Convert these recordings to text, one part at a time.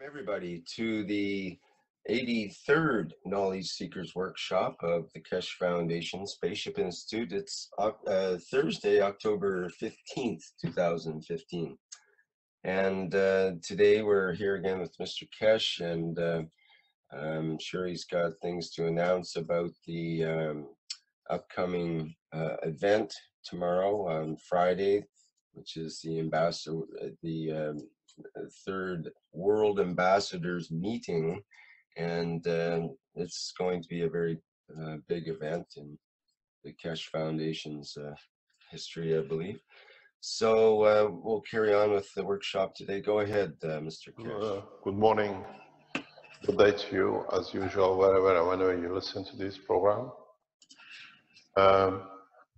Everybody to the 83rd Knowledge Seekers Workshop of the Keshe Foundation Spaceship Institute. It's Thursday, October 15th, 2015. And today we're here again with Mr. Keshe, and I'm sure he's got things to announce about the upcoming event tomorrow on Friday, which is the third World Ambassadors Meeting, and it's going to be a very big event in the Keshe Foundation's history, I believe. So we'll carry on with the workshop today. Go ahead, Mr. Keshe. Good morning. Good day to you, as usual, wherever and whenever you listen to this program.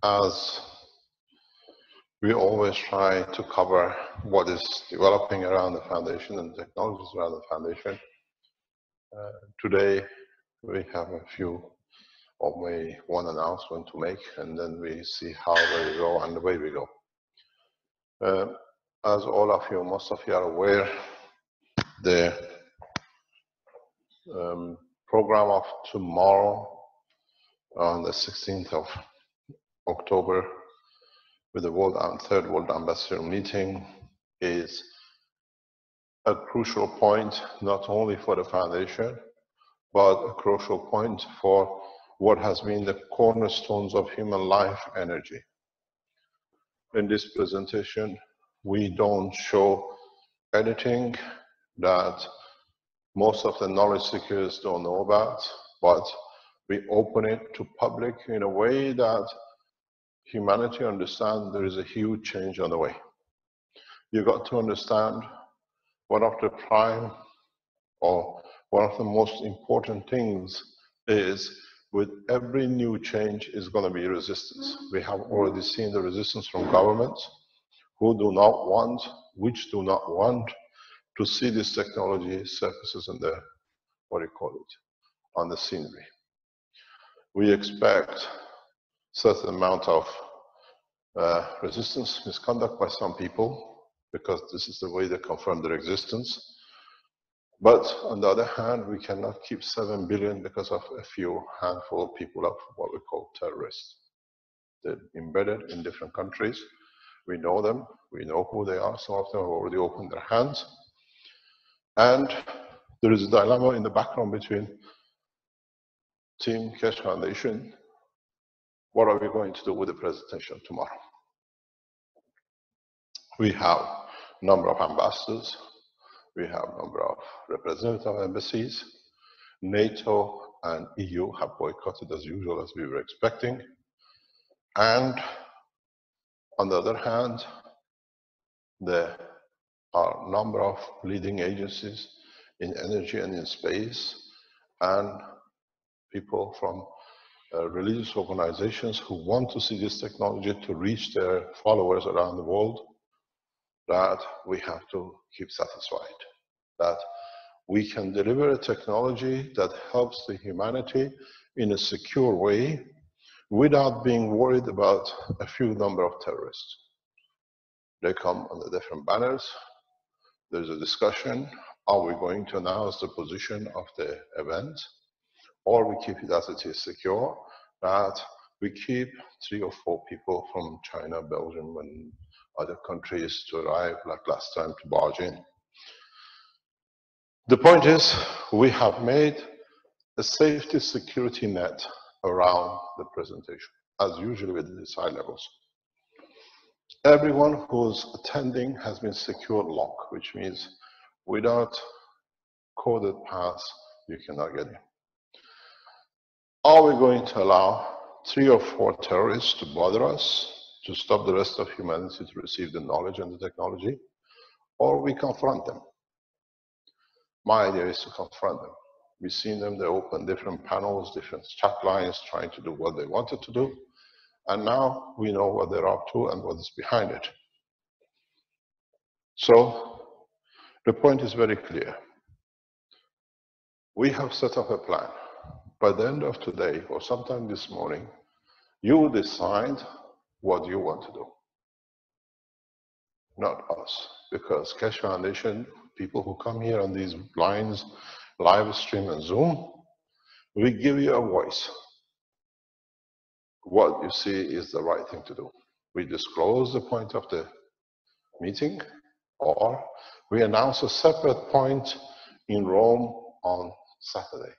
As we always try to cover what is developing around the foundation and technologies around the foundation, today we have a few, or maybe one announcement to make, and then we see how we go and the way we go. As all of you, most of you are aware, the program of tomorrow on the 16th of October with the third World Ambassador meeting is a crucial point, not only for the foundation, but a crucial point for what has been the cornerstones of human life, energy. In this presentation, we don't show anything that most of the knowledge seekers don't know about, but we open it to public in a way that humanity understands there is a huge change on the way. You got to understand one of the prime or one of the most important things is with every new change is going to be resistance. We have already seen the resistance from governments who do not want, which do not want to see this technology surfaces in the, what do you call it, on the scenery. We expect certain amount of resistance, misconduct by some people, because this is the way they confirm their existence. But on the other hand, we cannot keep 7 billion because of a few handful of people of what we call terrorists. They're embedded in different countries. We know them. We know who they are. Some of them have already opened their hands. And there is a dilemma in the background between Team Keshe Foundation. What are we going to do with the presentation tomorrow? We have a number of ambassadors. We have a number of representative embassies. NATO and EU have boycotted as usual, as we were expecting. And on the other hand, there are a number of leading agencies in energy and in space, and people from religious organizations who want to see this technology to reach their followers around the world, that we have to keep satisfied. That we can deliver a technology that helps the humanity in a secure way without being worried about a few number of terrorists. They come under different banners. There's a discussion. Are we going to announce the position of the event? Or we keep it as it is secure, that we keep 3 or 4 people from China, Belgium, and other countries to arrive, like last time, to barge in. The point is, we have made a safety security net around the presentation, as usually with these high levels. Everyone who's attending has been secured lock, which means without coded pass, you cannot get in. Are we going to allow 3 or 4 terrorists to bother us, to stop the rest of humanity to receive the knowledge and the technology, or we confront them? My idea is to confront them. We've seen them, they open different panels, different chat lines, trying to do what they wanted to do. And now we know what they're up to and what is behind it. So the point is very clear. We have set up a plan. By the end of today, or sometime this morning, you will decide what you want to do. Not us, because Keshe Foundation people who come here on these lines, live stream and Zoom, we give you a voice. What you see is the right thing to do. We disclose the point of the meeting, or we announce a separate point in Rome on Saturday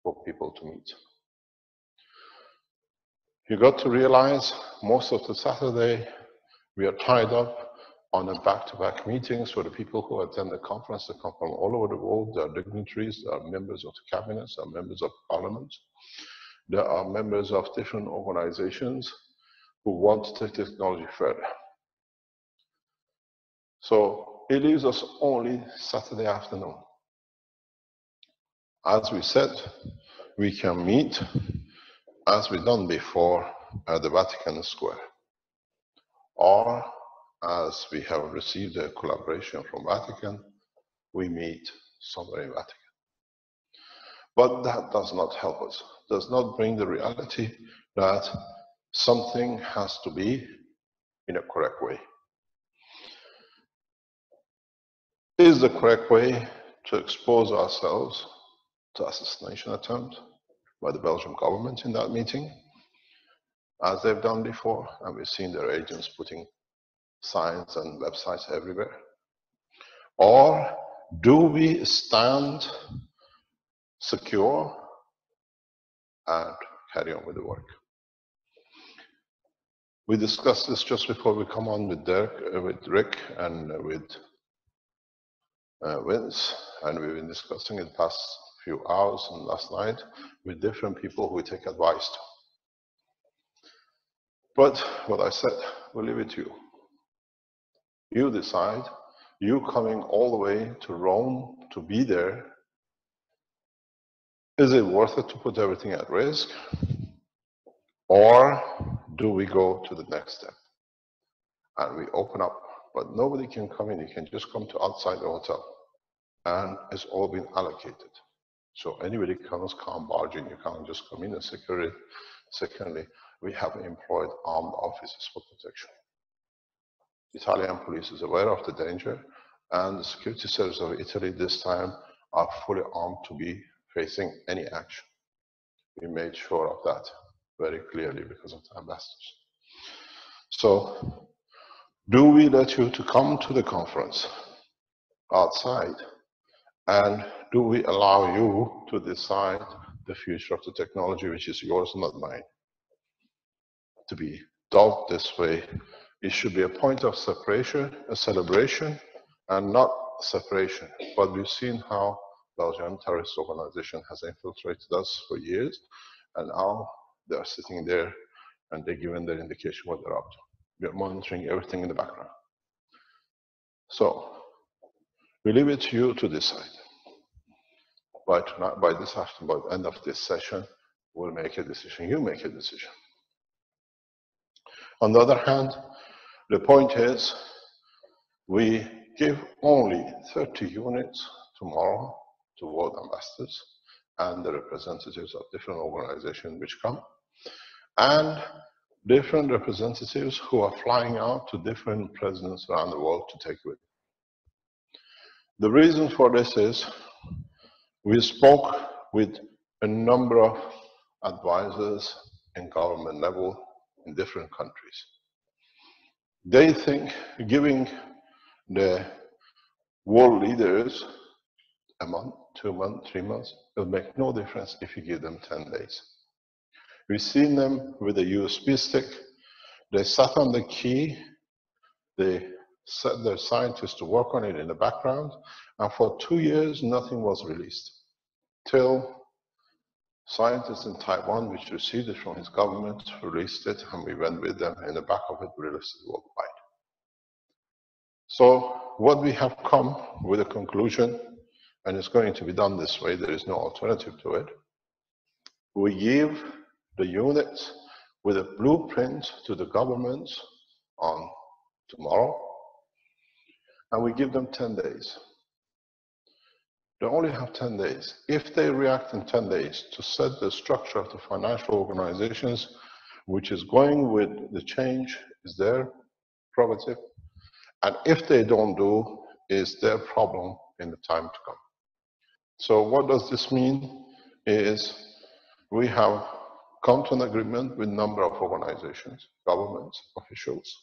for people to meet. You got to realize most of the Saturday we are tied up on a back-to-back meetings for the people who attend the conference. They come from all over the world. They are dignitaries, they are members of the cabinets, they are members of parliament. There are members of different organizations who want to take technology further. So it leaves us only Saturday afternoon. As we said, we can meet as we've done before at the Vatican Square, or as we have received a collaboration from Vatican, we meet somewhere in Vatican. But that does not help us, does not bring the reality that something has to be in a correct way. Is the correct way to expose ourselves to assassination attempt by the Belgian government in that meeting, as they've done before, and we've seen their agents putting signs and websites everywhere? Or do we stand secure and carry on with the work? We discussed this just before we come on with Rick and with Vince, and we've been discussing it the past few hours and last night with different people who we take advice to. But what I said, we'll leave it to you. You decide, you coming all the way to Rome to be there, is it worth it to put everything at risk? Or do we go to the next step? And we open up, but nobody can come in. You can just come to outside the hotel. And it's all been allocated. So anybody comes, can't barge in. You can't just come in and secure it. Secondly, we have employed armed officers for protection. Italian police is aware of the danger, and the security services of Italy this time are fully armed to be facing any action. We made sure of that very clearly because of the ambassadors. So, do we let you to come to the conference outside, and do we allow you to decide the future of the technology, which is yours, not mine? To be taught this way, it should be a point of separation, a celebration, and not separation. But we've seen how Belgian terrorist organization has infiltrated us for years, and now they are sitting there and they're giving their indication what they're up to. We are monitoring everything in the background. So we leave it to you to decide. By tonight, by this afternoon, by the end of this session, we'll make a decision. You make a decision. On the other hand, the point is, we give only 30 units tomorrow to world ambassadors and the representatives of different organizations which come, and different representatives who are flying out to different presidents around the world to take with. The reason for this is, we spoke with a number of advisors in government level in different countries. They think giving the world leaders a month, 2 months, 3 months will make no difference if you give them 10 days. We've seen them with a USB stick. They sat on the key. They set their scientists to work on it in the background. And for 2 years, nothing was released. Till scientists in Taiwan, which received it from his government, released it, and we went with them. In the back of it, we released it worldwide. So what we have come with a conclusion, and it's going to be done this way, there is no alternative to it. We give the units with a blueprint to the governments on tomorrow, and we give them 10 days. They only have 10 days. If they react in 10 days to set the structure of the financial organizations, which is going with the change, is their prerogative. And if they don't do, is their problem in the time to come. So what does this mean is we have come to an agreement with a number of organizations, governments, officials,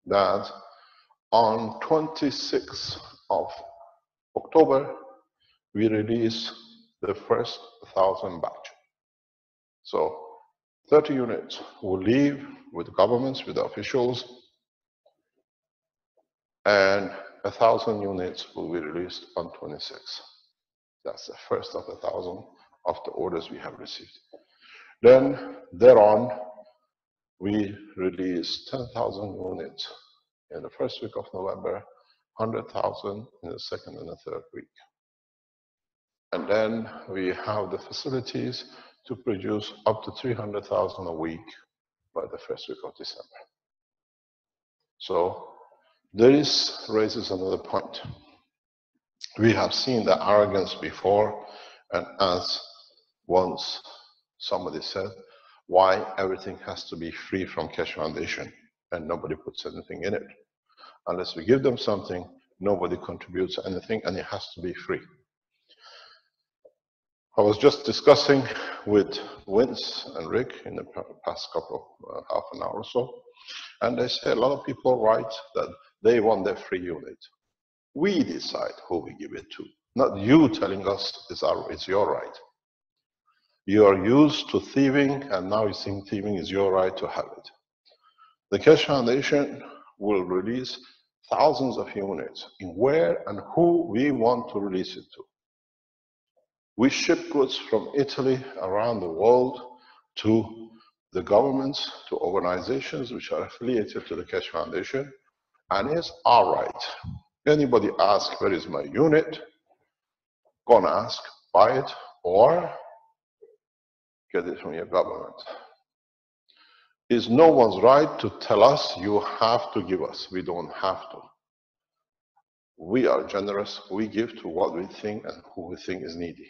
that on 26th of October, we release the first 1,000 batch. So 30 units will leave with governments, with officials, and 1,000 units will be released on 26. That's the first of 1,000 of the orders we have received. Then thereon, we release 10,000 units in the first week of November, 100,000 in the second and the third week. And then we have the facilities to produce up to 300,000 a week by the first week of December. So this raises another point. We have seen the arrogance before, and as once somebody said, why everything has to be free from Keshe Foundation and nobody puts anything in it. Unless we give them something, nobody contributes anything, and it has to be free. I was just discussing with Vince and Rick in the past couple of half an hour or so, and they say a lot of people write that they want their free unit. We decide who we give it to, not you telling us it's your right. You are used to thieving, and now you think thieving is your right to have it. The Keshe Foundation will release thousands of units in where and who we want to release it to. We ship goods from Italy around the world to the governments, to organizations which are affiliated to the Keshe Foundation, and it's our right. Anybody asks, where is my unit? Go and ask, buy it, or get it from your government. It's no one's right to tell us, you have to give us. We don't have to. We are generous. We give to what we think and who we think is needy.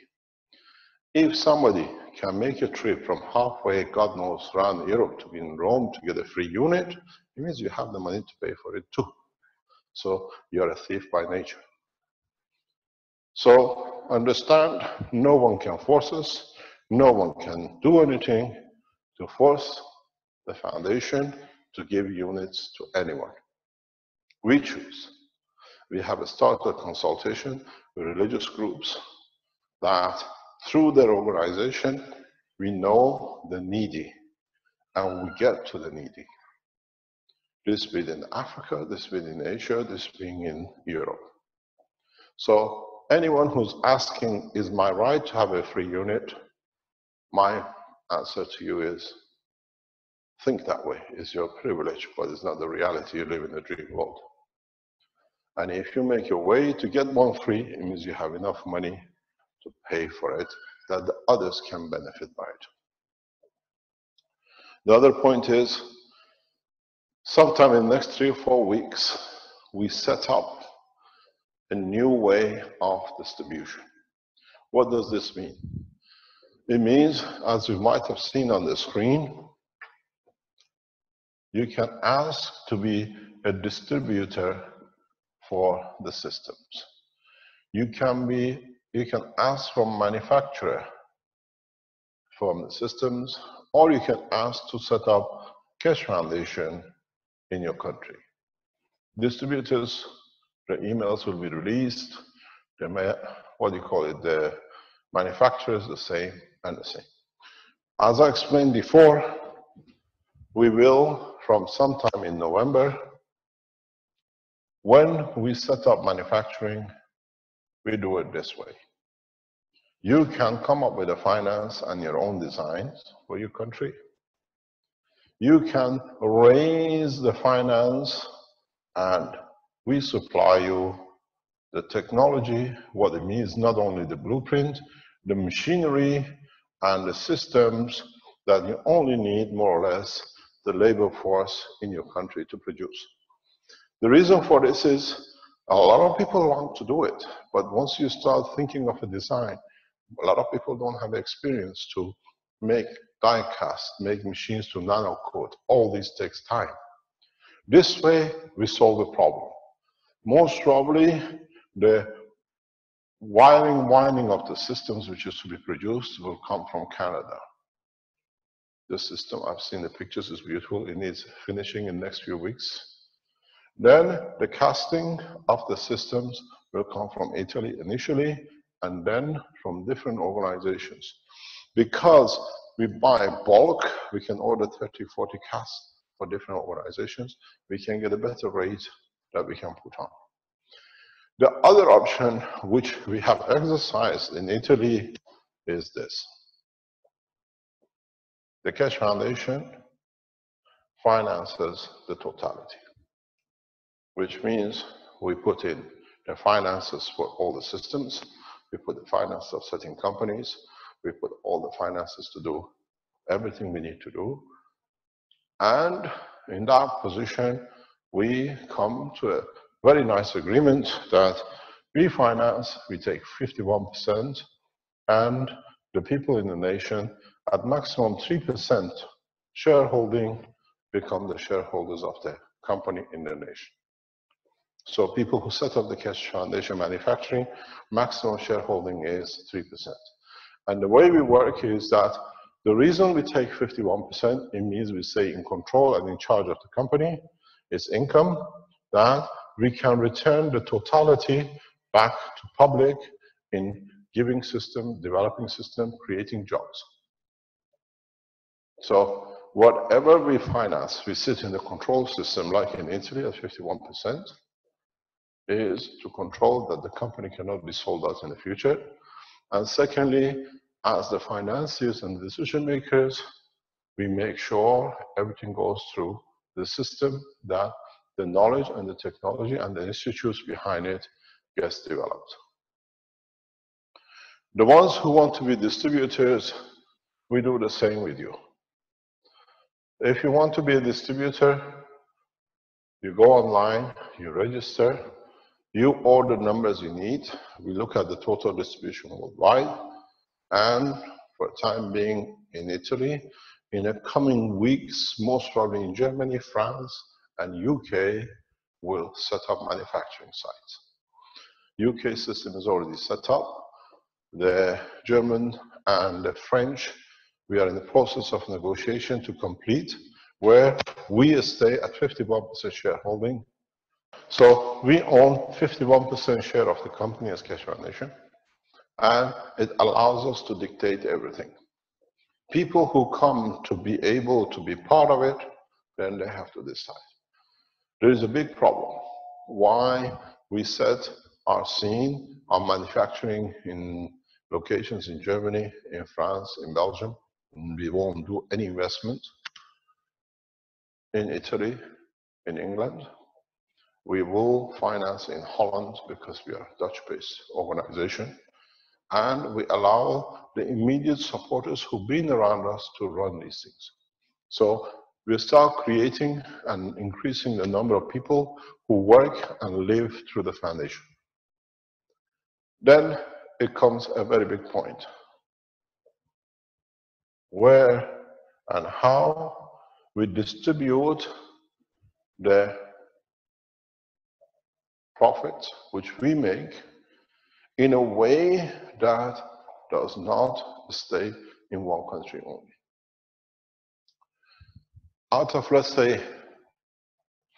If somebody can make a trip from halfway, God knows, around Europe to be in Rome to get a free unit, it means you have the money to pay for it too. So you're a thief by nature. So understand, no one can force us. No one can do anything to force the foundation to give units to anyone. We choose. We have started a consultation with religious groups that through their organization, we know the needy and we get to the needy. This being in Africa, this being in Asia, this being in Europe. So anyone who's asking, is my right to have a free unit? My answer to you is, think that way. It's your privilege, but it's not the reality. You live in a dream world. And if you make your way to get one free, it means you have enough money to pay for it, that the others can benefit by it. The other point is, sometime in the next 3 or 4 weeks, we set up a new way of distribution. What does this mean? It means, as you might have seen on the screen, you can ask to be a distributor for the systems. You can ask from manufacturer from the systems, or you can ask to set up Keshe Foundation in your country. Distributors, the emails will be released. The manufacturers, the same and the same. As I explained before, we will, from sometime in November, when we set up manufacturing, we do it this way. You can come up with a finance and your own designs for your country. You can raise the finance and we supply you the technology, what it means, not only the blueprint, the machinery and the systems that you only need more or less the labor force in your country to produce. The reason for this is a lot of people want to do it, but once you start thinking of a design, a lot of people don't have experience to make die cast, make machines to nano coat. All this takes time. This way, we solve the problem. Most probably, the winding of the systems which is to be produced will come from Canada. The system, I've seen the pictures, is beautiful. It needs finishing in the next few weeks. Then the casting of the systems will come from Italy initially, and then from different organizations. Because we buy bulk, we can order 30, 40 casts for different organizations. We can get a better rate that we can put on. The other option, which we have exercised in Italy, is this. The Keshe Foundation finances the totality, which means we put in the finances for all the systems, we put the finances of setting companies, we put all the finances to do everything we need to do. And in that position, we come to a very nice agreement that we finance, we take 51%, and the people in the nation at maximum 3% shareholding become the shareholders of the company in the nation. So people who set up the Keshe Foundation Manufacturing, maximum shareholding is 3%. And the way we work is that the reason we take 51%, it means we stay in control and in charge of the company. It's income that we can return the totality back to public in giving system, developing system, creating jobs. So whatever we finance, we sit in the control system, like in Italy at 51%, is to control that the company cannot be sold out in the future. And secondly, as the financiers and decision makers, we make sure everything goes through the system, that the knowledge and the technology and the institutes behind it gets developed. The ones who want to be distributors, we do the same with you. If you want to be a distributor, you go online, you register, you order the numbers you need. We look at the total distribution worldwide, and for the time being in Italy, in the coming weeks, most probably in Germany, France, and UK, will set up manufacturing sites. UK system is already set up. The German and the French, we are in the process of negotiation to complete, where we stay at 51% shareholding. So we own 51% share of the company as Keshe Foundation, and it allows us to dictate everything. People who come to be able to be part of it, then they have to decide. There is a big problem. Why we set our scene, our manufacturing in locations in Germany, in France, in Belgium. We won't do any investment in Italy, in England. We will finance in Holland because we are a Dutch-based organization. And we allow the immediate supporters who've been around us to run these things. So we start creating and increasing the number of people who work and live through the foundation. Then it comes a very big point. Where and how we distribute the profits which we make in a way that does not stay in one country only. Out of, let's say,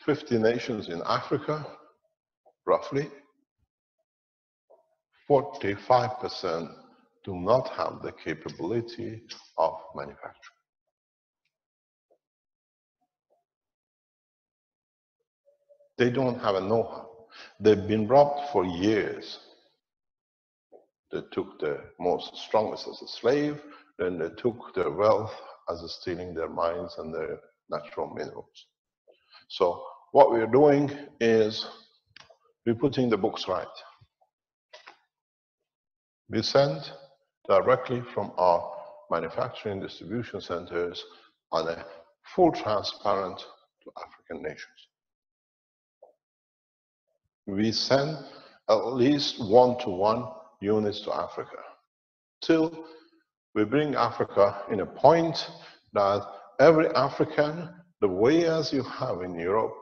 50 nations in Africa, roughly, 45% do not have the capability of manufacturing. They don't have a know-how. They've been robbed for years. They took the most strongest as a slave, then they took their wealth as stealing their mines and their natural minerals. So what we're doing is we're putting the books right. We send directly from our manufacturing distribution centers on a full transparent to African nations. We send at least 1-to-1 units to Africa till we bring Africa in a point that every African, the way as you have in Europe,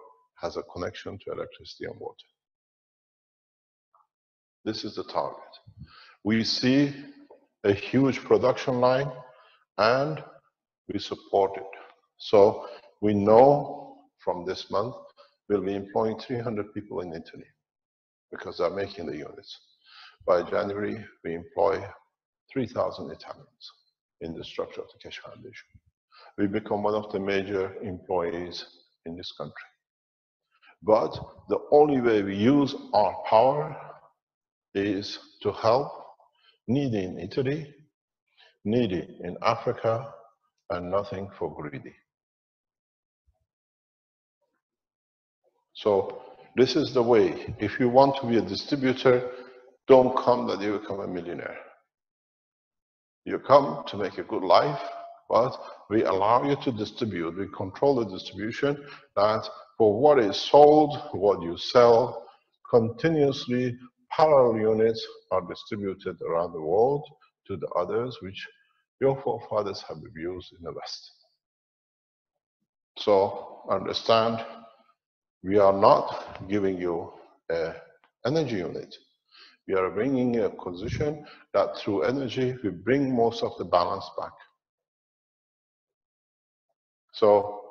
has a connection to electricity and water. This is the target. We see a huge production line and we support it. So we know from this month we'll be employing 300 people in Italy because they're making the units. By January, we employ 3,000 Italians in the structure of the Keshe Foundation. We become one of the major employees in this country. But the only way we use our power is to help needy in Italy, needy in Africa, and nothing for greedy. So this is the way. If you want to be a distributor, don't come that you become a millionaire. You come to make a good life, but we allow you to distribute. We control the distribution, that for what is sold, what you sell, continuously parallel units are distributed around the world to the others which your forefathers have abused in the West. So understand, we are not giving you an energy unit. We are bringing a position that through energy, we bring most of the balance back. So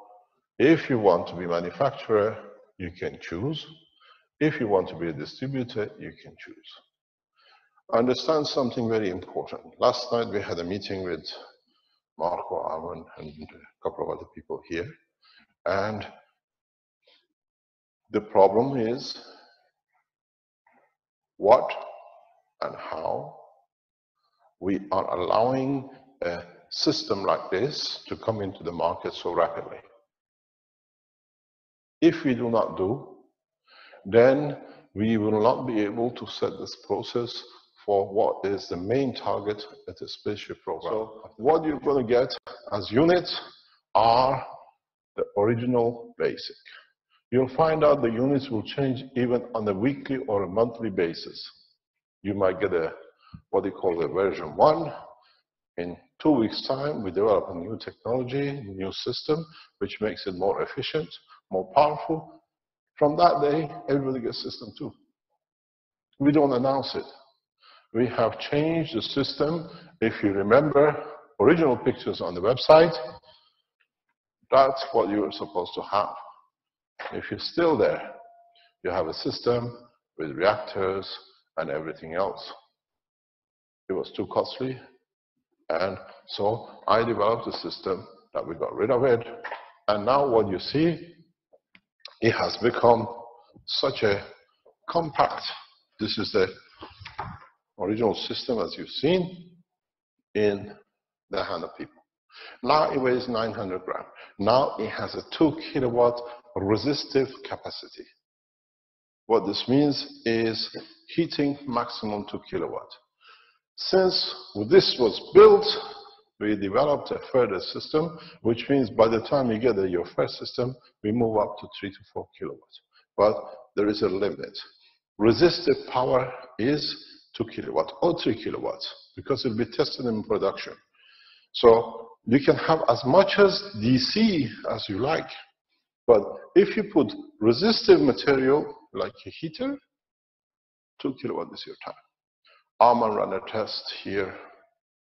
if you want to be a manufacturer, you can choose. If you want to be a distributor, you can choose. Understand something very important. Last night we had a meeting with Marco, Arman, and a couple of other people here. And the problem is what and how we are allowing a system like this to come into the market so rapidly. If we do not do, then we will not be able to set this process for what is the main target at the spaceship program. So what you're going to get as units are the original basic. You'll find out the units will change even on a weekly or a monthly basis. You might get a what they call a version 1. In 2 weeks' time, we develop a new technology, a new system, which makes it more efficient, more powerful. From that day, everybody gets system 2. We don't announce it. We have changed the system. If you remember original pictures on the website, that's what you were supposed to have. If you're still there, you have a system with reactors and everything else. It was too costly, and so I developed a system that we got rid of it. And now what you see, it has become such a compact. This is the original system as you've seen in the hand of people. Now it weighs 900 grams. Now it has a 2 kilowatt resistive capacity. What this means is heating maximum 2 kilowatt. Since this was built, we developed a further system, which means by the time you get your first system, we move up to 3 to 4 kilowatts. But there is a limit. Resistive power is 2 kilowatts or 3 kilowatts because it will be tested in production. So you can have as much as DC as you like. But if you put resistive material like a heater, 2 kilowatt is your time. Arman ran a test here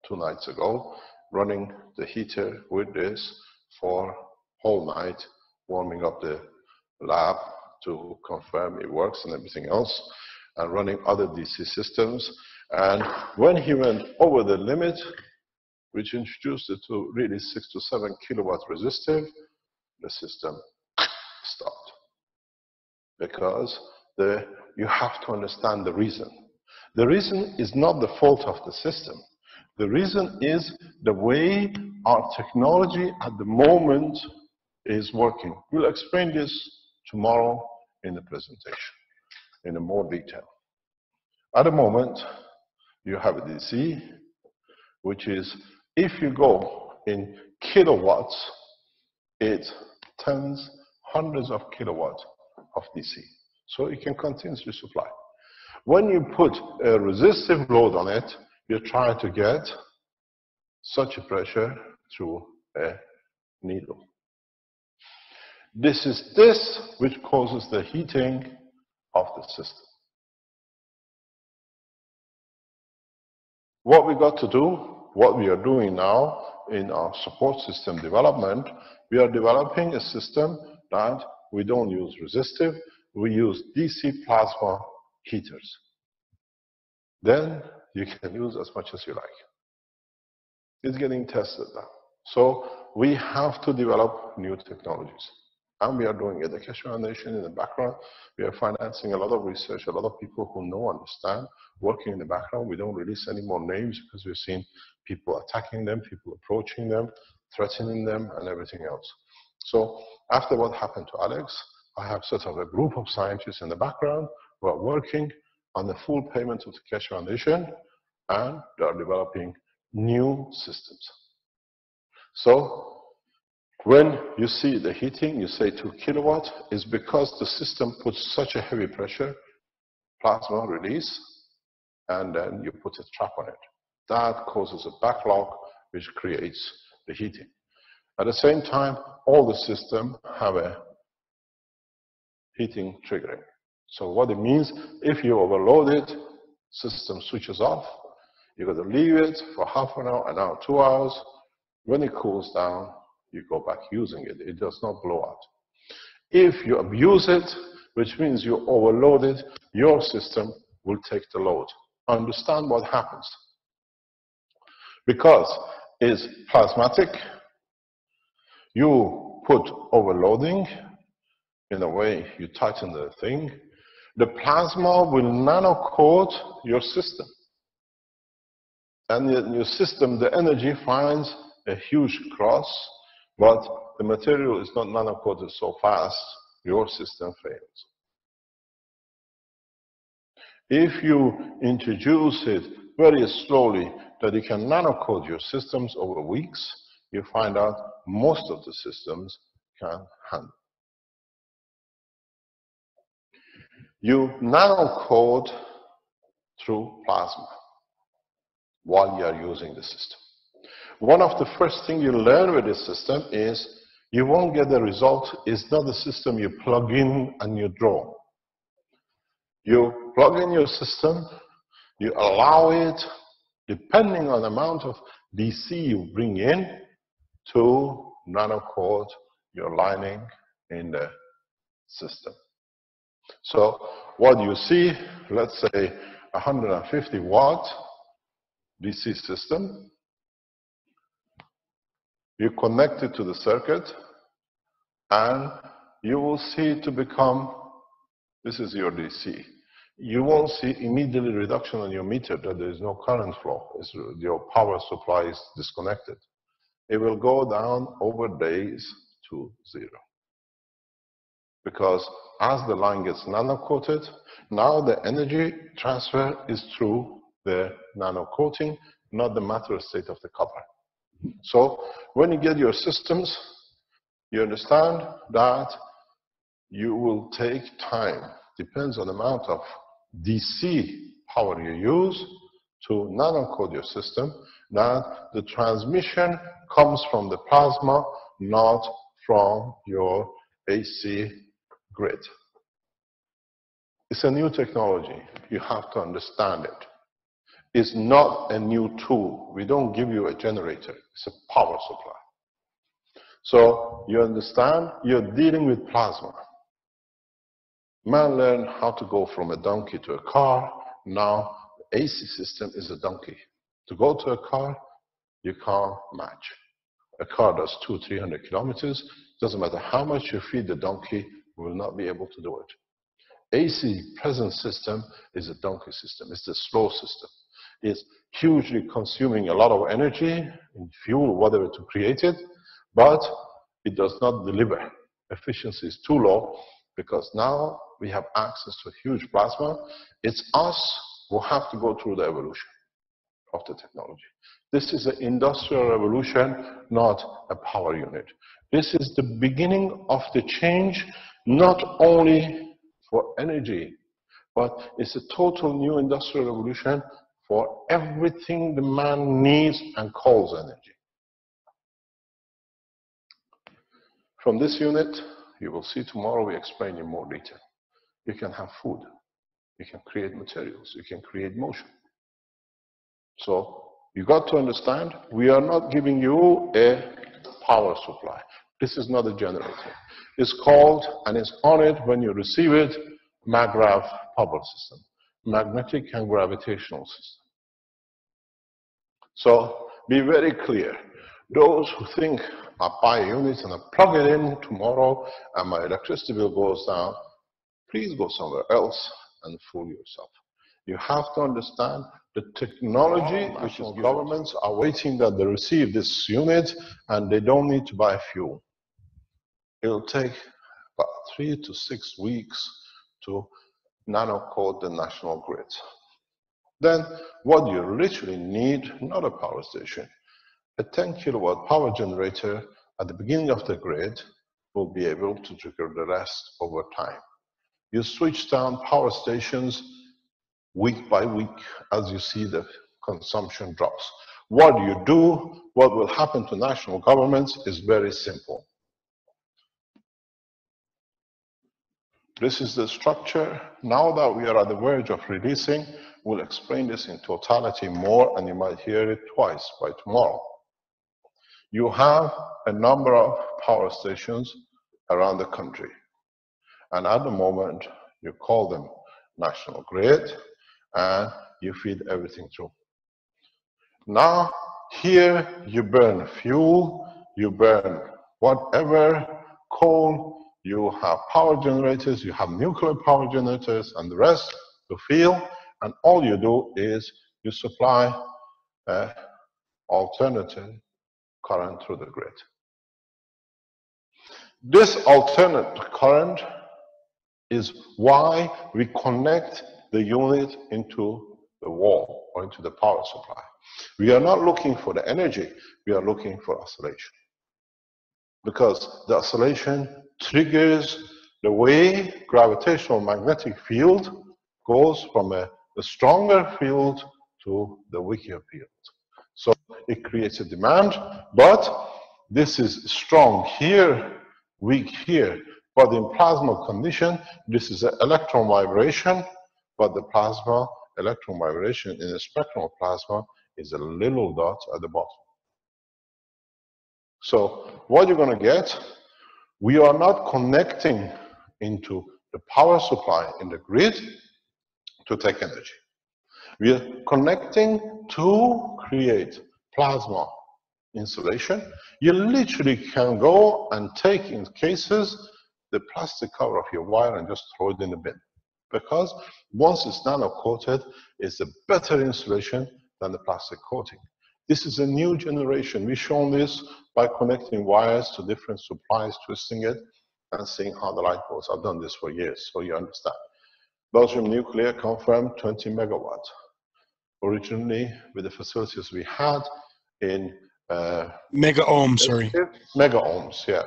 2 nights ago, running the heater with this for whole night, warming up the lab to confirm it works and everything else, and running other DC systems. And when he went over the limit, which introduced it to really 6 to 7 kilowatt resistive, the system stopped. Because you have to understand the reason. The reason is not the fault of the system. The reason is the way our technology at the moment is working. We'll explain this tomorrow in the presentation in more detail. At the moment, you have a DC, which is, if you go in kilowatts, it's tens, hundreds of kilowatts of DC. So it can continuously supply. When you put a resistive load on it, you're trying to get such a pressure through a needle. This is this which causes the heating of the system. What we got to do, what we are doing now in our support system development, we are developing a system that we don't use resistive, we use DC plasma heaters. Then you can use as much as you like. It's getting tested now. So we have to develop new technologies. And we are doing it. The Keshe Foundation in the background, we are financing a lot of research, a lot of people who know, understand, working in the background. We don't release any more names because we've seen people attacking them, people approaching them, threatening them, and everything else. So after what happened to Alex, I have sort of a group of scientists in the background who are working on the full payment of the Keshe Foundation, and they are developing new systems. So when you see the heating, you say 2 kilowatt, is because the system puts such a heavy pressure, plasma release, and then you put a trap on it. That causes a backlog, which creates the heating. At the same time, all the systems have a heating triggering. So what it means, if you overload it, system switches off. You got to leave it for half an hour, 2 hours. When it cools down, you go back using it. It does not blow out. If you abuse it, which means you overload it, your system will take the load. Understand what happens. Because it's plasmatic, you put overloading, in a way you tighten the thing, the plasma will nano-coat your system. And in your system, the energy finds a huge cross, but the material is not nano-coated so fast, your system fails. If you introduce it very slowly, that you can nano-coat your systems over weeks, you find out most of the systems can handle. You nano-coat through plasma while you are using the system. One of the first things you learn with this system is you won't get the result. It's not the system you plug in and you draw. You plug in your system, you allow it, depending on the amount of DC you bring in, to nano-coat your lining in the system. So what you see, let's say 150 watt DC system, you connect it to the circuit, and you will see it to become, this is your DC. You won't see immediately reduction on your meter that there is no current flow. Your power supply is disconnected. It will go down over days to 0. Because as the line gets nano-coated, now the energy transfer is through the nano-coating, not the matter state of the copper. So when you get your systems, you understand that you will take time. Depends on the amount of DC power you use to nano-coat your system, that the transmission comes from the plasma, not from your AC grid. It's a new technology. You have to understand it. It's not a new tool. We don't give you a generator. It's a power supply. So you understand, you're dealing with plasma. Man learned how to go from a donkey to a car. Now the AC system is a donkey. To go to a car, you can't match. A car does 200-300 kilometers. Doesn't matter how much you feed the donkey, you will not be able to do it. AC present system is a donkey system. It's the slow system. It's hugely consuming a lot of energy in fuel, whatever, to create it, but it does not deliver. Efficiency is too low because now we have access to huge plasma. It's us who have to go through the evolution of the technology. This is an industrial revolution, not a power unit. This is the beginning of the change, not only for energy, but it's a total new industrial revolution for everything the man needs and calls energy. From this unit, you will see tomorrow we explain in more detail. You can have food, you can create materials, you can create motion. So you got to understand, we are not giving you a power supply. This is not a generator. It's called, and it's on it when you receive it, MAGRAV power system, magnetic and gravitational system. So be very clear. Those who think I buy a unit and I plug it in tomorrow and my electricity bill goes down, please go somewhere else and fool yourself. You have to understand the technology which is governments are waiting that they receive this unit and they don't need to buy fuel. It'll take about 3 to 6 weeks to nano-code the national grid. Then what you literally need, not a power station, a 10 kilowatt power generator at the beginning of the grid will be able to trigger the rest over time. You switch down power stations week by week as you see the consumption drops. What you do, what will happen to national governments is very simple. This is the structure. Now that we are at the verge of releasing, we'll explain this in totality more, and you might hear it twice by tomorrow. You have a number of power stations around the country. And at the moment, you call them national grid, and you feed everything through. Now, here you burn fuel, you burn whatever, coal, you have power generators, you have nuclear power generators, and the rest to fill, and all you do is you supply alternative current through the grid. This alternate current is why we connect the unit into the wall or into the power supply. We are not looking for the energy, we are looking for oscillation. Because the oscillation triggers the way gravitational magnetic field goes from a stronger field to the weaker field. So it creates a demand, but this is strong here, weak here. But in plasma condition, this is an electron vibration, but the plasma electron vibration in a spectrum of plasma is a little dot at the bottom. So what you're going to get, we are not connecting into the power supply in the grid to take energy. We are connecting to create plasma insulation. You literally can go and take, in cases, the plastic cover of your wire and just throw it in the bin. Because once it's nano-coated, it's a better insulation than the plastic coating. This is a new generation. We've shown this by connecting wires to different supplies, twisting it, and seeing how the light goes. I've done this for years, so you understand. Belgium Nuclear confirmed 20 megawatts. Originally, with the facilities we had in mega ohms, sorry. Mega ohms, yeah.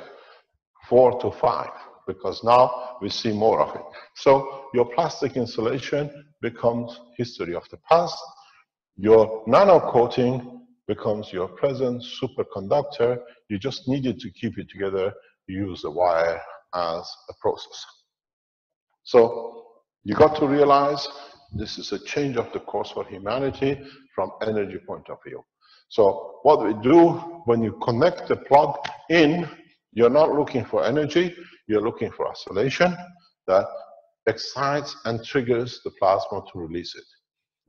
4 to 5, because now we see more of it. So your plastic insulation becomes history of the past. Your nano coating becomes your present superconductor. You just needed to keep it together. You use the wire as a process. So you got to realize this is a change of the course for humanity from energy point of view. So what we do when you connect the plug in, you're not looking for energy, you're looking for oscillation that excites and triggers the plasma to release it.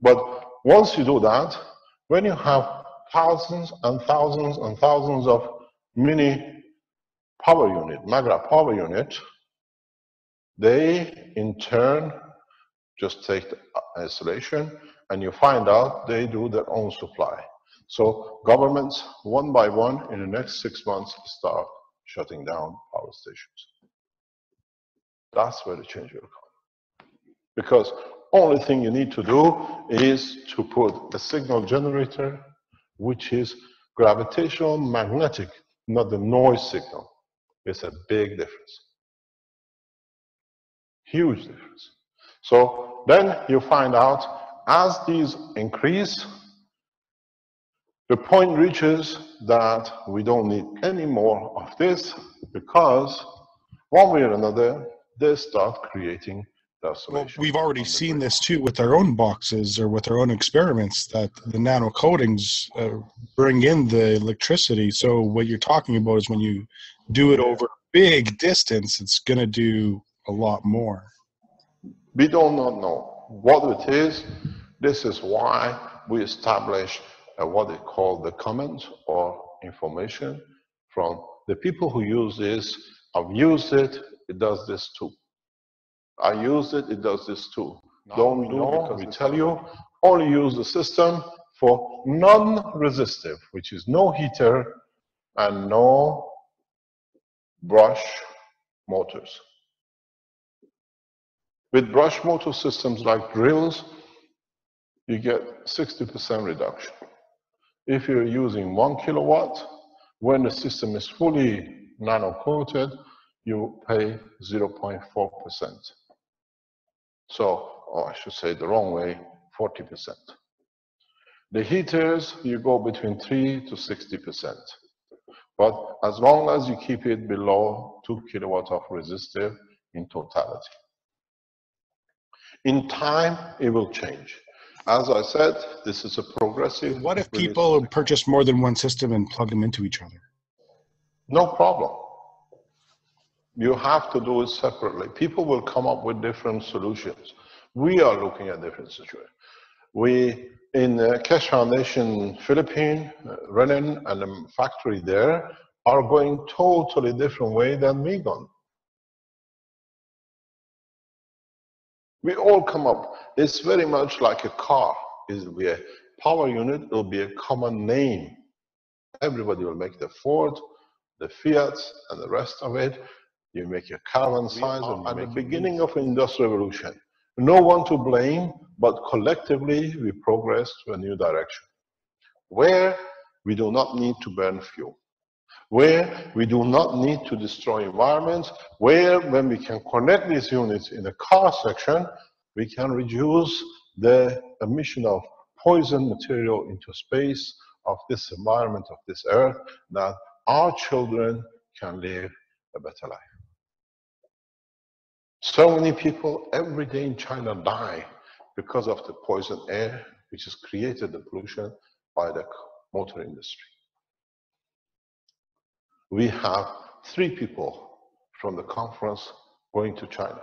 But once you do that, when you have thousands and thousands and thousands of mini power unit, MAGRAV power unit, they in turn just take the isolation, and you find out they do their own supply. So governments, one by one, in the next 6 months, start shutting down power stations. That's where the change will come. Because only thing you need to do is to put a signal generator, which is gravitational magnetic, not the noise signal. It's a big difference. Huge difference. So then you find out as these increase, the point reaches that we don't need any more of this, because one way or another, they start creating the Well, oscillation. we've already on the seen grid. this too with our own boxes or with our own experiments that the nano coatings bring in the electricity. So what you're talking about is when you do it over a big distance, it's going to do a lot more. We do not know what it is. This is why we establish what they call the comment or information from the people who use this. I've used it, it does this too. I used it, it does this too. Don't do because we tell you, only use the system for non-resistive, which is no heater and no brush motors. With brush motor systems like drills, you get 60% reduction. If you're using 1 kilowatt, when the system is fully nano-coated, you pay 0.4%. So, or I should say the wrong way, 40%. The heaters, you go between 3 to 60%. But as long as you keep it below 2 kilowatts of resistive in totality. In time, it will change. As I said, this is a progressive. What if release. people purchase more than one system and plug them into each other? No problem. You have to do it separately. People will come up with different solutions. We are looking at different situations. We, in Keshe Foundation Philippines, Renan and the factory there are going totally different way than we gone. We all come up. It's very much like a car. It'll be a power unit. It'll be a common name. Everybody will make the Ford, the Fiat, and the rest of it. You make your caravan size, and at the beginning of an industrial revolution. No one to blame, but collectively we progress to a new direction, where we do not need to burn fuel, where we do not need to destroy environments, where when we can connect these units in the car section, we can reduce the emission of poison material into space of this environment, of this earth, that our children can live a better life. So many people every day in China die because of the poison air, which has created the pollution by the motor industry. We have 3 people from the conference going to China.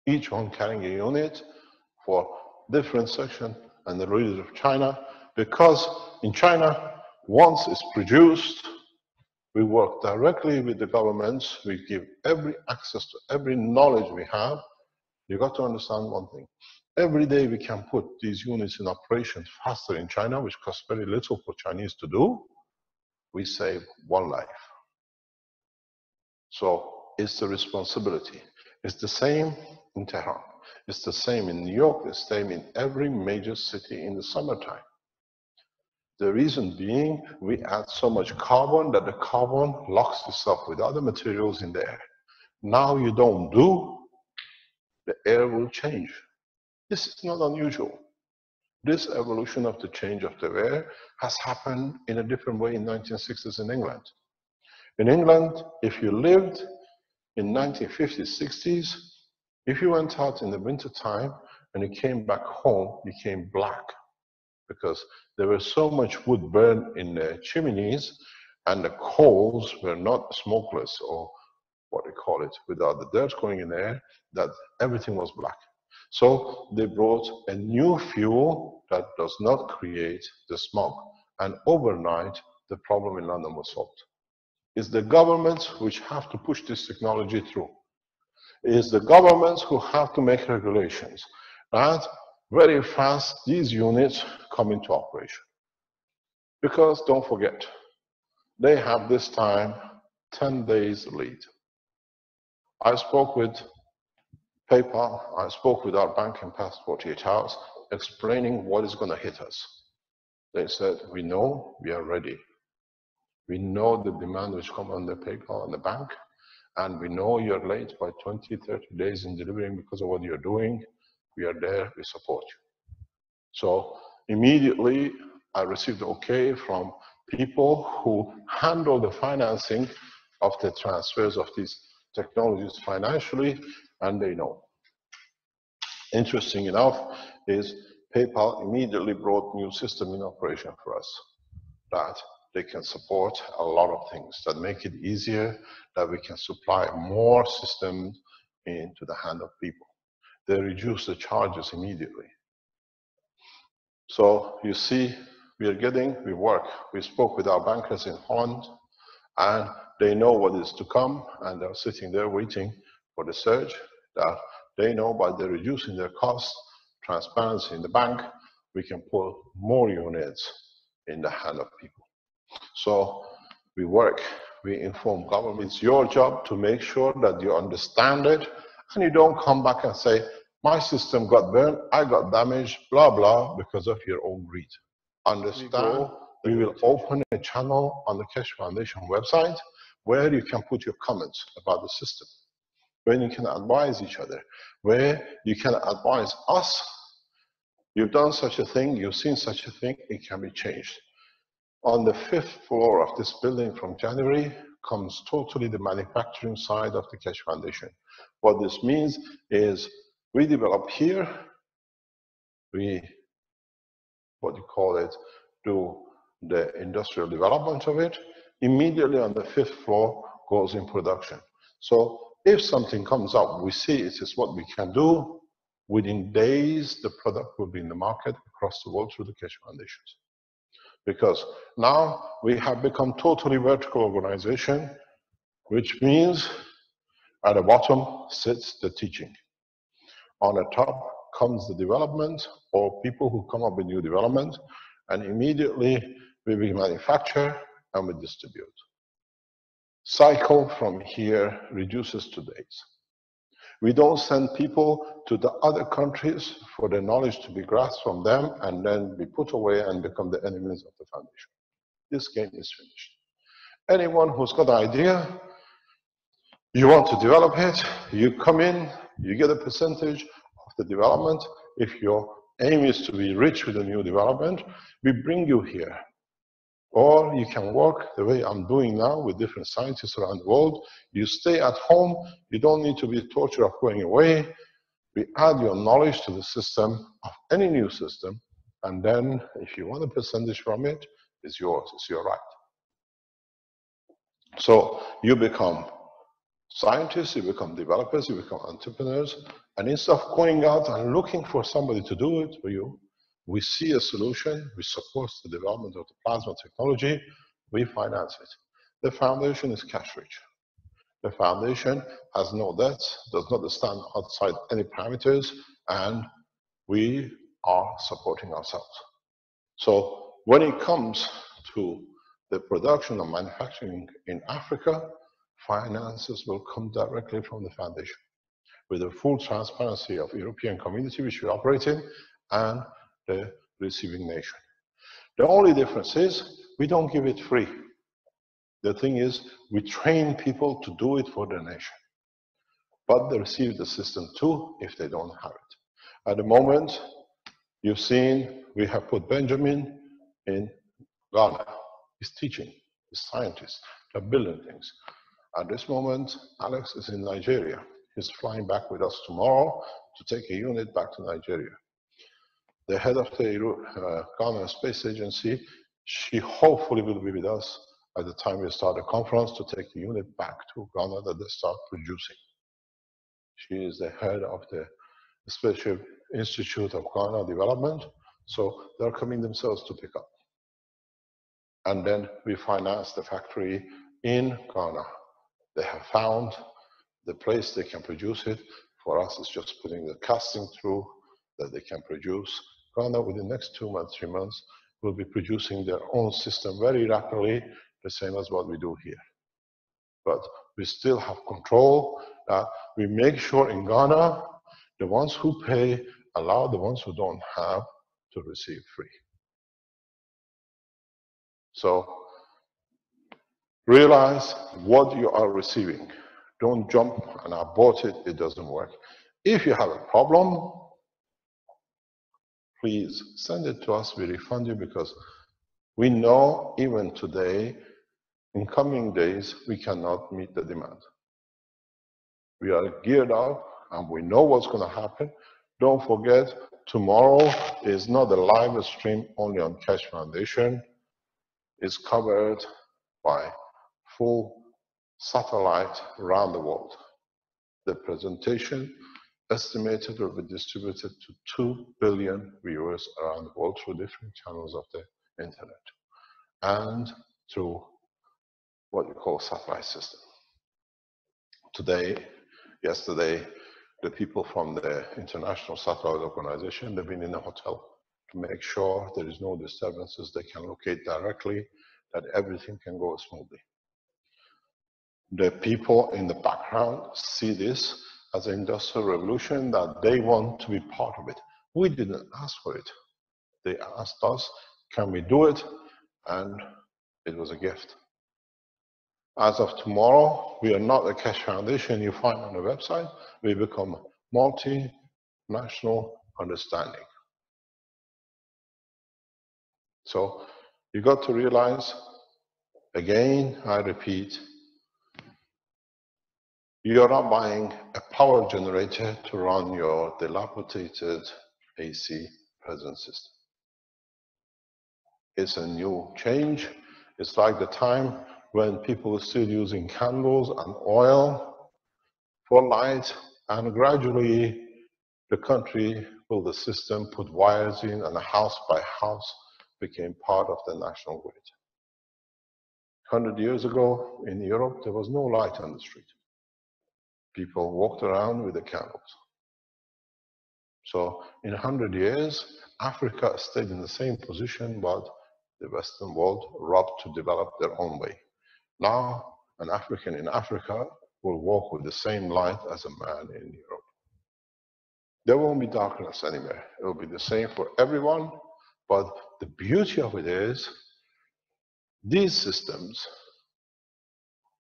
Each one carrying a unit for different section and the region of China, because in China, once it's produced, we work directly with the governments. We give every access to every knowledge we have. You got to understand one thing. Every day we can put these units in operation faster in China, which costs very little for Chinese to do. We save 1 life. So it's the responsibility. It's the same in Tehran. It's the same in New York. It's the same in every major city in the summertime. The reason being, we add so much carbon that the carbon locks itself with other materials in the air. Now you don't do, the air will change. This is not unusual. This evolution of the change of the air has happened in a different way in 1960s in England. In England, if you lived in 1950s, 60s, if you went out in the winter time and you came back home, you came black, because there was so much wood burned in the chimneys and the coals were not smokeless, or what they call it, without the dirt going in there, that everything was black. So they brought a new fuel that does not create the smoke. And overnight, the problem in London was solved. It's the governments which have to push this technology through. It's the governments who have to make regulations. And very fast, these units come into operation. Because don't forget, they have this time 10 days lead. I spoke with PayPal, I spoke with our bank in past 48 hours, explaining what is going to hit us. They said, we know, we are ready. We know the demand which comes on the PayPal and the bank, and we know you're late by 20, 30 days in delivering because of what you're doing. We are there, we support you. So immediately I received okay from people who handle the financing of the transfers of these technologies financially, and they know. Interesting enough is PayPal immediately brought new system in operation for us that they can support a lot of things that make it easier, that we can supply more systems into the hand of people. They reduce the charges immediately. So you see, we work. We spoke with our bankers in Holland, and they know what is to come, and they're sitting there waiting for the surge that they know by the reducing their costs, transparency in the bank, we can put more units in the hand of people. So we work, we inform government. It's your job to make sure that you understand it, and you don't come back and say, my system got burned, I got damaged, blah, blah, because of your own greed. Understand, we will open a channel on the Keshe Foundation website where you can put your comments about the system, where you can advise each other, where you can advise us. You've done such a thing, you've seen such a thing, it can be changed. On the 5th floor of this building from January comes totally the manufacturing side of the Keshe Foundation. What this means is we develop here, we, do the industrial development of it. Immediately on the 5th floor goes in production. So if something comes up, we see it is what we can do. Within days, the product will be in the market across the world through the Keshe Foundations. Because now we have become totally vertical organization, which means at the bottom sits the teaching. On the top comes the development, or people who come up with new development, and immediately we will manufacture and we distribute. Cycle from here reduces to days. We don't send people to the other countries for the knowledge to be grasped from them and then be put away and become the enemies of the foundation. This game is finished. Anyone who's got an idea, you want to develop it, you come in, you get a percentage of the development. If your aim is to be rich with a new development, we bring you here. Or you can work the way I'm doing now with different scientists around the world. You stay at home, you don't need to be tortured of going away. We add your knowledge to the system of any new system, and then if you want a percentage from it, it's yours, it's your right. So you become scientists, you become developers, you become entrepreneurs, and instead of going out and looking for somebody to do it for you, we see a solution, we support the development of the plasma technology, we finance it. The foundation is cash rich. The foundation has no debts, does not stand outside any parameters, and we are supporting ourselves. So when it comes to the production and manufacturing in Africa, finances will come directly from the foundation with the full transparency of European community which we operate in and the receiving nation. The only difference is we don't give it free. The thing is we train people to do it for the nation, but they receive the system too if they don't have it. At the moment, you've seen we have put Benjamin in Ghana. He's teaching, he's a scientist, they're building things. At this moment, Alex is in Nigeria. He's flying back with us tomorrow to take a unit back to Nigeria. The head of the Ghana Space Agency, she hopefully will be with us at the time we start the conference to take the unit back to Ghana that they start producing. She is the head of the Special Institute of Ghana Development, so they're coming themselves to pick up. And then we finance the factory in Ghana. They have found the place they can produce it. For us, it's just putting the casting through that they can produce. Ghana, within the next 2 months, 3 months, will be producing their own system very rapidly, the same as what we do here. But we still have control. We make sure in Ghana, the ones who pay allow the ones who don't have to receive free. So realize what you are receiving. Don't jump and I bought it, it doesn't work. If you have a problem, please send it to us, we refund you, because we know even today, in coming days, we cannot meet the demand. We are geared up and we know what's going to happen. Don't forget, tomorrow is not a live stream only on Keshe Foundation. It's covered by full satellite around the world. The presentation estimated will be distributed to 2 billion viewers around the world through different channels of the internet and through what we call satellite system. Yesterday, the people from the International Satellite Organization, they've been in a hotel to make sure there is no disturbances. They can locate directly, that everything can go smoothly. The people in the background see this as an industrial revolution that they want to be part of it. We didn't ask for it. They asked us, can we do it? And it was a gift. As of tomorrow, we are not a Keshe Foundation you find on the website. We become multinational understanding. So you got to realize, again, I repeat, you're not buying a power generator to run your dilapidated AC present system. It's a new change. It's like the time when people were still using candles and oil for light, and gradually the country built a system, put wires in, and house by house became part of the national grid. 100 years ago in Europe, there was no light on the street. People walked around with the candles. So in 100 years, Africa stayed in the same position, but the Western world robbed to develop their own way. Now, an African in Africa will walk with the same light as a man in Europe. There won't be darkness anywhere. It will be the same for everyone, but the beauty of it is, these systems,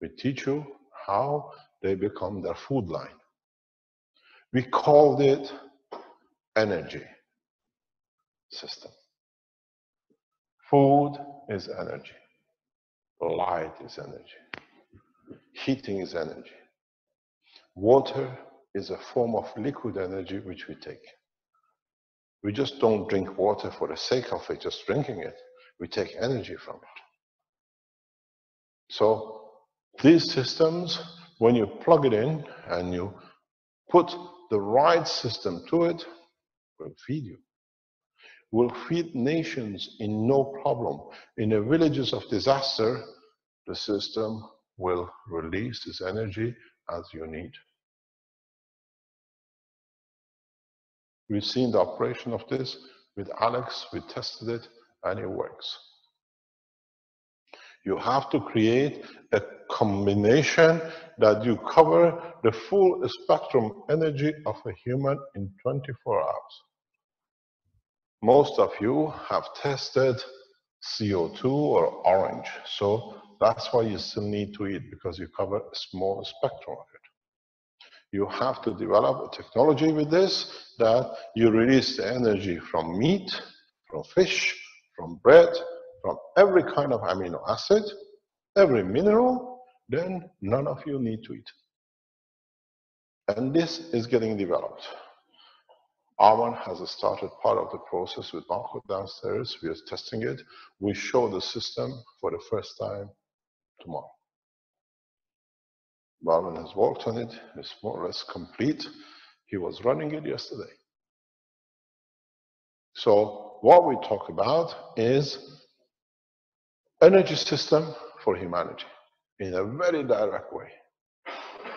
we teach you how they become their food line. We called it energy system. Food is energy. Light is energy. Heating is energy. Water is a form of liquid energy which we take. We just don't drink water for the sake of it, just drinking it. We take energy from it. So these systems, when you plug it in and you put the right system to it, will feed you. Will feed nations in no problem. In the villages of disaster, the system will release this energy as you need. We've seen the operation of this with Alex, we tested it, and it works. You have to create a combination that you cover the full spectrum energy of a human in 24 hours. Most of you have tested CO2 or orange, so that's why you still need to eat, because you cover a small spectrum of it. You have to develop a technology with this that you release the energy from meat, from fish, from bread, from every kind of amino acid, every mineral, then none of you need to eat. And this is getting developed. Arman has started part of the process with Marco downstairs. We are testing it. We show the system for the first time tomorrow. Arman has worked on it. It's more or less complete. He was running it yesterday. So what we talk about is energy system for humanity in a very direct way.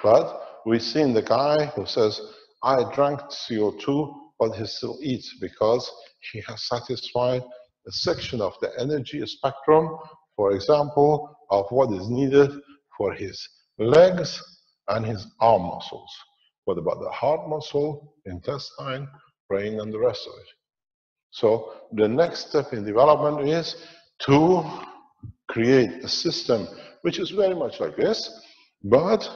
But we've seen the guy who says, I drank CO2, but he still eats because he has satisfied a section of the energy spectrum, for example, of what is needed for his legs and his arm muscles. What about the heart muscle, intestine, brain, and the rest of it? So the next step in development is to create a system which is very much like this, but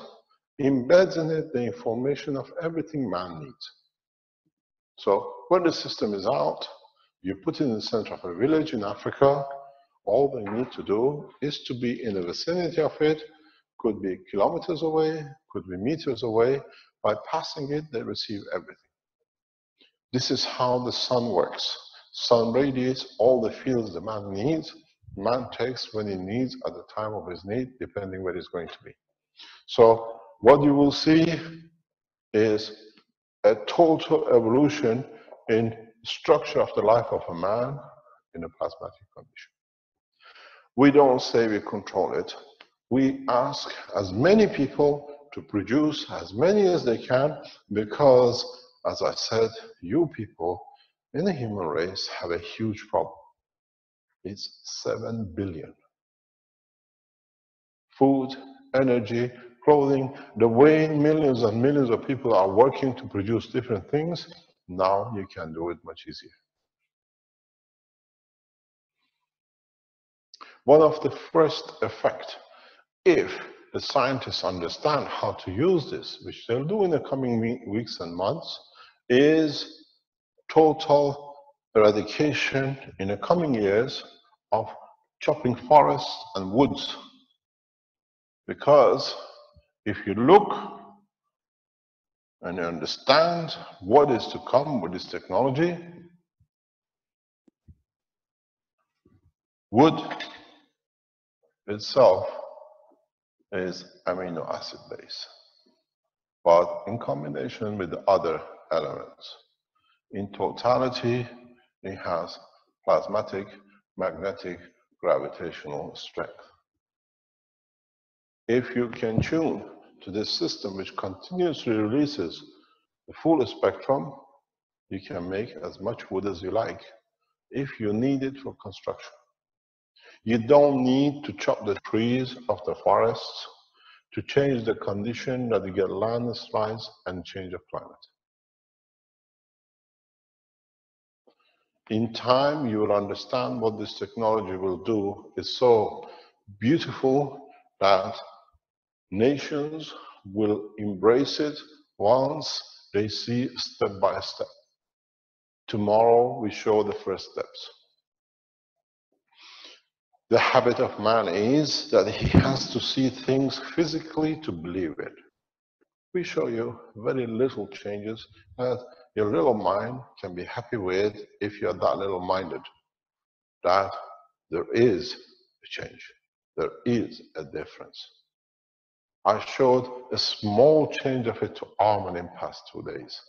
embeds in it the information of everything man needs. So when the system is out, you put it in the center of a village in Africa. All they need to do is to be in the vicinity of it, could be kilometers away, could be meters away. By passing it, they receive everything. This is how the sun works. Sun radiates all the fields the man needs. Man takes when he needs at the time of his need, depending where he's going to be. So what you will see is a total evolution in structure of the life of a man in a plasmatic condition. We don't say we control it. We ask as many people to produce as many as they can because, as I said, you people in the human race have a huge problem. It's 7 billion. Food, energy, clothing, the way millions and millions of people are working to produce different things, now you can do it much easier. One of the first effects, if the scientists understand how to use this, which they'll do in the coming weeks and months, is total eradication in the coming years of chopping forests and woods. Because if you look and you understand what is to come with this technology, wood itself is amino acid base, but in combination with the other elements. In totality, it has plasmatic, magnetic, gravitational strength. If you can tune to this system which continuously releases the full spectrum, you can make as much wood as you like if you need it for construction. You don't need to chop the trees of the forests to change the condition that you get landslides and change of climate. In time, you will understand what this technology will do. It's so beautiful that nations will embrace it once they see step by step. Tomorrow, we show the first steps. The habit of man is that he has to see things physically to believe it. We show you very little changes that your little mind can be happy with if you're that little-minded, that there is a change, there is a difference. I showed a small change of it to Arman in past 2 days.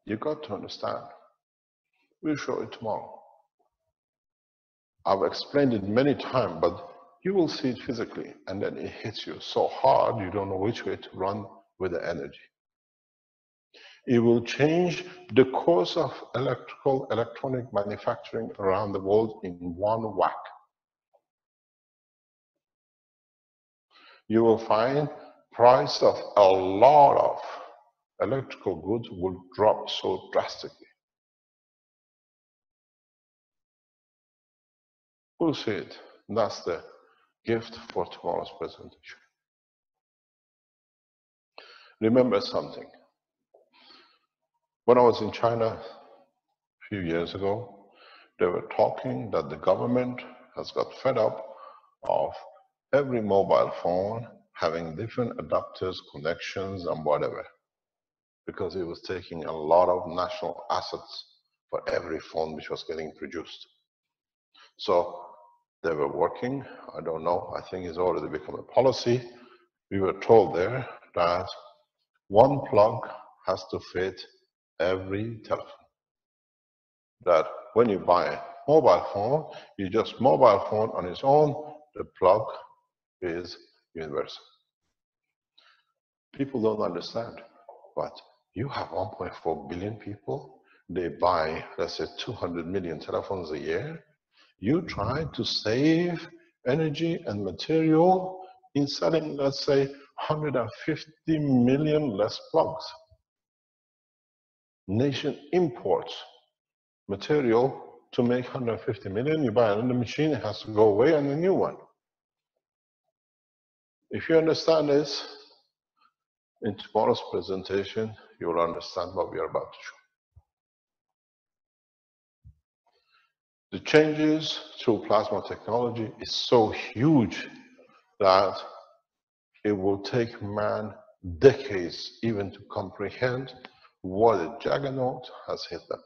You got to understand. We'll show it tomorrow. I've explained it many times, but you will see it physically, and then it hits you so hard you don't know which way to run with the energy. It will change the course of electronic manufacturing around the world in one whack. You will find price of a lot of electrical goods will drop so drastically. We'll see it. That's the gift for tomorrow's presentation. Remember something. When I was in China a few years ago, they were talking that the government has got fed up of every mobile phone having different adapters, connections, and whatever, because it was taking a lot of national assets for every phone which was getting produced. So they were working, I don't know, I think it's already become a policy. We were told there that one plug has to fit every telephone. That when you buy a mobile phone, you just mobile phone on its own, the plug is universal. People don't understand, but you have 1.4 billion people. They buy, let's say, 200 million telephones a year. You try to save energy and material in selling, let's say, 150 million less plugs. Nation imports material to make 150 million. You buy another machine, it has to go away, and a new one. If you understand this, in tomorrow's presentation, you will understand what we are about to show. The changes through plasma technology is so huge that it will take man decades even to comprehend what a juggernaut has hit them.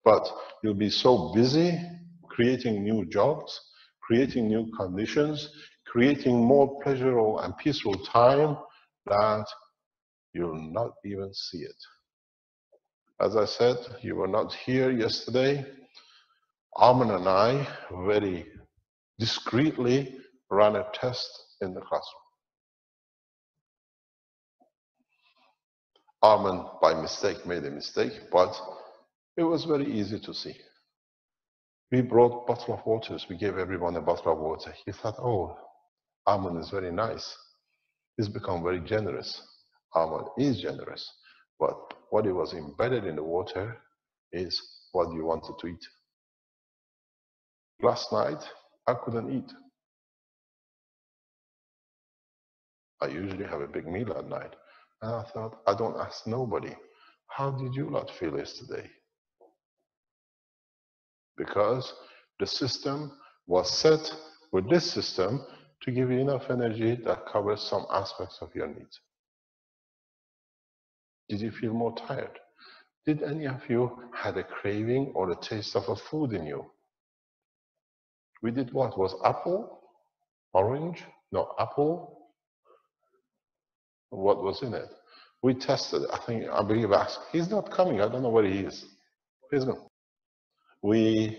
But you'll be so busy creating new jobs, creating new conditions, creating more pleasurable and peaceful time that you'll not even see it. As I said, you were not here yesterday. Armin and I very discreetly ran a test in the classroom. Armin, by mistake, made a mistake, but it was very easy to see. We brought a bottle of waters. We gave everyone a bottle of water. He thought, oh, Armin is very nice. He's become very generous. Armin is generous. But what it was embedded in the water is what you wanted to eat. Last night, I couldn't eat. I usually have a big meal at night. And I thought, I don't ask nobody, how did you lot feel yesterday? Because the system was set with this system to give you enough energy that covers some aspects of your needs. Did you feel more tired? Did any of you had a craving or a taste of a food in you? We did what? Was apple? Orange? No, apple? What was in it? We tested it. I believe asked. He's not coming. I don't know where he is. He's gone. We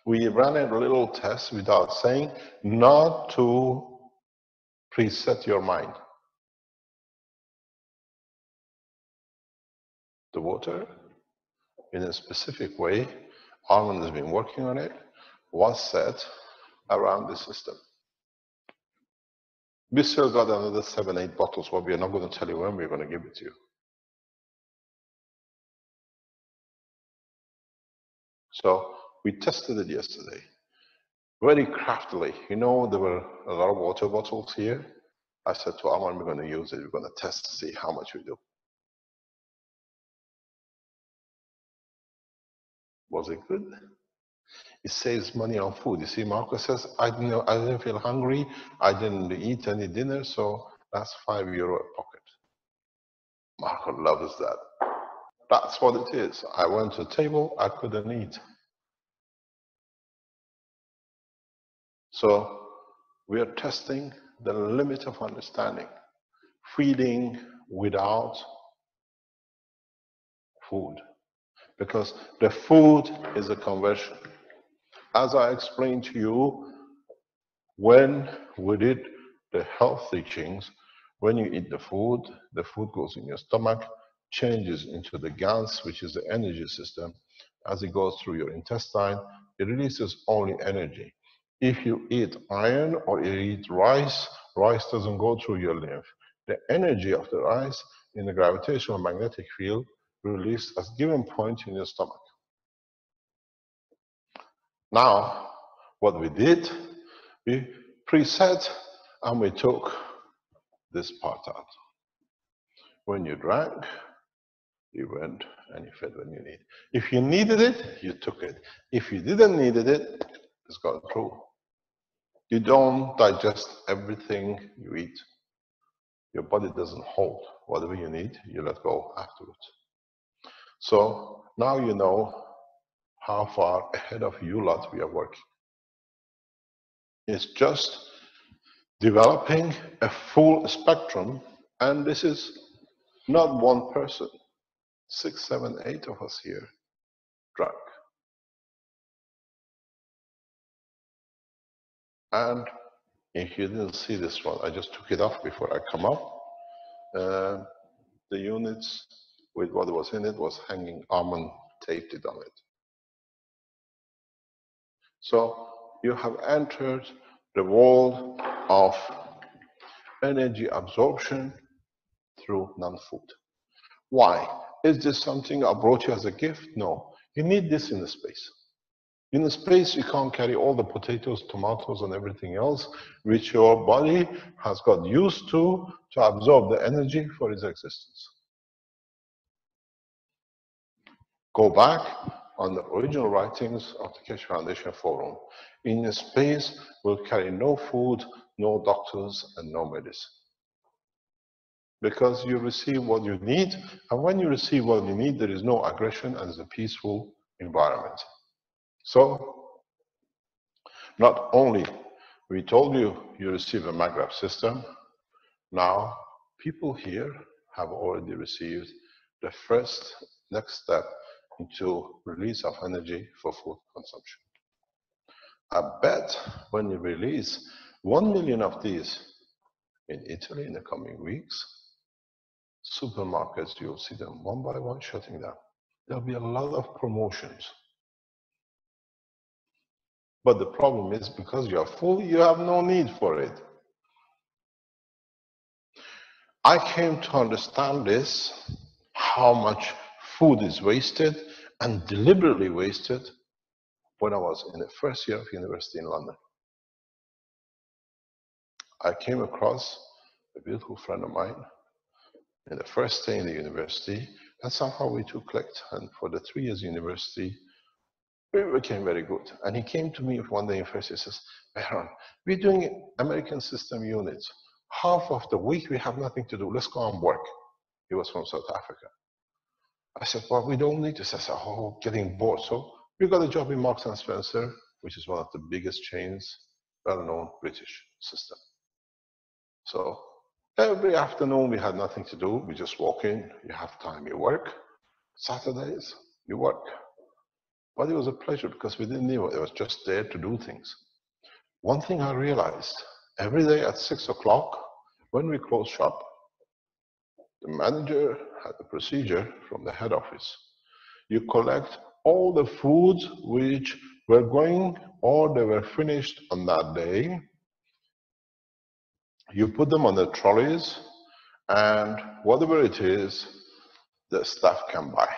ran a little test without saying not to preset your mind. The water, in a specific way, Armin has been working on it, was set around the system. We still got another 7, 8 bottles, but we're not going to tell you when we're going to give it to you. So we tested it yesterday, very craftily. You know, there were a lot of water bottles here. I said to Armin, we're going to use it. We're going to test to see how much we do. Was it good? It saves money on food. You see, Marco says, I didn't feel hungry. I didn't eat any dinner, so that's €5 a pocket. Marco loves that. That's what it is. I went to the table, I couldn't eat. So we are testing the limit of understanding. Feeding without food. Because the food is a conversion. As I explained to you, when we did the health teachings, when you eat the food goes in your stomach, changes into the gans, which is the energy system. As it goes through your intestine, it releases only energy. If you eat iron or you eat rice, rice doesn't go through your lymph. The energy of the rice in the gravitational magnetic field released at a given point in your stomach. Now, what we did, we preset and we took this part out. When you drank, you went and you fed when you need. If you needed it, you took it. If you didn't need it, it's gone through. You don't digest everything you eat. Your body doesn't hold. Whatever you need, you let go afterwards. So now you know how far ahead of you lot we are working. It's just developing a full spectrum, and this is not one person. 6, 7, 8 of us here drank. And if you didn't see this one, I just took it off before I come up. The units with what was in it was hanging, Armin taped it on it. So you have entered the world of energy absorption through non-food. Why? Is this something I brought you as a gift? No. You need this in the space. In the space, you can't carry all the potatoes, tomatoes, and everything else, which your body has got used to absorb the energy for its existence. Go back on the original writings of the Keshe Foundation Forum. In a space, we'll carry no food, no doctors, and no medicine. Because you receive what you need, and when you receive what you need, there is no aggression and it's a peaceful environment. So, not only we told you you receive a MAGRAP system, now people here have already received the first next step into release of energy for food consumption. I bet when you release 1 million of these in Italy in the coming weeks, supermarkets, you'll see them one by one shutting down. There'll be a lot of promotions. But the problem is because you are full, you have no need for it. I came to understand this, how much food is wasted and deliberately wasted when I was in the first year of university in London. I came across a beautiful friend of mine in the first day in the university, and somehow we two clicked, and for the 3 years university, we became very good. And he came to me one day in first, he says, Behran, we're doing American system units. Half of the week we have nothing to do, let's go and work. He was from South Africa. I said, well, we don't need this. I said, oh, getting bored. So we got a job in Marks and Spencer, which is one of the biggest chains, well-known British system. So every afternoon we had nothing to do. We just walk in, you have time, you work. Saturdays, you work. But it was a pleasure because we didn't know it was just there to do things. One thing I realized, every day at 6 o'clock, when we close shop, the manager had a procedure from the head office. You collect all the foods which were going or they were finished on that day. You put them on the trolleys, and whatever it is, the staff can buy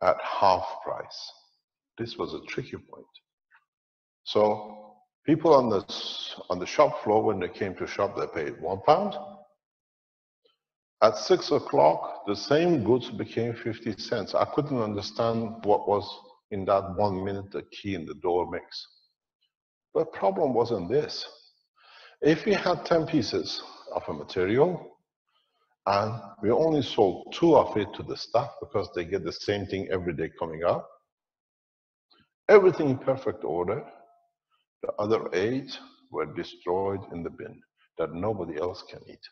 at half price. This was a tricky point. So people on the shop floor, when they came to shop, they paid £1. At 6 o'clock, the same goods became 50 cents. I couldn't understand what was in that 1 minute the key in the door makes. The problem wasn't this. If we had 10 pieces of a material and we only sold 2 of it to the staff because they get the same thing every day coming up, everything in perfect order, the other 8 were destroyed in the bin that nobody else can eat.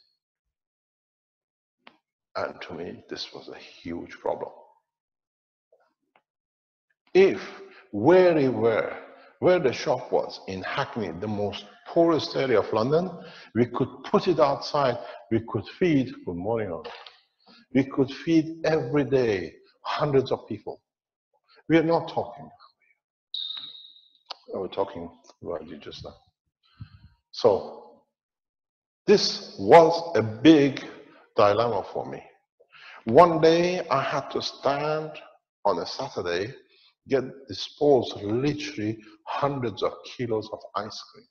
And to me, this was a huge problem. If where the shop was in Hackney, the most poorest area of London, we could put it outside, we could feed, good morning, we could feed every day hundreds of people. We are not talking. We're talking about you just now. So this was a big dilemma for me. One day I had to stand on a Saturday, get disposed literally hundreds of kilos of ice cream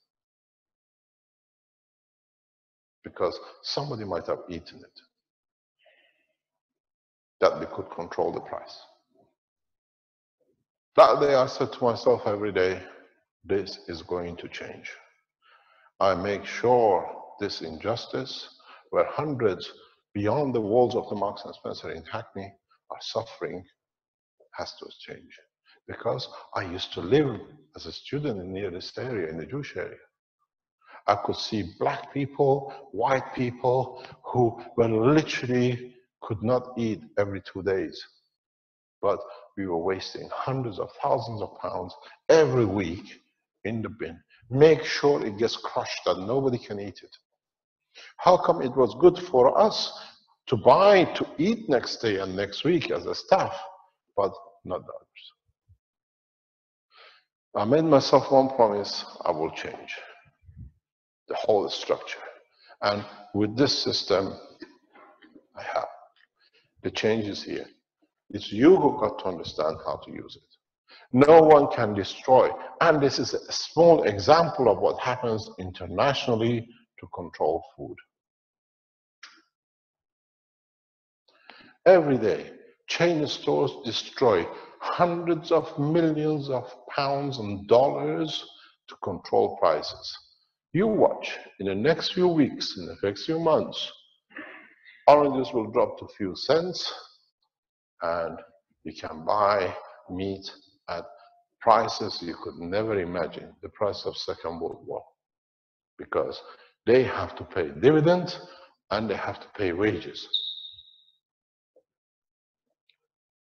because somebody might have eaten it, that we could control the price. That day I said to myself every day, this is going to change. I make sure this injustice, where hundreds beyond the walls of the Marks and Spencer in Hackney are suffering, has to change. Because I used to live as a student near this area, in the Jewish area. I could see black people, white people who were literally could not eat every 2 days. But we were wasting hundreds of thousands of pounds every week in the bin. Make sure it gets crushed that nobody can eat it. How come it was good for us to buy, to eat next day and next week as a staff, but not the others? I made myself one promise: I will change the whole structure. And with this system, I have. The change is here. It's you who got to understand how to use it. No one can destroy. And this is a small example of what happens internationally to control food. Every day, chain stores destroy hundreds of millions of pounds and dollars to control prices. You watch, in the next few weeks, in the next few months, oranges will drop to a few cents, and you can buy meat at prices you could never imagine, the price of Second World War, because they have to pay dividends and they have to pay wages.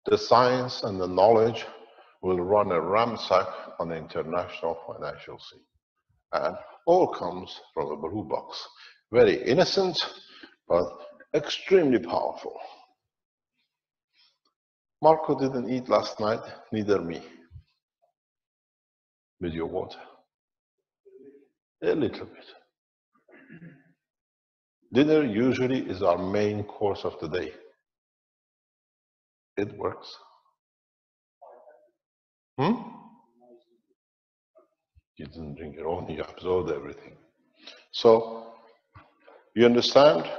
The science and the knowledge will run a ramsack on the international financial scene. And all comes from a blue box. Very innocent, but extremely powerful. Marco didn't eat last night, neither me. With your water? A little bit. Dinner usually is our main course of the day. It works. You didn't drink your own, you absorbed everything. So, you understand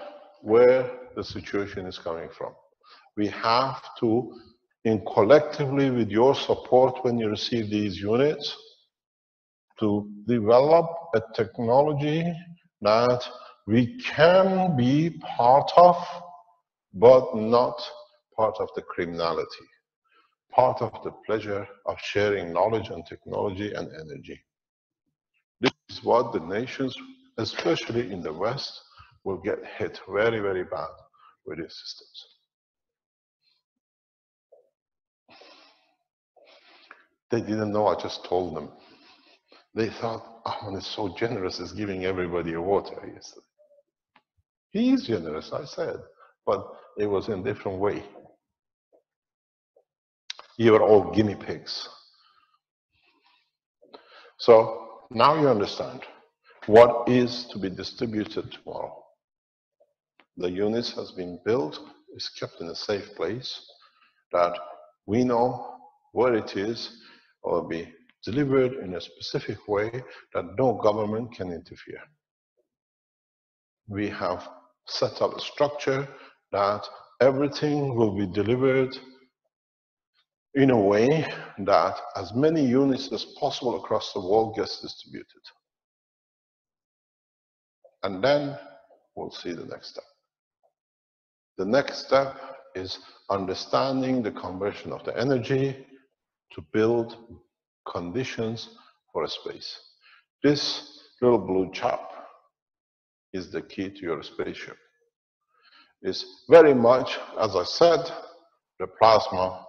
where the situation is coming from. We have to, collectively with your support when you receive these units, to develop a technology that we can be part of, but not part of the criminality, part of the pleasure of sharing knowledge and technology and energy. This is what the nations, especially in the West, will get hit very, very bad with these systems. They didn't know I just told them. They thought, Ahmed is so generous, he's giving everybody a water yesterday. He is generous, I said, but it was in a different way. You are all guinea pigs. So now you understand what is to be distributed tomorrow. The units has been built, is kept in a safe place, that we know where it is, or be delivered in a specific way that no government can interfere. We have set up a structure that everything will be delivered in a way that as many units as possible across the world gets distributed. And then we'll see the next step. The next step is understanding the conversion of the energy to build conditions for a space. This little blue chap is the key to your spaceship. It's very much, as I said, the plasma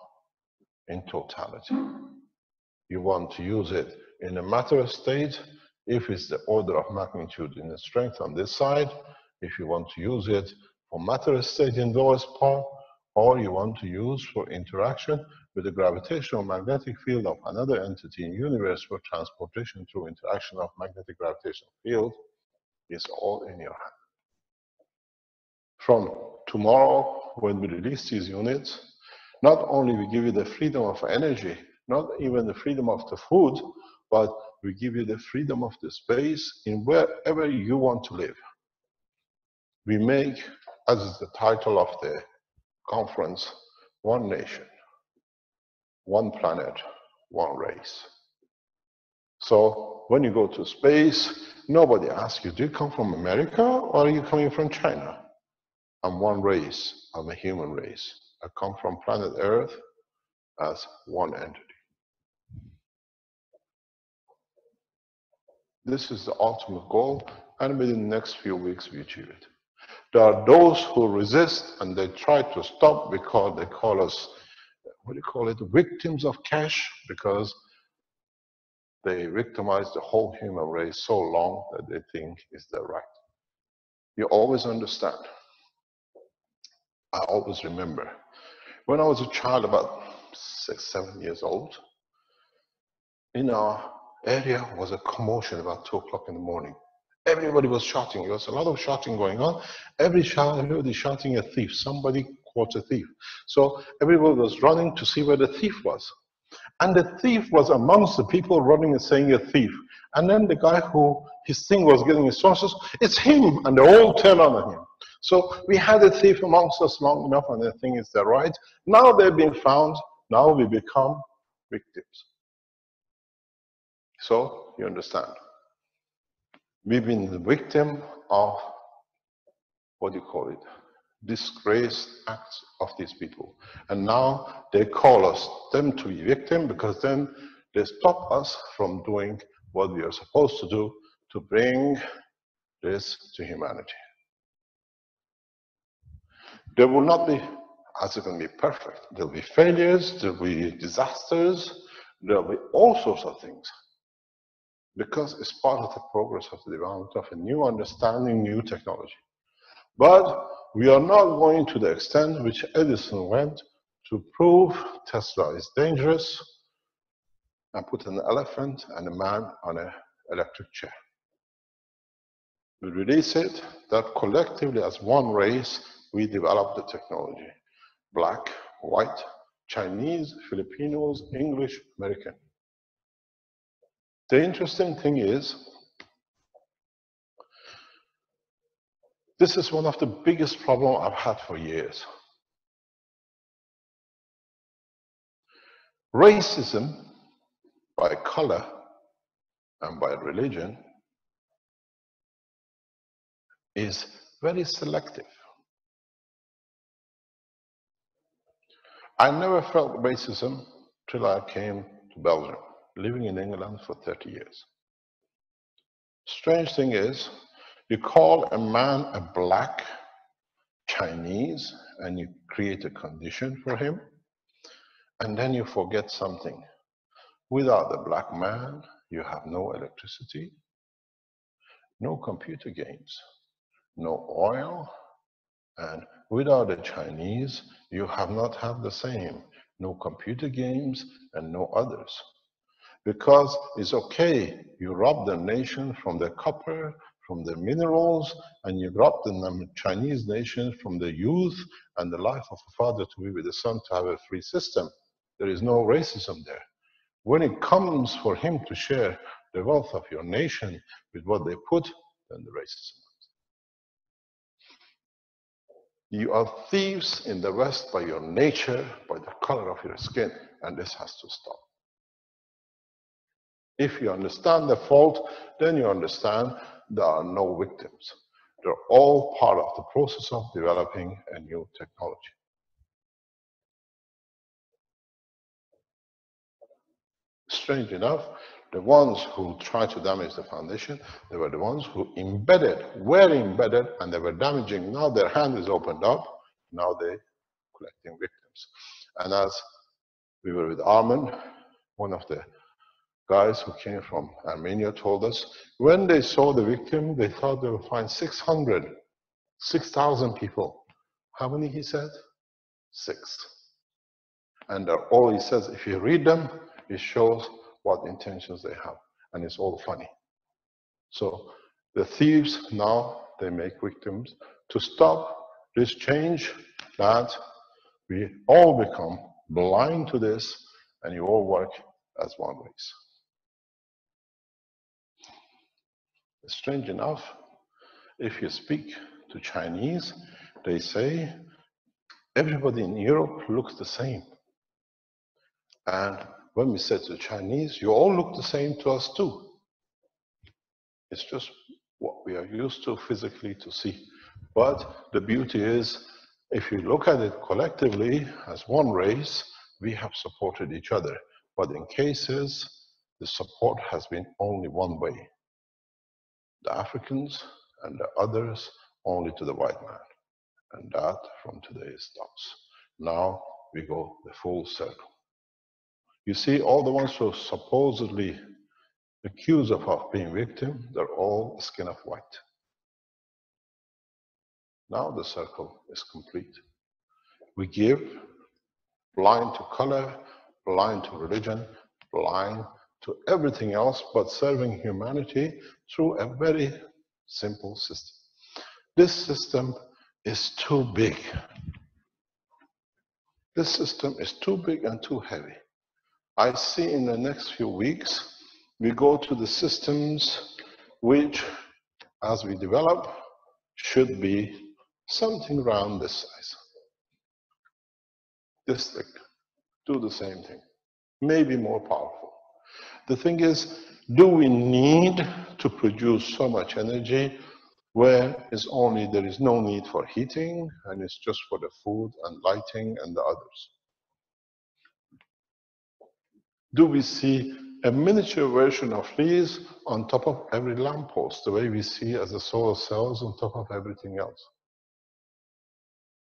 in totality. You want to use it in a matter state if it's the order of magnitude in the strength on this side, if you want to use it for matter state in lowest part, or you want to use for interaction with the gravitational magnetic field of another entity in the universe for transportation through interaction of magnetic gravitational field, is all in your hand. From tomorrow, when we release these units, not only we give you the freedom of energy, not even the freedom of the food, but we give you the freedom of the space in wherever you want to live. We make, as is the title of the conference, one nation, one planet, one race. So when you go to space, nobody asks you, do you come from America or are you coming from China? I'm one race, I'm a human race. I come from planet Earth as one entity. This is the ultimate goal, and within the next few weeks we achieve it. There are those who resist and they try to stop because they call us, what do you call it, victims of cash, because they victimize the whole human race so long that they think it's their right. You always understand. I always remember when I was a child, about 6, 7 years old, in our area was a commotion about 2 o'clock in the morning. Everybody was shouting. There was a lot of shouting going on. Everybody shouting a thief. Somebody caught a thief. So everybody was running to see where the thief was. And the thief was amongst the people running and saying a thief. And then the guy who his thing was getting his sources, it's him. And they all turn on him. So we had a thief amongst us long enough, and the thing is they're right. Now they've been found. Now we become victims. So you understand. We've been the victim of, what do you call it, disgraced acts of these people. And now they call us them to be victim, because then they stop us from doing what we are supposed to do to bring this to humanity. There will not be, as it can be perfect, there'll be failures, there'll be disasters, there'll be all sorts of things, because it's part of the progress of the development of a new understanding, new technology. But we are not going to the extent which Edison went to prove Tesla is dangerous and put an elephant and a man on an electric chair. We release it that collectively as one race, we develop the technology. Black, white, Chinese, Filipinos, English, American. The interesting thing is, this is one of the biggest problems I've had for years. Racism by color and by religion is very selective. I never felt racism till I came to Belgium, living in England for 30 years. Strange thing is, you call a man a black Chinese and you create a condition for him, and then you forget something. Without the black man, you have no electricity, no computer games, no oil, and without the Chinese, you have not had the same. No computer games and no others. Because it's okay, you rob the nation from the copper, from the minerals, and you rob the Chinese nation from the youth and the life of a father to be with the son, to have a free system. There is no racism there. When it comes for him to share the wealth of your nation with what they put, then the racism. You are thieves in the West by your nature, by the color of your skin, and this has to stop. If you understand the fault, then you understand there are no victims. They're all part of the process of developing a new technology. Strange enough, the ones who tried to damage the foundation, they were the ones who were embedded, and they were damaging. Now their hand is opened up, now they're collecting victims. And as we were with Armin, one of the guys who came from Armenia told us, when they saw the victim, they thought they would find 6,000 people. How many, he said? 6. And all he says, if you read them, it shows what intentions they have. And it's all funny. So the thieves now, they make victims to stop this change, that we all become blind to this and you all work as one race. Strange enough, if you speak to Chinese, they say everybody in Europe looks the same. And when we said to the Chinese, you all look the same to us too. It's just what we are used to physically to see. But the beauty is, if you look at it collectively as one race, we have supported each other. But in cases, the support has been only one way. The Africans and the others only to the white man. And that from today stops. Now we go the full circle. You see, all the ones who are supposedly accused of being victim, they're all skin of white. Now the circle is complete. We give, blind to color, blind to religion, blind to everything else, but serving humanity through a very simple system. This system is too big. This system is too big and too heavy. I see in the next few weeks, we go to the systems which, as we develop, should be something around this size. This thick. Do the same thing. Maybe more powerful. The thing is, do we need to produce so much energy where there is no need for heating and it's just for the food and lighting and the others? Do we see a miniature version of these on top of every lamppost, the way we see as the solar cells on top of everything else?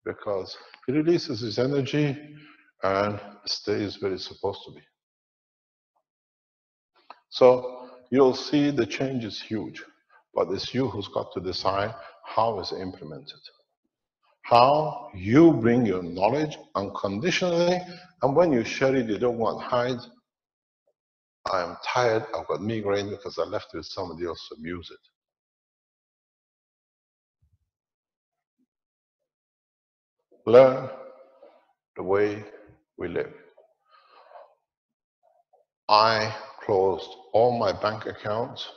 Because it releases its energy and stays where it's supposed to be. So you'll see the change is huge, but it's you who's got to decide how it's implemented. How you bring your knowledge unconditionally, and when you share it, you don't want to hide. I'm tired, I've got migraine because I left it with somebody else to abuse it. Learn the way we live. I closed all my bank accounts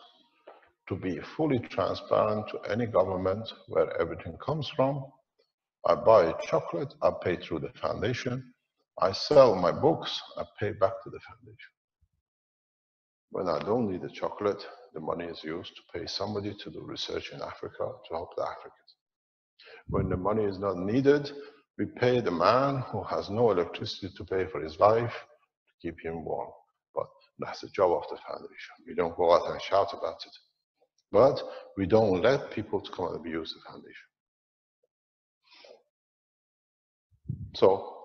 to be fully transparent to any government where everything comes from. I buy chocolate, I pay through the foundation. I sell my books, I pay back to the foundation. When I don't need the chocolate, the money is used to pay somebody to do research in Africa to help the Africans. When the money is not needed, we pay the man who has no electricity to pay for his life to keep him warm. But that's the job of the foundation. We don't go out and shout about it. But we don't let people to come and abuse the foundation. So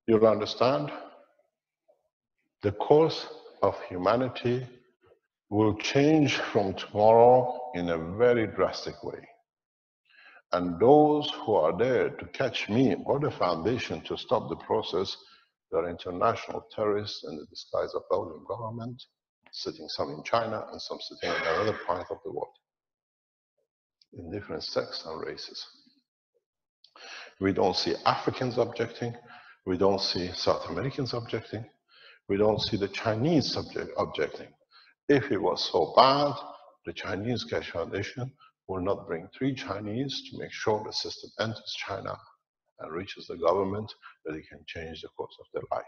you'll understand the course of humanity will change from tomorrow in a very drastic way. And those who are there to catch me or the foundation to stop the process, they're international terrorists in the disguise of Belgian government, sitting some in China and some sitting in another part of the world, in different sects and races. We don't see Africans objecting. We don't see South Americans objecting. We don't see the Chinese objecting. If it was so bad, the Chinese Cash Foundation will not bring 3 Chinese to make sure the system enters China and reaches the government that it can change the course of their life.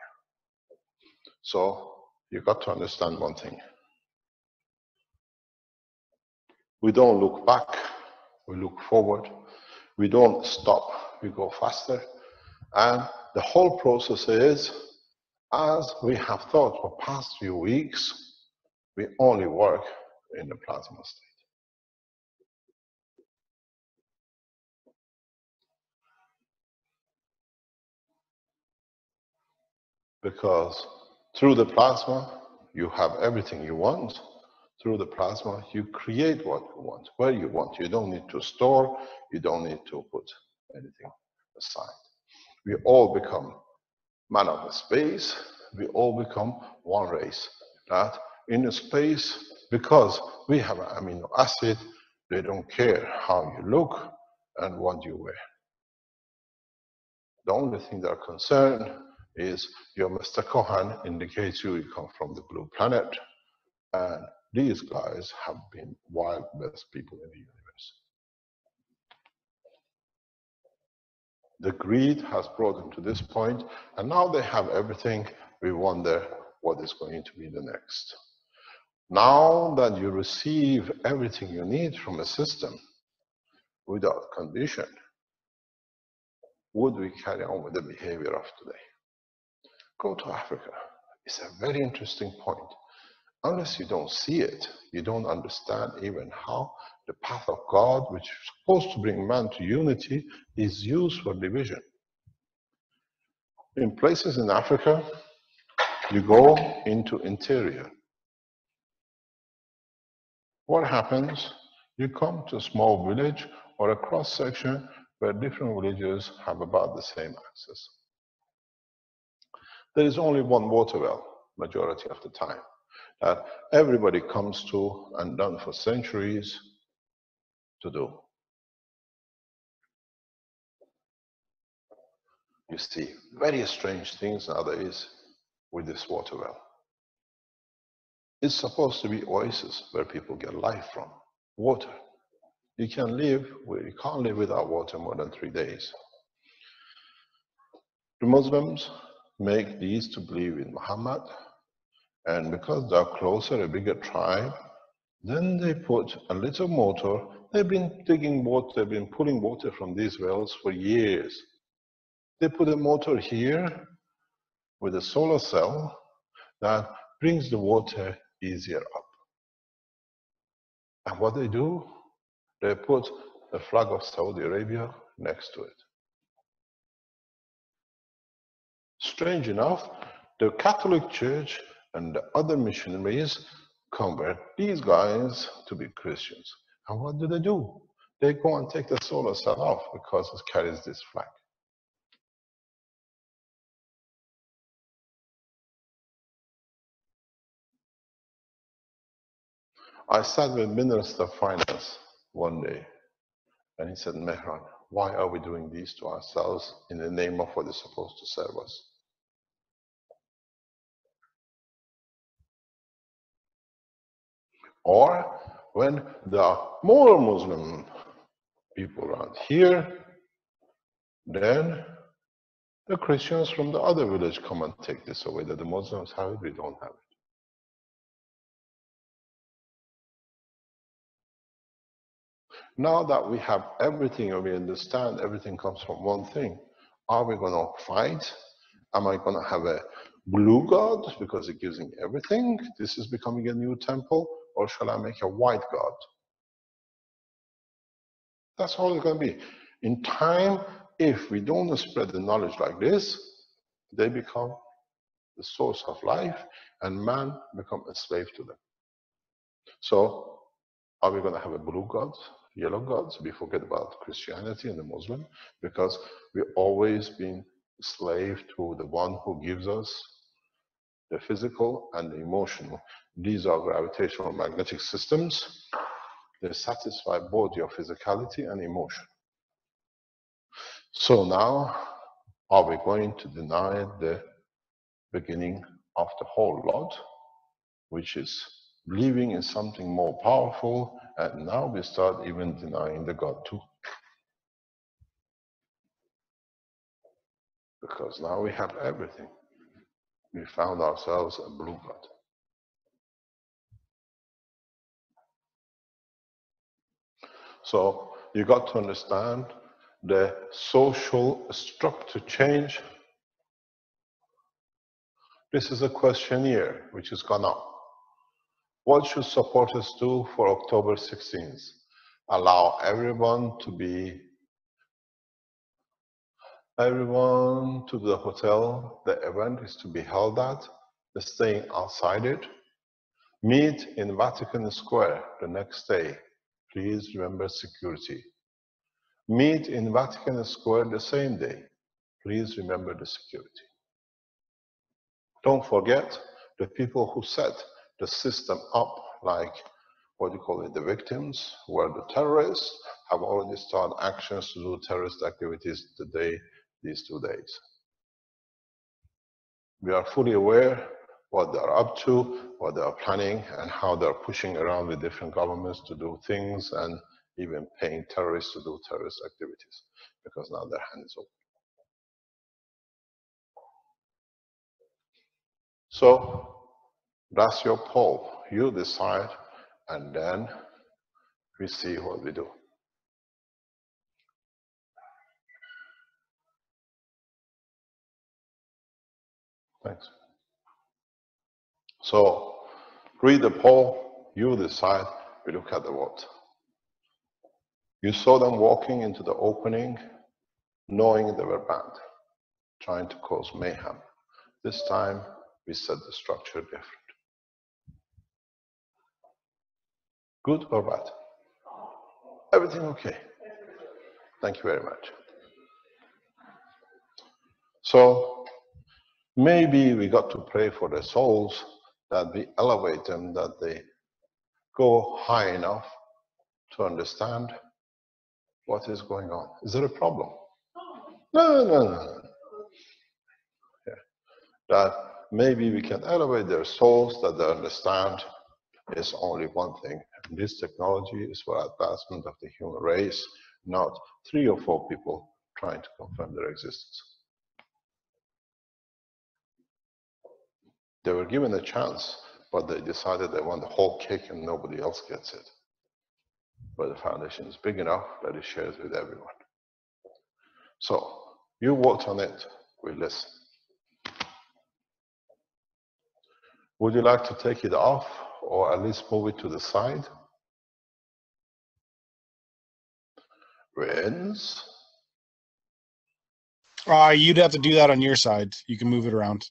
So you've got to understand one thing. We don't look back, we look forward. We don't stop, we go faster. And the whole process is, as we have thought for the past few weeks, we only work in the plasma state. Because through the plasma, you have everything you want. Through the plasma, you create what you want, where you want. You don't need to store, you don't need to put anything aside. We all become man of the space, we all become one race. That in a space, because we have an amino acid, they don't care how you look and what you wear. The only thing they're concerned is your Mr. Cohen indicates you come from the blue planet, and these guys have been wild best people in the universe. The greed has brought them to this point, and now they have everything. We wonder what is going to be the next. Now that you receive everything you need from a system without condition, would we carry on with the behavior of today? Go to Africa. It's a very interesting point. Unless you don't see it, you don't understand even how the path of God, which is supposed to bring man to unity, is used for division. In places in Africa, you go into interior. What happens? You come to a small village or a cross section where different villages have about the same access. There is only one water well, majority of the time, that everybody comes to and done for centuries to do. You see very strange things nowadays with this water well. It's supposed to be oasis where people get life from, water. You can't live without water more than 3 days. The Muslims make these to believe in Muhammad, And because they're closer, a bigger tribe, then they put a little motor. They've been digging water, they've been pulling water from these wells for years. They put a motor here with a solar cell that brings the water easier up. And what they do, they put the flag of Saudi Arabia next to it. Strange enough, the Catholic Church and the other missionaries convert these guys to be Christians. And what do? They go and take the solar cell off because it carries this flag. I sat with Minister of Finance one day, and he said, Mehran, why are we doing this to ourselves in the name of what is supposed to serve us? Or when there are more Muslim people around here, then the Christians from the other village come and take this away, that the Muslims have it, we don't have it. Now that we have everything and we understand everything comes from one thing, are we going to fight? Am I going to have a blue God because it gives me everything? This is becoming a new temple. Or shall I make a white God? That's all it's going to be. In time, if we don't spread the knowledge like this, they become the source of life and man become a slave to them. So are we going to have a blue God, yellow gods? We forget about Christianity and the Muslim because we've always been slave to the one who gives us the physical and the emotional. These are gravitational magnetic systems. They satisfy both your physicality and emotion. So now, are we going to deny the beginning of the whole lot, which is believing in something more powerful, and now we start even denying the God too? Because now we have everything. We found ourselves a blue God. So you got to understand the social structure change. This is a questionnaire which has gone up. What should supporters do for October 16th? Allow everyone to the hotel the event is to be held at, they're staying outside it. Meet in Vatican Square the next day. Please remember security. Meet in Vatican Square the same day. Please remember the security. Don't forget the people who set the system up, like what you call it, the victims, who are the terrorists, have already started actions to do terrorist activities these 2 days. We are fully aware what they're up to, what they're planning, and how they're pushing around with different governments to do things and even paying terrorists to do terrorist activities, because now their hands open. So that's your poll. You decide, and then we see what we do. Thanks. So read the poll, you decide, we look at the vote. You saw them walking into the opening, knowing they were banned, trying to cause mayhem. This time, we set the structure different. Good or bad? Everything okay? Thank you very much. So maybe we got to pray for their souls, that we elevate them, that they go high enough to understand what is going on. Is there a problem? No. Yeah. That maybe we can elevate their souls, that they understand is only one thing. And this technology is for advancement of the human race, not 3 or 4 people trying to confirm their existence. They were given a chance, but they decided they want the whole cake and nobody else gets it. But the foundation is big enough that it shares with everyone. So you vote on it, we listen. Would you like to take it off or at least move it to the side? Rinse. You'd have to do that on your side. You can move it around.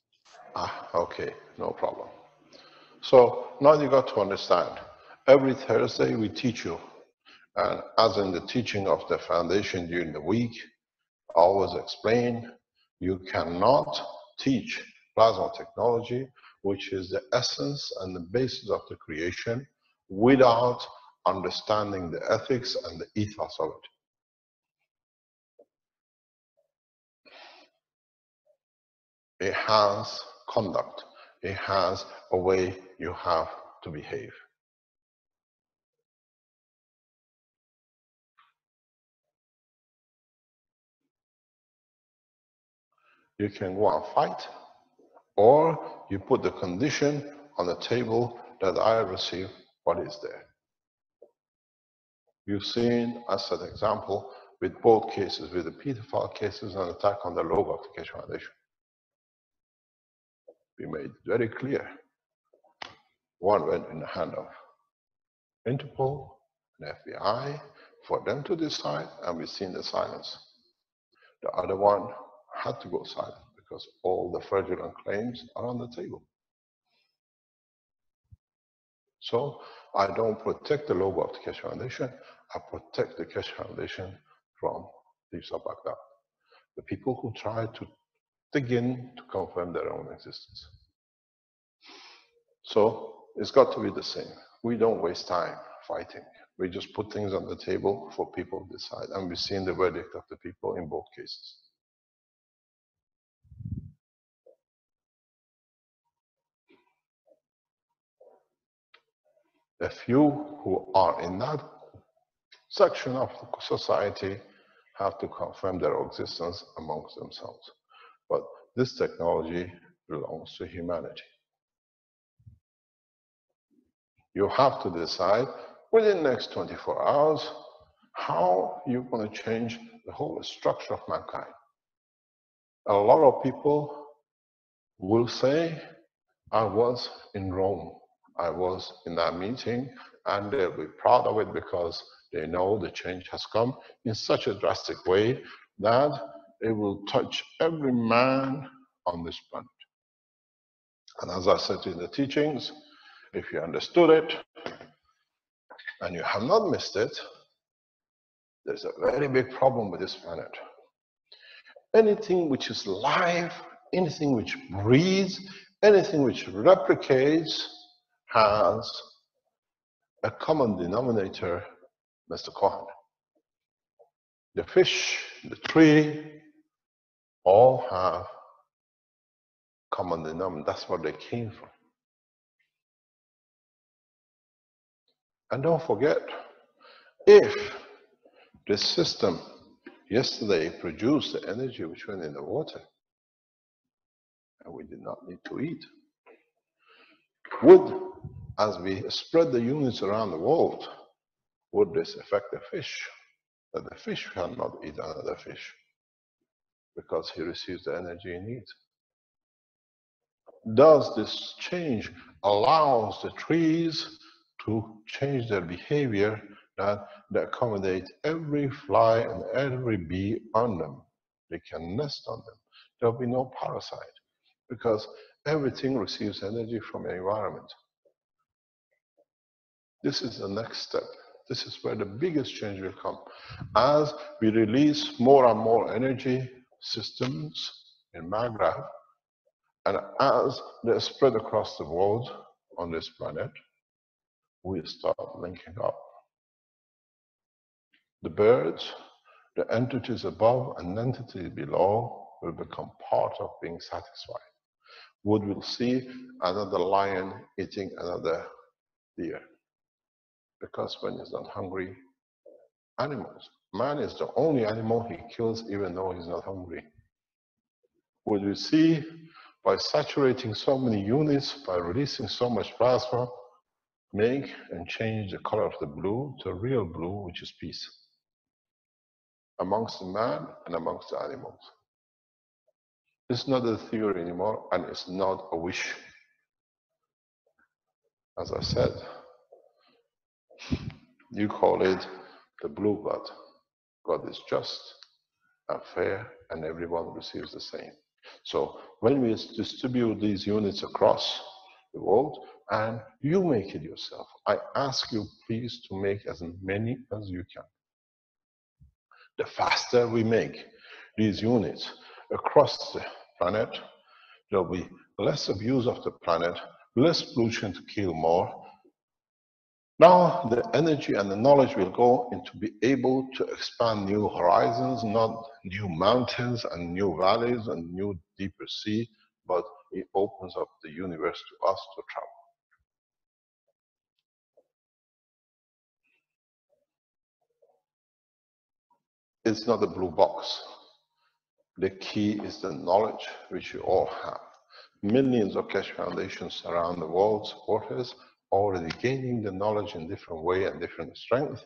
Okay, no problem. So now you got to understand, every Thursday we teach you, and as in the teaching of the foundation during the week, I always explain, you cannot teach plasma technology, which is the essence and the basis of the creation, without understanding the ethics and the ethos of it. It has conduct. It has a way you have to behave. You can go and fight, or you put the condition on the table that I receive what is there. You've seen, as an example, with both cases, with the pedophile cases and attack on the logo of the Keshe Foundation. We made it very clear. One went in the hand of Interpol and FBI for them to decide, and we've seen the silence. The other one had to go silent because all the fraudulent claims are on the table. So I don't protect the logo of the Keshe Foundation, I protect the Keshe Foundation from thieves of Baghdad, the people who try to dig in to confirm their own existence. So it's got to be the same. We don't waste time fighting. We just put things on the table for people to decide. And we've seen the verdict of the people in both cases. A few who are in that section of society have to confirm their existence amongst themselves. But this technology belongs to humanity. You have to decide within the next 24 hours how you're going to change the whole structure of mankind. A lot of people will say, I was in Rome, I was in that meeting, and they'll be proud of it because they know the change has come in such a drastic way that it will touch every man on this planet. And as I said in the teachings, if you understood it and you have not missed it, there's a very big problem with this planet. Anything which is live, anything which breathes, anything which replicates has a common denominator, Mr. Cohen. The fish, the tree, all have common denominator. That's where they came from. And don't forget, if the system yesterday produced the energy which went in the water, and we did not need to eat, would, as we spread the units around the world, would this affect the fish? That the fish cannot eat another fish because he receives the energy he needs. Does this change allows the trees to change their behavior that they accommodate every fly and every bee on them? They can nest on them. There'll be no parasite because everything receives energy from the environment. This is the next step. This is where the biggest change will come. As we release more and more energy systems in Maghreb, and as they spread across the world on this planet, we start linking up. The birds, the entities above and entities below will become part of being satisfied. Wood will see another lion eating another deer. Because when he's not hungry, animals. Man is the only animal he kills even though he's not hungry. Would we see by saturating so many units, by releasing so much plasma, make and change the color of the blue to real blue, which is peace, amongst the man and amongst the animals. It's not a theory anymore, and it's not a wish. As I said, you call it the blue God. God is just and fair, and everyone receives the same. So when we distribute these units across the world, and you make it yourself, I ask you please to make as many as you can. The faster we make these units across the planet, there'll be less abuse of the planet, less pollution to kill more. Now the energy and the knowledge will go into be able to expand new horizons, not new mountains and new valleys and new deeper sea, but it opens up the universe to us to travel. It's not a blue box. The key is the knowledge which you all have. Millions of Keshe foundations around the world support us, already gaining the knowledge in different way and different strength.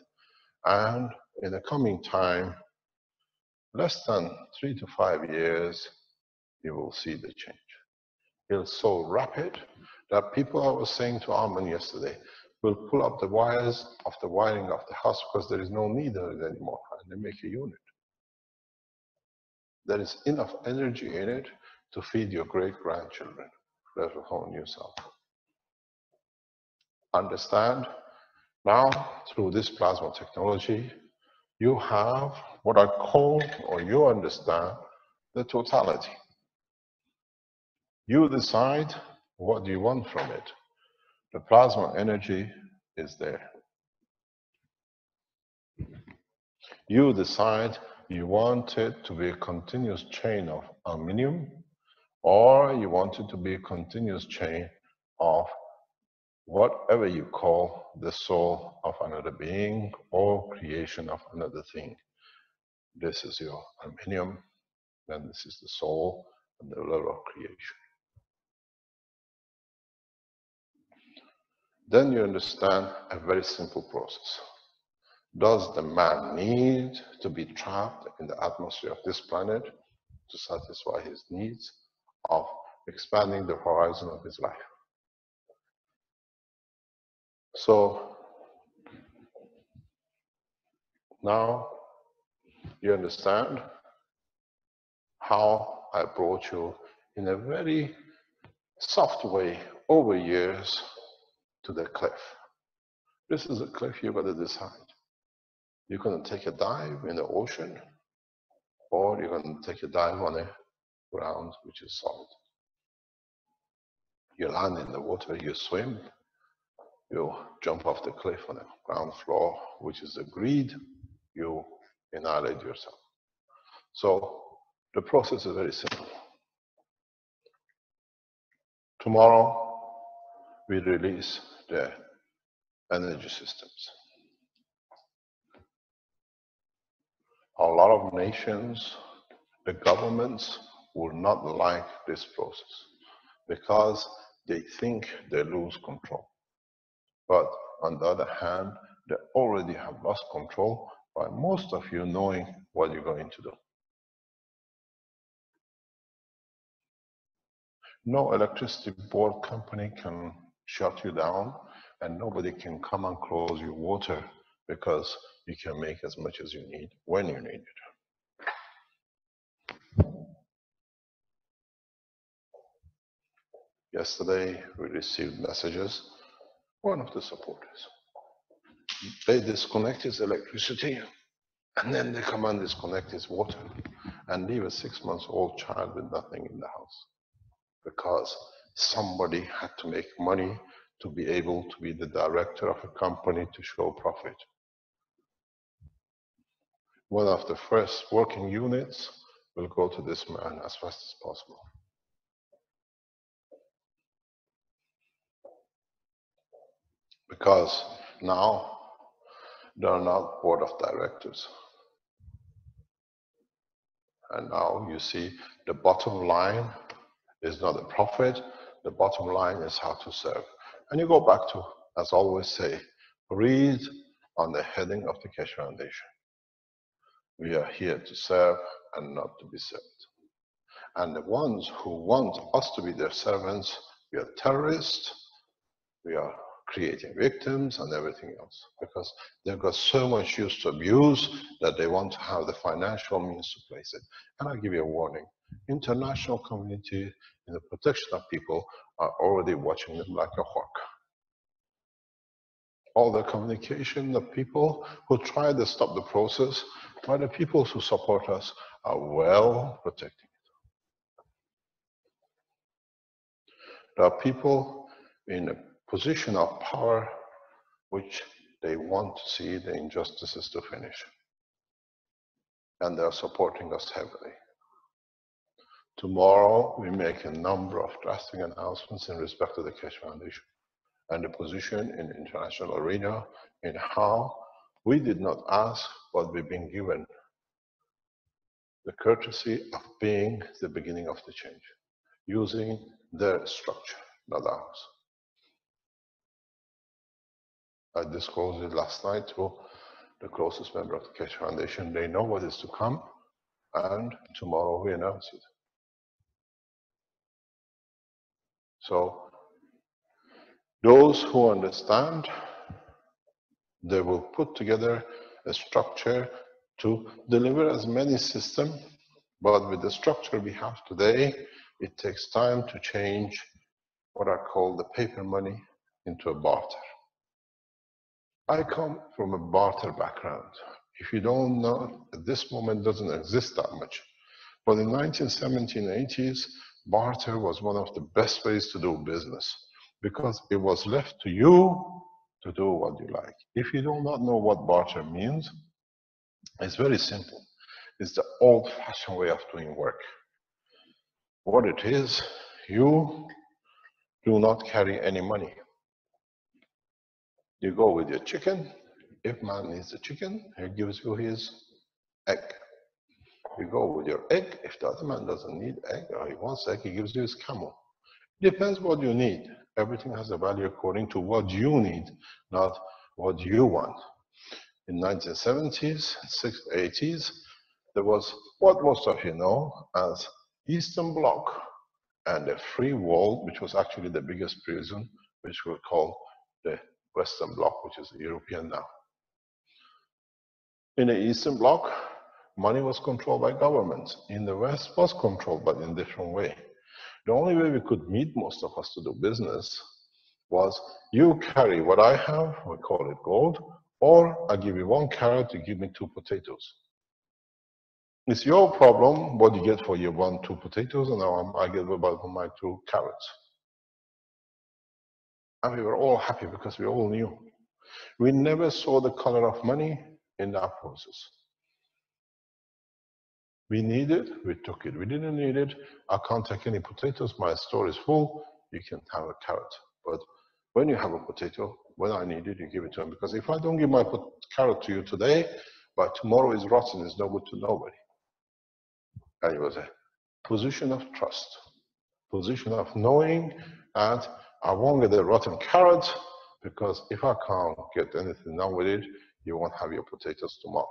And in the coming time, less than 3 to 5 years, you will see the change. It's so rapid that people, I was saying to Armin yesterday, will pull up the wires of the wiring of the house because there is no need of it anymore, and they make a unit. There is enough energy in it to feed your great-grandchildren, let alone yourself. Understand? Now, through this plasma technology, you have what I call, or you understand, the totality. You decide what you want from it. The plasma energy is there. You decide you want it to be a continuous chain of aluminum, or you want it to be a continuous chain of whatever you call the soul of another being or creation of another thing. This is your aluminum, and this is the soul and the level of creation. Then you understand a very simple process. Does the man need to be trapped in the atmosphere of this planet to satisfy his needs of expanding the horizon of his life? So now you understand how I brought you in a very soft way over years to the cliff. This is a cliff you've got to decide. You're going to take a dive in the ocean, or you're going to take a dive on a ground which is solid. You land in the water, you swim, you jump off the cliff on the ground floor, which is agreed, you annihilate yourself. So the process is very simple. Tomorrow, we release the energy systems. A lot of nations, the governments, will not like this process because they think they lose control. But on the other hand, they already have lost control by most of you knowing what you're going to do. No electricity board company can shut you down, and nobody can come and close your water because you can make as much as you need when you need it. Yesterday, we received messages. One of the supporters, they disconnect his electricity, and then they come and disconnect his water and leave a 6-month-old child with nothing in the house because somebody had to make money to be able to be the director of a company to show profit. One of the first working units will go to this man as fast as possible. Because now they are not board of directors. And now you see the bottom line It's not the profit. The bottom line is how to serve. And you go back to, as I always say, read on the heading of the Keshe Foundation. We are here to serve and not to be served. And the ones who want us to be their servants, we are terrorists, we are creating victims and everything else, because they've got so much use to abuse that they want to have the financial means to place it. And I'll give you a warning. International community in the protection of people are already watching them like a hawk. All the communication, the people who try to stop the process, while the people who support us are well protecting it. There are people in a position of power which they want to see the injustices to finish. And they're supporting us heavily. Tomorrow, we make a number of drastic announcements in respect to the Keshe Foundation and the position in the international arena in how we did not ask what we've been given. The courtesy of being the beginning of the change, using their structure, not ours. I disclosed it last night to the closest member of the Keshe Foundation. They know what is to come, and tomorrow we announce it. So those who understand, they will put together a structure to deliver as many systems, but with the structure we have today, it takes time to change what I call the paper money into a barter. I come from a barter background. If you don't know, at this moment doesn't exist that much. But in 1970s and 80s, barter was one of the best ways to do business because it was left to you to do what you like. If you do not know what barter means, it's very simple. It's the old-fashioned way of doing work. What it is, you do not carry any money. You go with your chicken. If man needs a chicken, he gives you his egg. You go with your egg. If the other man doesn't need egg or he wants egg, he gives you his camel. Depends what you need. Everything has a value according to what you need, not what you want. In 1970s, 80s, there was what most of you know as Eastern Bloc and the Free World, which was actually the biggest prison, which we call the Western Bloc, which is European now. In the Eastern Bloc, money was controlled by governments. In the West, was controlled, but in a different way. The only way we could meet most of us to do business was you carry what I have, we call it gold, or I give you 1 carrot, you give me 2 potatoes. It's your problem what you get for your 2 potatoes, and I get about my 2 carrots. And we were all happy because we all knew. We never saw the color of money in that process. We need it, we took it. We didn't need it, I can't take any potatoes, my store is full, you can have a carrot. But when you have a potato, when I need it, you give it to them. Because if I don't give my carrot to you today, by tomorrow is rotten, it's no good to nobody. And it was a position of trust, position of knowing that I won't get a rotten carrot, because if I can't get anything done with it, you won't have your potatoes tomorrow.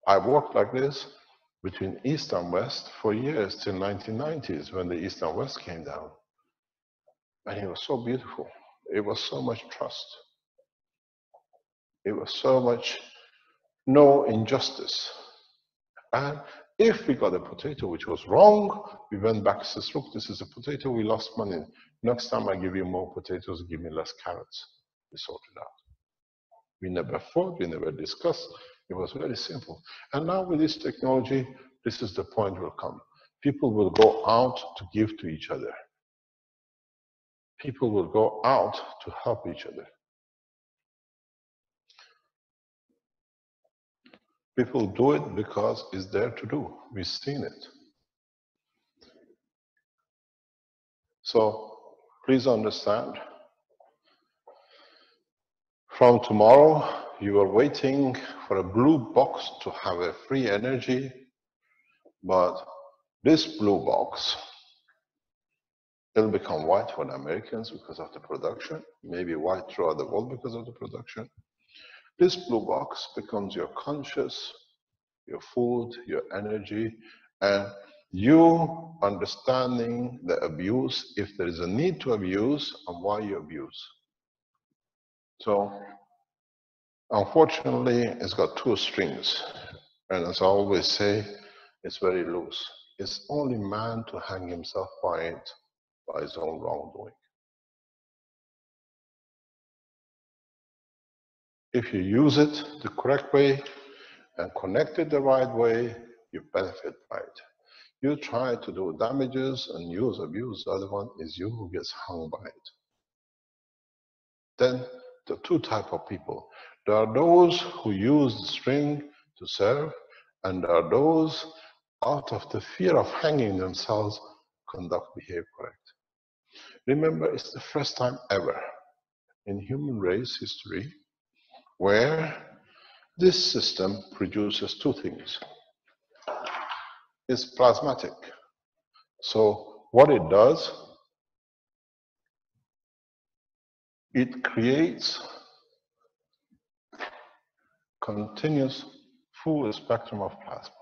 I worked like this between East and West for years till 1990s when the East and West came down. And it was so beautiful. It was so much trust. It was so much no injustice. And if we got a potato which was wrong, we went back and said, look, this is a potato, we lost money. Next time I give you more potatoes, give me less carrots. We sorted it out. We never fought, we never discussed. It was very simple. And now with this technology, this is the point will come. People will go out to give to each other. People will go out to help each other. People do it because it's there to do. We've seen it. So please understand, from tomorrow, you are waiting for a blue box to have a free energy, but This blue box, it'll become white for the Americans because of the production, maybe white throughout the world because of the production. This blue box becomes your conscious, your food, your energy, and you understanding the abuse, if there is a need to abuse, and why you abuse. So, unfortunately, it's got two strings. And as I always say, it's very loose. It's only man to hang himself by it, by his own wrongdoing. If you use it the correct way and connect it the right way, you benefit by it. You try to do damages and use abuse, the other one is you who gets hung by it. Then the two types of people. There are those who use the string to serve, and there are those out of the fear of hanging themselves behave correct. Remember, it's the first time ever in human race history where this system produces two things. It's plasmatic. So what it does, it creates continuous full spectrum of plasma.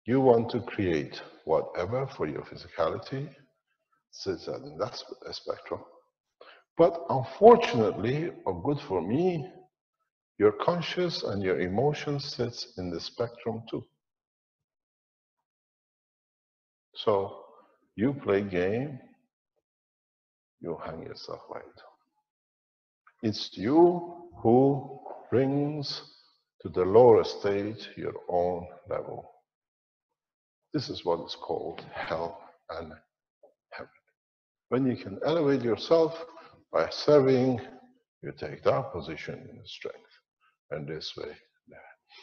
You want to create whatever for your physicality sits in that spectrum. But unfortunately, or good for me, your conscious and your emotion sits in the spectrum too. So you play game, you hang yourself right. It's you who brings to the lower stage your own level. This is what is called hell and heaven. When you can elevate yourself by serving, you take that position in strength. And this way, there.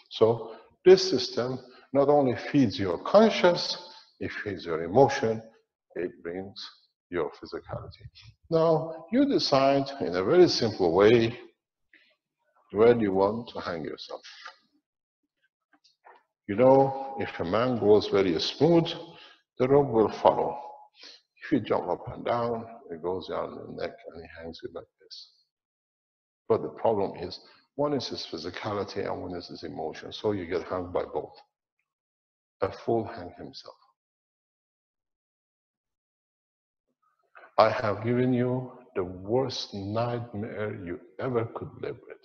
So this system not only feeds your conscious, it feeds your emotion, it brings your physicality. Now, you decide in a very simple way where you want to hang yourself. You know, if a man goes very smooth, the rope will follow. If you jump up and down, it goes down the neck and he hangs you like this. But the problem is, one is his physicality and one is his emotion. So you get hung by both. A fool hang himself. I have given you the worst nightmare you ever could live with.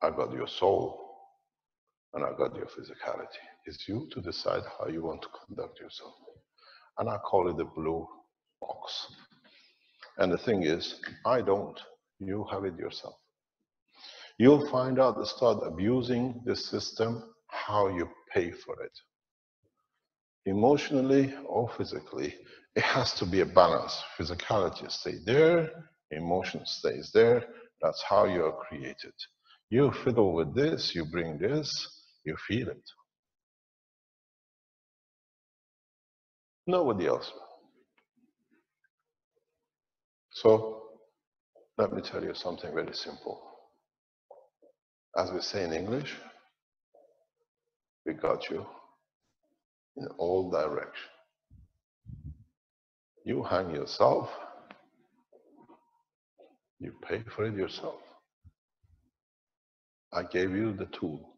I got your soul and I got your physicality. It's you to decide how you want to conduct yourself. And I call it the blue box. And the thing is, I don't. You have it yourself. You'll find out to start abusing this system, how you pay for it. Emotionally or physically, it has to be a balance. Physicality stays there, emotion stays there. That's how you are created. You fiddle with this, you bring this, you feel it. Nobody else. So let me tell you something very simple. As we say in English, we got you in all directions. You hang yourself, you pay for it yourself. I gave you the tool.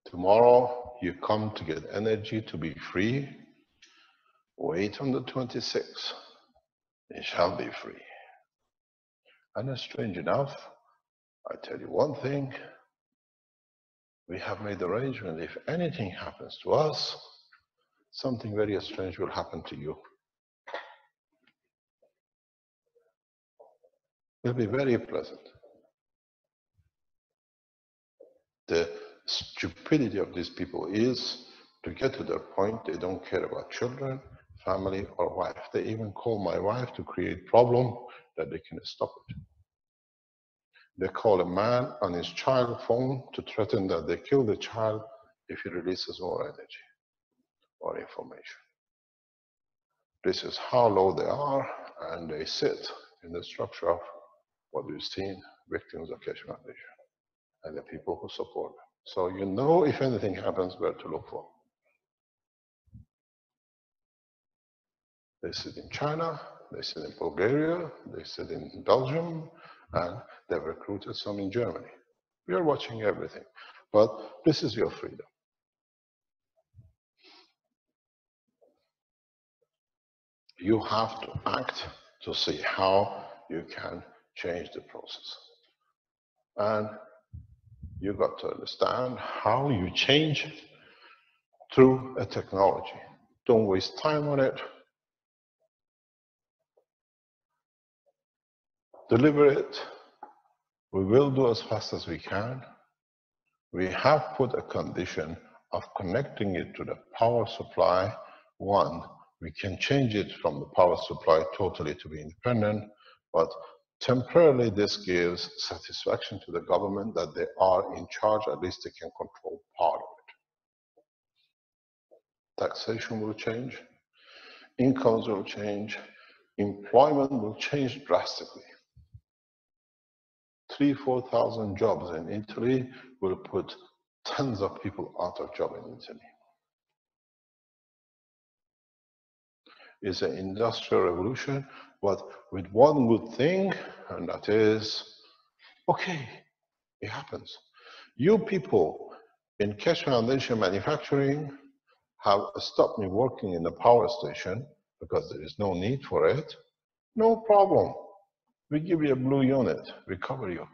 Tomorrow you come to get energy to be free. Wait on the 26th. It shall be free. And strange enough, I tell you one thing, we have made arrangement. If anything happens to us, something very strange will happen to you. It'll be very pleasant. The stupidity of these people is to get to their point, they don't care about children, family, or wife. They even call my wife to create problem that they can stop it. They call a man on his child phone to threaten that they kill the child if he releases more energy or information. This is how low they are, and they sit in the structure of what we've seen, victims of Keshe Foundation. and the people who support them. So you know if anything happens, where to look for. They sit in China, they sit in Bulgaria, they sit in Belgium, and they've recruited some in Germany. We are watching everything, but this is your freedom. You have to act to see how you can change the process. And you got to understand how you change through a technology. Don't waste time on it. Deliver it. We will do as fast as we can. We have put a condition of connecting it to the power supply. One, we can change it from the power supply totally to be independent, but temporarily this gives satisfaction to the government that they are in charge, at least they can control part of it. Taxation will change, incomes will change, employment will change drastically. 3,000–4,000 jobs in Italy will put tons of people out of job in Italy. It's an industrial revolution, but with one good thing, and that is, okay, it happens. You people in Keshe Foundation manufacturing have stopped me working in the power station because there is no need for it. No problem. We give you a blue unit. We cover you.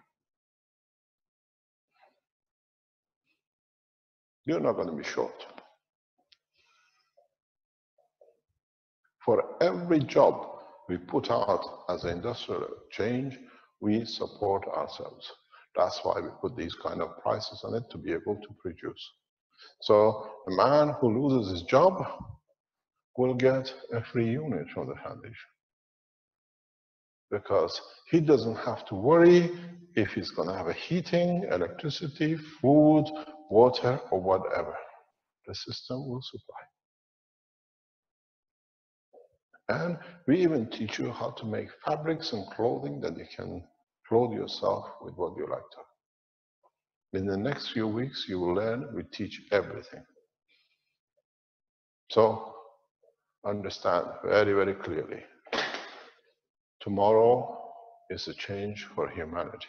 You're not going to be short. For every job we put out as an industrial change, we support ourselves. That's why we put these kind of prices on it to be able to produce. So a man who loses his job will get a free unit from the foundation, because he doesn't have to worry if he's going to have a heating, electricity, food, water, or whatever. The system will supply. And we even teach you how to make fabrics and clothing that you can clothe yourself with what you like to. In the next few weeks, you will learn. We teach everything. So understand very, very clearly. Tomorrow is a change for humanity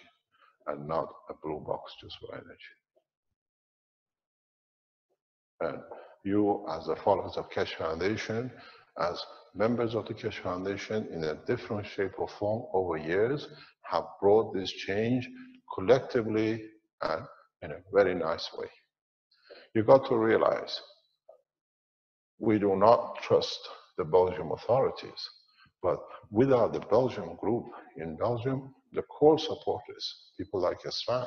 and not a blue box just for energy. And you, as the followers of Keshe Foundation, as members of the Keshe Foundation in a different shape or form over years, have brought this change collectively and in a very nice way. You got to realize we do not trust the Belgian authorities, but without the Belgian group in Belgium, the core supporters, people like Sven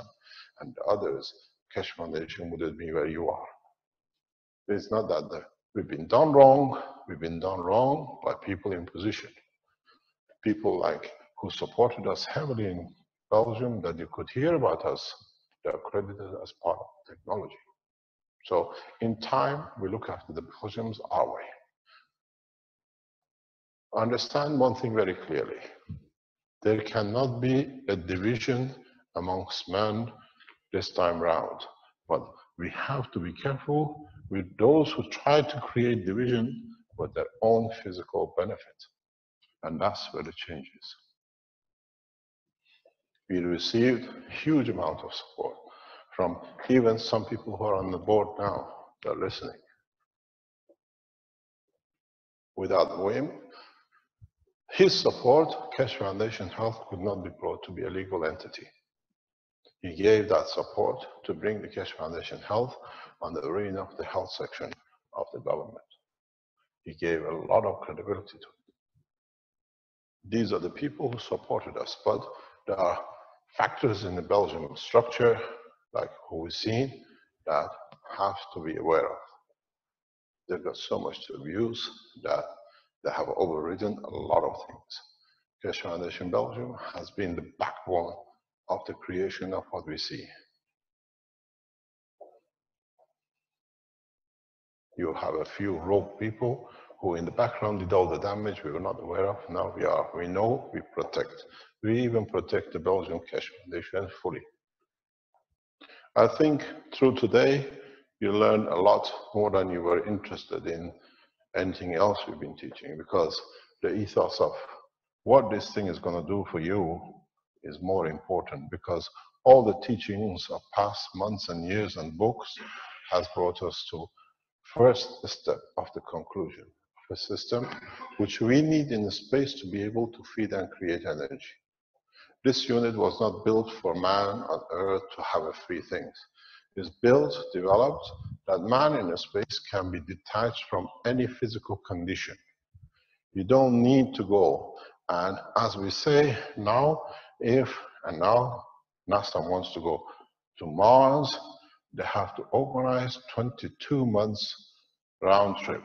and others, Keshe Foundation wouldn't be where you are. It's not that we've been done wrong by people in position. People like who supported us heavily in Belgium that you could hear about us, they're credited as part of technology. So in time, we look after the Belgians our way. Understand one thing very clearly. There cannot be a division amongst men this time round, but we have to be careful with those who try to create division for their own physical benefit. And that's where the change is. We received huge amount of support from even some people who are on the board now, they're listening. Without Wim, his support, Keshe Foundation Health could not be brought to be a legal entity. He gave that support to bring the Keshe Foundation Health on the arena of the health section of the government. He gave a lot of credibility to it. These are the people who supported us, but there are factors in the Belgian structure, like who we've seen, that have to be aware of. They've got so much to abuse that they have overridden a lot of things. Keshe Foundation Belgium has been the backbone of the creation of what we see. You have a few rogue people who in the background did all the damage we were not aware of. Now we know, we protect. We even protect the Belgian Keshe Foundation fully. I think through today, you learned a lot more than you were interested in anything else we've been teaching, because the ethos of what this thing is going to do for you is more important, because all the teachings of past months and years and books has brought us to first step of the conclusion of a system which we need in space to be able to feed and create energy. This unit was not built for man on Earth to have a free things. It's built, developed, that man in space can be detached from any physical condition. You don't need to go. And as we say now, now NASA wants to go to Mars, they have to organize 22 months round trip.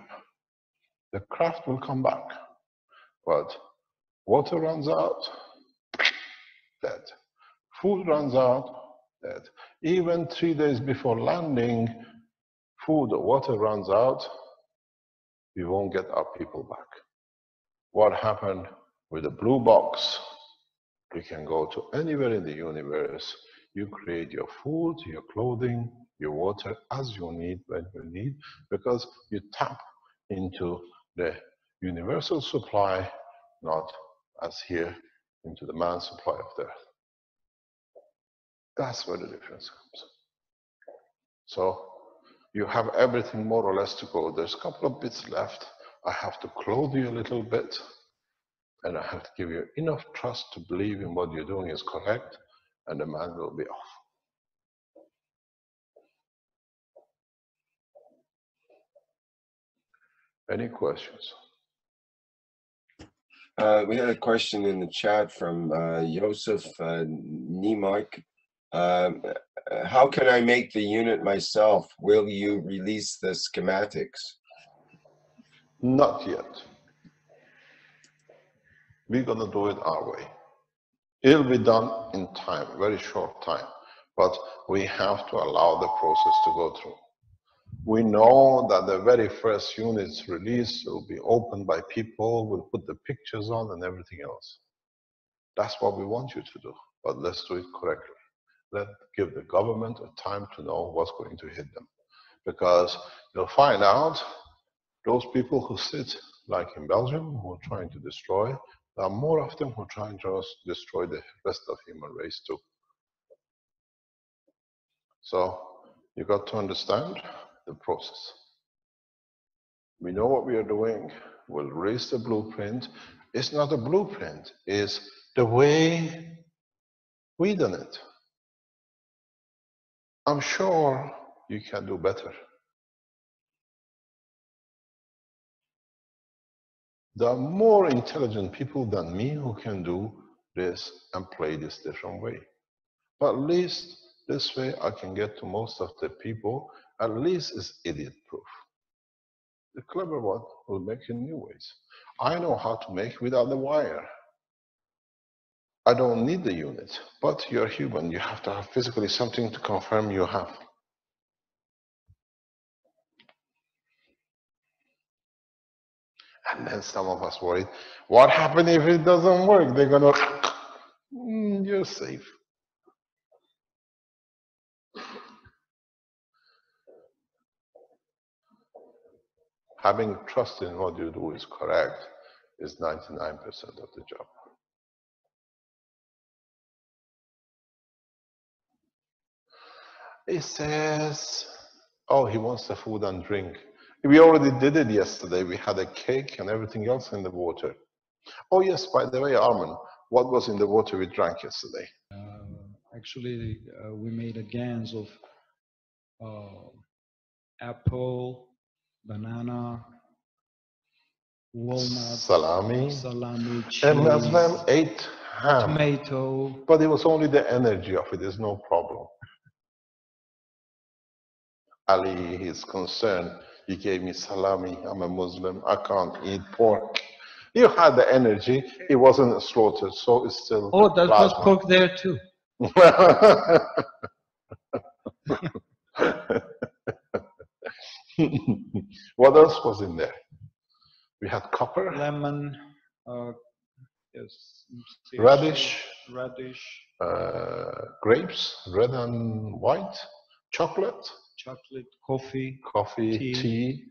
The craft will come back, but water runs out, dead. Food runs out, dead. Even 3 days before landing, food or water runs out, we won't get our people back. What happened with the blue box? You can go to anywhere in the universe. You create your food, your clothing, your water as you need, when you need, because you tap into the universal supply, not as here into the man's supply of the earth. That's where the difference comes. So you have everything more or less to go. There's a couple of bits left. I have to clothe you a little bit, and I have to give you enough trust to believe in what you're doing is correct, and the man will be off. Any questions? We had a question in the chat from Joseph Niemark. How can I make the unit myself? Will you release the schematics? Not yet. We're going to do it our way. It'll be done in time, very short time, but we have to allow the process to go through. We know that the very first units released will be opened by people, we'll put the pictures on and everything else. That's what we want you to do, but let's do it correctly. Let's give the government a time to know what's going to hit them. Because you'll find out those people who sit, like in Belgium, who are trying to destroy, there are more of them who are trying to destroy the rest of the human race too. So you got to understand the process. We know what we are doing. We'll raise the blueprint. It's not a blueprint. It's the way we done it. I'm sure you can do better. There are more intelligent people than me who can do this and play this different way. But at least this way I can get to most of the people. At least it's idiot proof. The clever one will make in new ways. I know how to make without the wire. I don't need the unit, but you're human. You have to have physically something to confirm you have. And then some of us worried, what happens if it doesn't work? They're gonna, you're safe. Having trust in what you do is correct is 99% of the job. It says, oh, he wants the food and drink. We already did it yesterday. We had a cake and everything else in the water. Oh yes, by the way, Armin, what was in the water we drank yesterday? Actually, we made a gans of apple, banana, walnut, salami, cheese, and Muslim ate ham. tomato. But it was only the energy of it, there's no problem. Ali is concerned. He gave me salami. I'm a Muslim. I can't eat pork. You had the energy. It wasn't slaughtered, so it's still. Oh, that was plasma. pork there too. What else was in there? We had copper, Lemon, yes, radish, radish, grapes, red and white. chocolate, coffee, coffee, tea.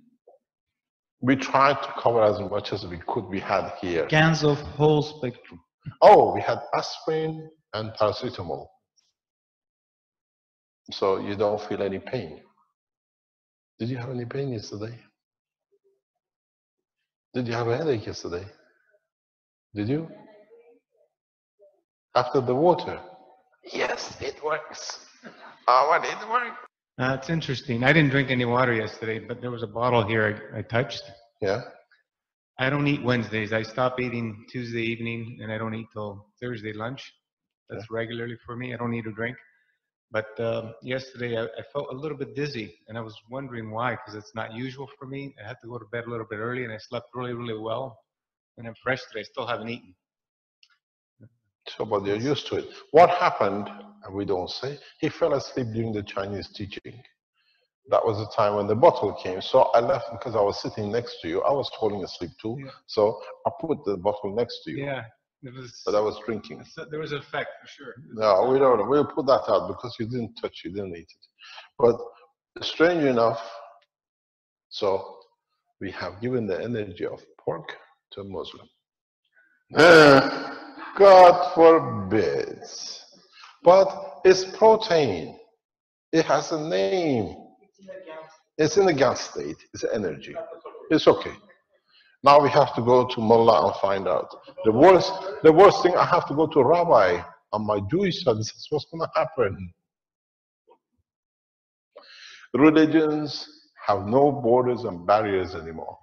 We tried to cover as much as we could. We had here. cans of whole spectrum. Oh, we had aspirin and paracetamol. So you don't feel any pain. Did you have any pain yesterday? Did you have a headache yesterday? Did you? After the water? Yes, it works. Oh, but it works. It's interesting. I didn't drink any water yesterday, but there was a bottle here I touched. Yeah. I don't eat Wednesdays. I stop eating Tuesday evening, and I don't eat till Thursday lunch. That's regularly for me. I don't need a drink. But yesterday I felt a little bit dizzy, and I was wondering why, because it's not usual for me. I had to go to bed a little bit early, and I slept really, really well. And I'm fresh today. I still haven't eaten. So, but you're used to it. What happened, and we don't say, he fell asleep during the Chinese teaching. That was the time when the bottle came. So I left because I was sitting next to you. I was falling asleep too. Yeah. So I put the bottle next to you. Yeah. It was, but I was drinking. There was an effect for sure. No, we don't. We'll put that out because you didn't touch, you didn't eat it. But strange enough, so we have given the energy of pork to a Muslim. God forbid. But it's protein. It has a name. It's in a gas state. It's energy. It's okay. Now we have to go to Mullah and find out. The worst thing, I have to go to a rabbi on my Jewish side. This is what's going to happen. Religions have no borders and barriers anymore.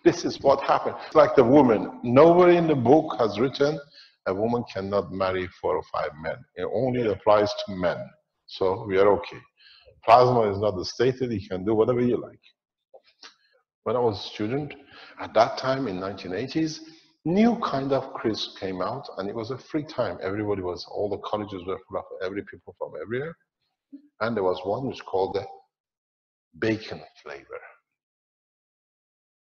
This is what happened. It's like the woman. Nowhere in the book has written a woman cannot marry 4 or 5 men. It only applies to men. So we are okay. Plasma is not stated. You can do whatever you like. When I was a student, at that time in 1980s, new kind of crisp came out, and it was a free time. Everybody was, all the colleges were full of every people from everywhere. And there was one which called the bacon flavor.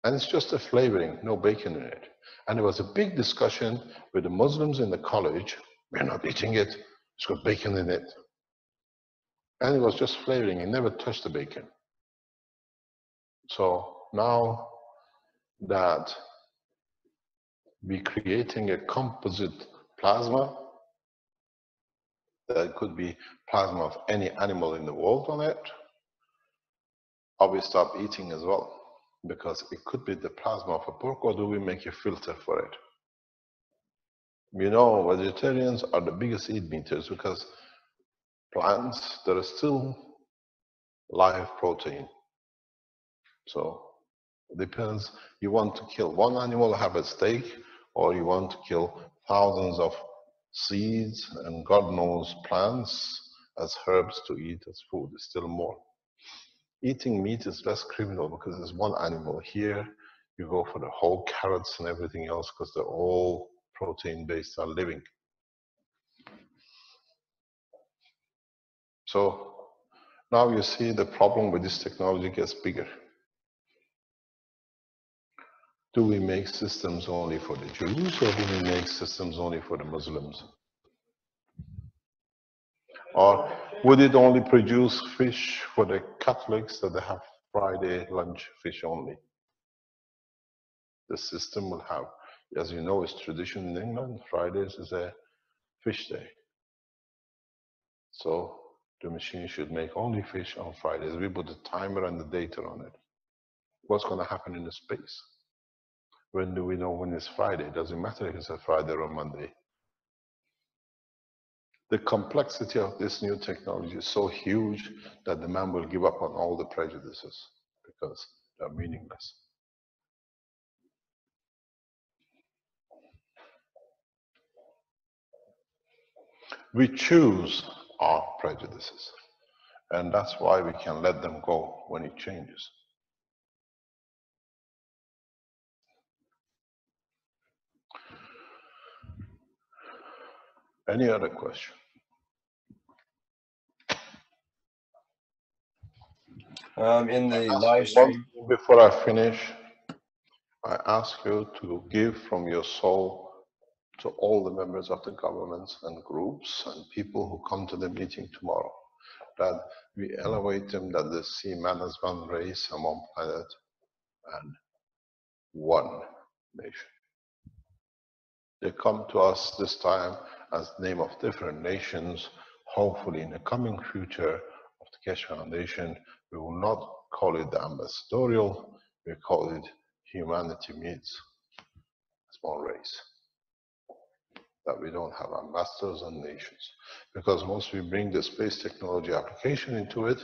And it's just a flavoring, no bacon in it. And there was a big discussion with the Muslims in the college. We're not eating it. It's got bacon in it. And it was just flavoring. It never touched the bacon. So now that we're creating a composite plasma that could be plasma of any animal in the world on it, or we stop eating as well, because it could be the plasma of a pork, or do we make a filter for it? You know, vegetarians are the biggest eat eaters because plants, there is still live protein. So it depends. You want to kill one animal, have a steak, or you want to kill thousands of seeds and God knows plants as herbs to eat as food. It's still more. Eating meat is less criminal because there's one animal. Here, you go for the whole carrots and everything else because they're all protein-based are living. So now you see the problem with this technology gets bigger. Do we make systems only for the Jews, or do we make systems only for the Muslims? Or would it only produce fish for the Catholics that they have Friday lunch fish only? The system will have, as you know, it's tradition in England, Fridays is a fish day. So the machine should make only fish on Fridays. We put the timer and the data on it. What's going to happen in the space? When do we know when it's Friday? It doesn't matter if it's a Friday or Monday. The complexity of this new technology is so huge that the man will give up on all the prejudices because they're meaningless. We choose our prejudices, and that's why we can let them go when it changes. Any other question? In the live stream, Before I finish, I ask you to give from your soul to all the members of the governments and groups and people who come to the meeting tomorrow, that we elevate them, that they see man as one race and one planet and one nation. They come to us this time as name of different nations. Hopefully in the coming future of the Keshe Foundation, we will not call it the ambassadorial, we call it humanity meets small race. That we don't have ambassadors and nations. Because once we bring the space technology application into it,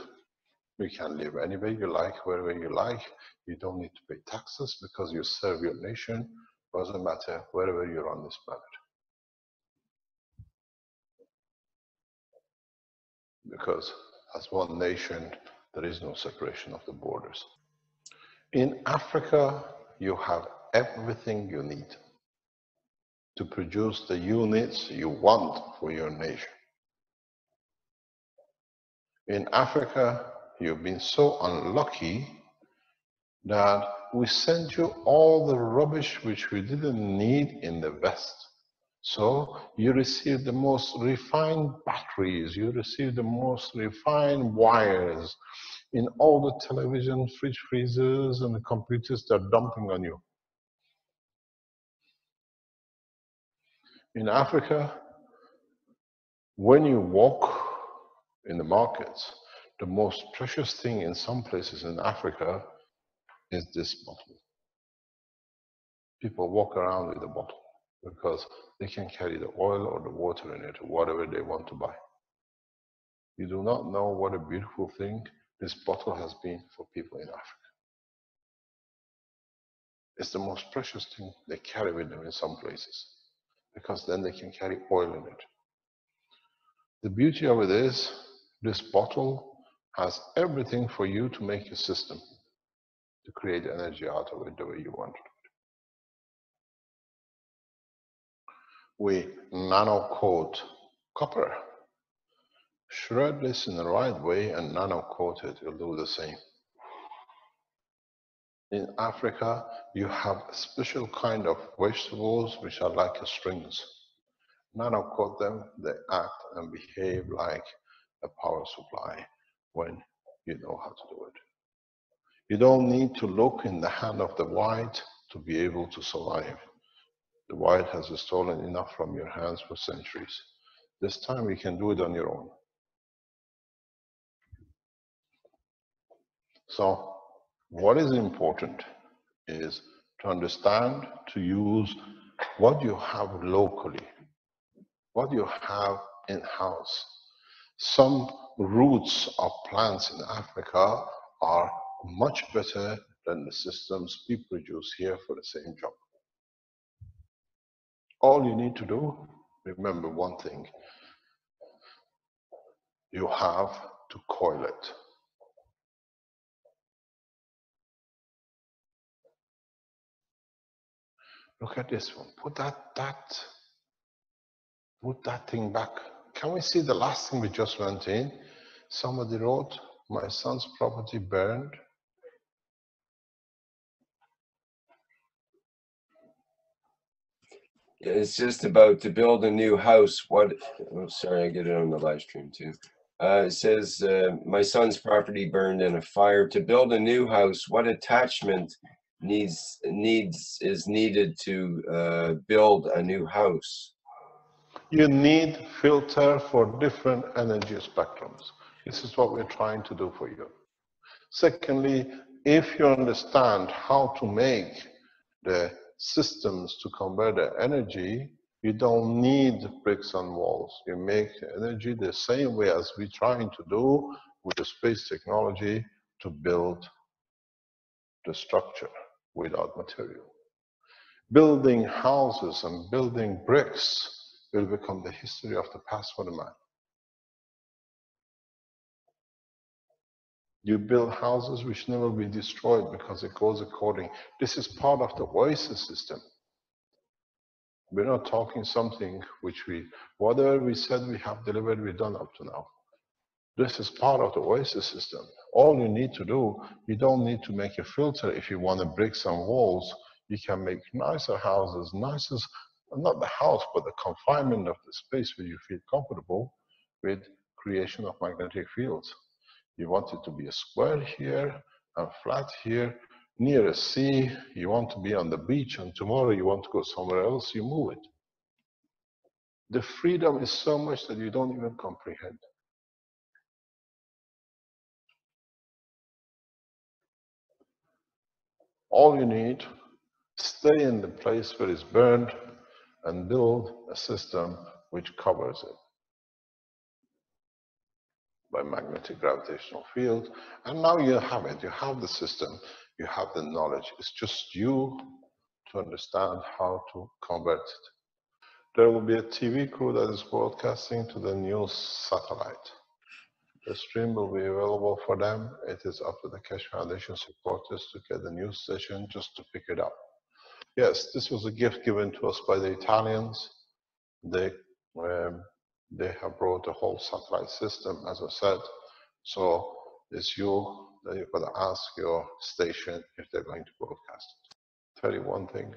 you can live anywhere you like, wherever you like. You don't need to pay taxes because you serve your nation. Doesn't matter wherever you're on this planet. Because as one nation, there is no separation of the borders. In Africa, you have everything you need to produce the units you want for your nation. In Africa, you've been so unlucky that we sent you all the rubbish which we didn't need in the West. So you receive the most refined batteries, you receive the most refined wires in all the television, fridge freezers, and the computers they're dumping on you. In Africa, when you walk in the markets, the most precious thing in some places in Africa is this bottle. People walk around with a bottle because they can carry the oil or the water in it or whatever they want to buy. You do not know what a beautiful thing this bottle has been for people in Africa. It's the most precious thing they carry with them in some places because then they can carry oil in it. The beauty of it is this bottle has everything for you to make a system to create energy out of it the way you want it. We nano-coat copper. Shred this in the right way and nano-coat it, you'll do the same. In Africa, you have a special kind of vegetables which are like strings. Nano-coat them, they act and behave like a power supply when you know how to do it. You don't need to look in the hand of the white to be able to survive. The white has stolen enough from your hands for centuries. This time you can do it on your own. So what is important is to understand, to use what you have locally, what you have in-house. Some roots of plants in Africa are much better than the systems we produce here for the same job. All you need to do, remember one thing, you have to coil it. Look at this one. Put that thing back. Can we see the last thing we just went in? Somebody wrote, my son's property burned. It's just about to build a new house. What? Oh, sorry, I get it on the live stream too. It says, my son's property burned in a fire. To build a new house, what attachment is needed to build a new house? You need filter for different energy spectrums. This is what we're trying to do for you. Secondly, if you understand how to make the systems to convert the energy, you don't need bricks and walls. You make energy the same way as we're trying to do with the space technology to build the structure without material. Building houses and building bricks will become the history of the past for the man. You build houses which never be destroyed because it goes according. This is part of the Oasis system. We're not talking something which whatever we said we have delivered, we've done up to now. This is part of the Oasis system. All you need to do, you don't need to make a filter if you want to bricks and walls. You can make nicer houses, nicer not the house, but the confinement of the space where you feel comfortable with creation of magnetic fields. You want it to be a square here and flat here, near a sea. You want to be on the beach, and tomorrow you want to go somewhere else, you move it. The freedom is so much that you don't even comprehend. All you need, stay in the place where it's burned and build a system which covers it by magnetic gravitational field. And now you have it. You have the system. You have the knowledge. It's just you to understand how to convert it. There will be a TV crew that is broadcasting to the new satellite. The stream will be available for them. It is up to the Keshe Foundation supporters to get the news station just to pick it up. Yes, this was a gift given to us by the Italians. They have brought the whole satellite system, as I said. So it's you that you've got to ask your station if they're going to broadcast it. Tell you one thing.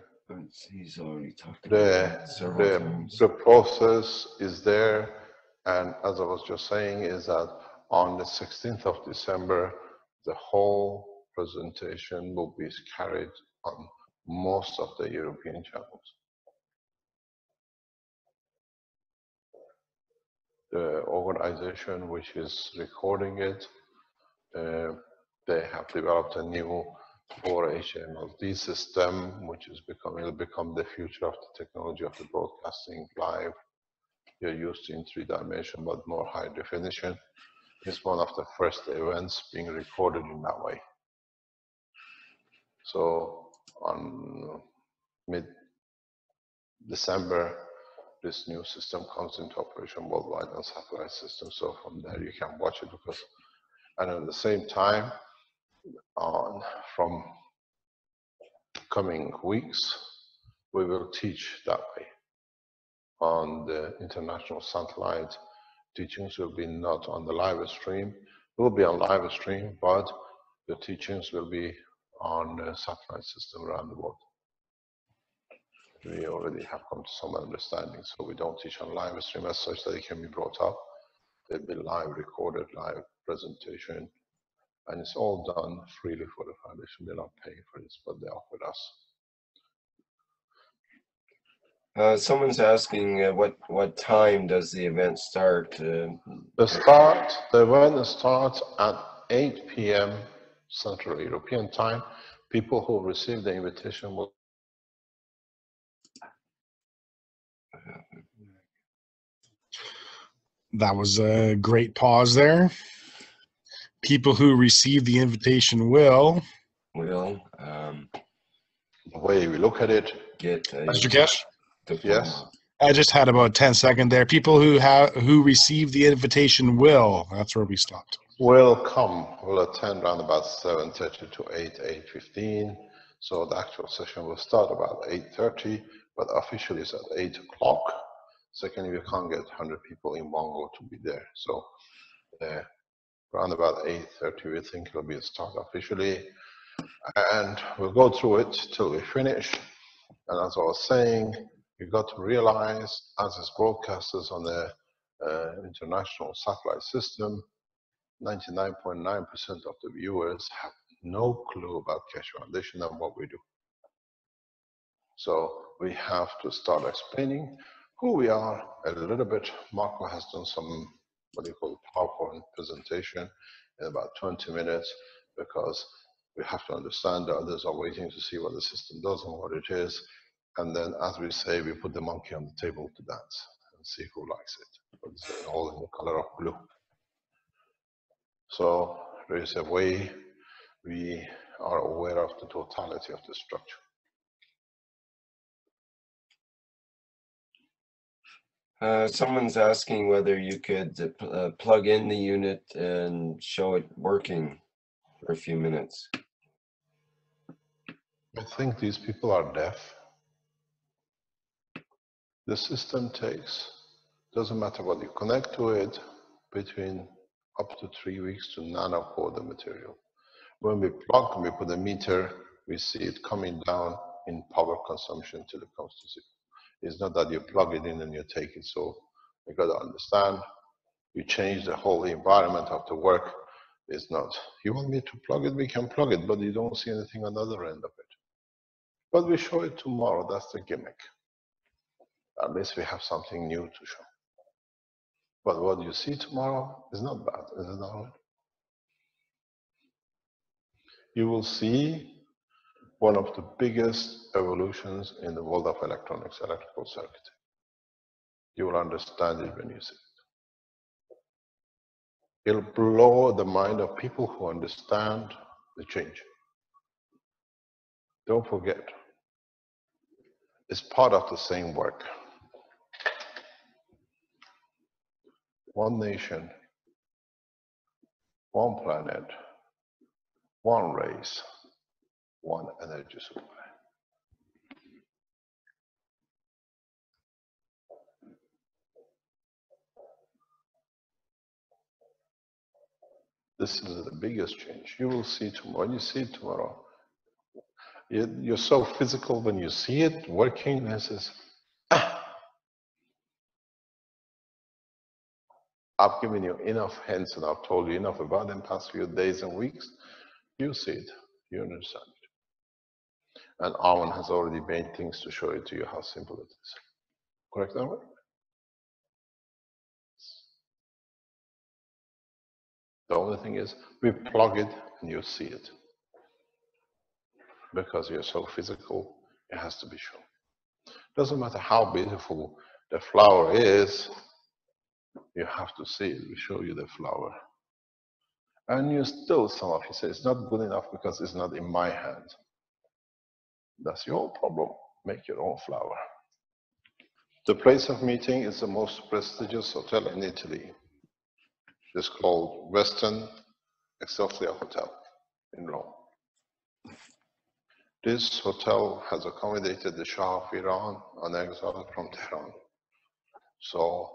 He's already talked about that several times. The process is there, and as I was just saying, is that on the 16th of December, the whole presentation will be carried on most of the European channels. The organization which is recording it, they have developed a new 4HMLD system, which will become the future of the technology of the broadcasting live. You're used in 3-dimension, but more high definition. It's one of the first events being recorded in that way. So on mid-December, this new system comes into operation worldwide on satellite system. So from there you can watch it and at the same time, from coming weeks, we will teach that way. On the international satellite, teachings will be not on the live stream. It will be on live stream, but the teachings will be on the satellite system around the world. We already have come to some understanding, so we don't teach on live stream as such that it can be brought up. They'll be live recorded, live presentation, and it's all done freely for the foundation. They're not paying for this, but they offered us. Someone's asking what time does the event start? The event starts at 8 p.m. Central European Time. People who receive the invitation will. That was a great pause there. People who receive the invitation will. The way we look at it. Get Mr. Keshe? Yes. I just had about 10 seconds there. People who receive the invitation will. That's where we stopped. Will come. Will attend around about 7:30 to 8:15. So the actual session will start about 8:30, but officially it's at 8 o'clock. Secondly, we can't get 100 people in one go to be there. So around about 8:30, we think it'll be a start officially. And we'll go through it till we finish. And as I was saying, you've got to realize, as is broadcasters on the international satellite system, 99.9% of the viewers have no clue about Keshe Foundation and what we do. So we have to start explaining who we are a little bit. Marco has done some, what you call PowerPoint presentation in about 20 minutes, because we have to understand that others are waiting to see what the system does and what it is. And then, as we say, we put the monkey on the table to dance and see who likes it. But it's all in the color of blue. So there is a way we are aware of the totality of the structure. Someone's asking whether you could plug in the unit and show it working for a few minutes. I think these people are deaf. The system takes, doesn't matter what you connect to it, between up to 3 weeks to nanocode the material. When we plug and we put a meter, we see it coming down in power consumption till it comes to zero. It's not that you plug it in and you take it. So you got to understand, you change the whole environment of the work. It's not, you want me to plug it, we can plug it, but you don't see anything on the other end of it. But we show it tomorrow, that's the gimmick. At least we have something new to show. But what you see tomorrow is not bad, is it not? You will see one of the biggest evolutions in the world of electronics, electrical circuitry. You will understand it when you see it. It'll blow the mind of people who understand the change. Don't forget, it's part of the same work. One nation, one planet, one race, one energy supply. This is the biggest change. You will see tomorrow. When you see it tomorrow, you're so physical when you see it working. This is, I've given you enough hints and I've told you enough about it in the past few days and weeks. You see it, you understand it. And Armin has already made things to show it to you how simple it is. Correct, Armin? The only thing is, we plug it and you see it. Because you're so physical, it has to be shown. Doesn't matter how beautiful the flower is, you have to see it. We show you the flower. And you still, some of you say, it's not good enough because it's not in my hand. That's your problem. Make your own flower. The place of meeting is the most prestigious hotel in Italy. It's called Westin Excelsior Hotel in Rome. This hotel has accommodated the Shah of Iran on exile from Tehran. So,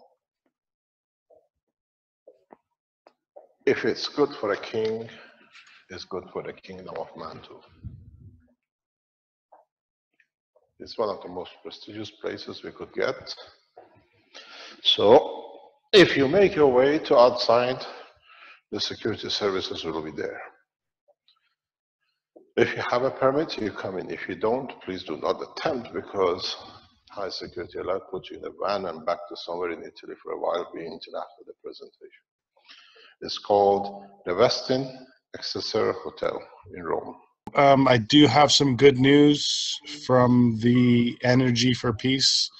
if it's good for a king, it's good for the kingdom of man too. It's one of the most prestigious places we could get. So, if you make your way to outside, the security services will be there. If you have a permit, you come in. If you don't, please do not attempt because high security alert puts you in a van and back to somewhere in Italy for a while, being until after the presentation. It's called the Westin Excelsior Hotel in Rome. I do have some good news from the Energy for Peace,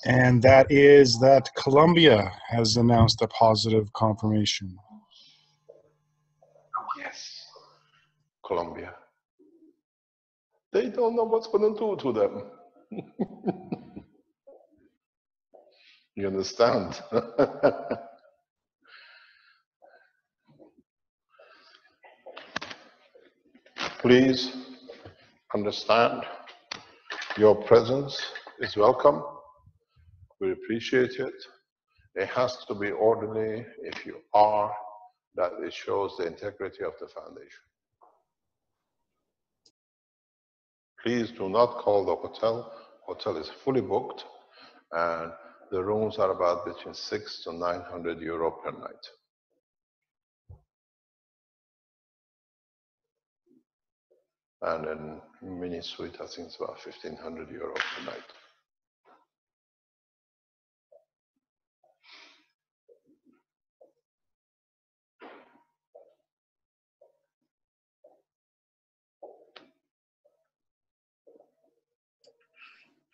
and that is that Colombia has announced a positive confirmation. Yes. Colombia. They don't know what's going to do to them. You understand? Please understand your presence is welcome. We appreciate it. It has to be orderly. If you are, that it shows the integrity of the foundation. Please do not call the hotel. Hotel is fully booked and the rooms are about between 600 to 900 euro per night. And in mini suite, I think it's about 1,500 euro per night.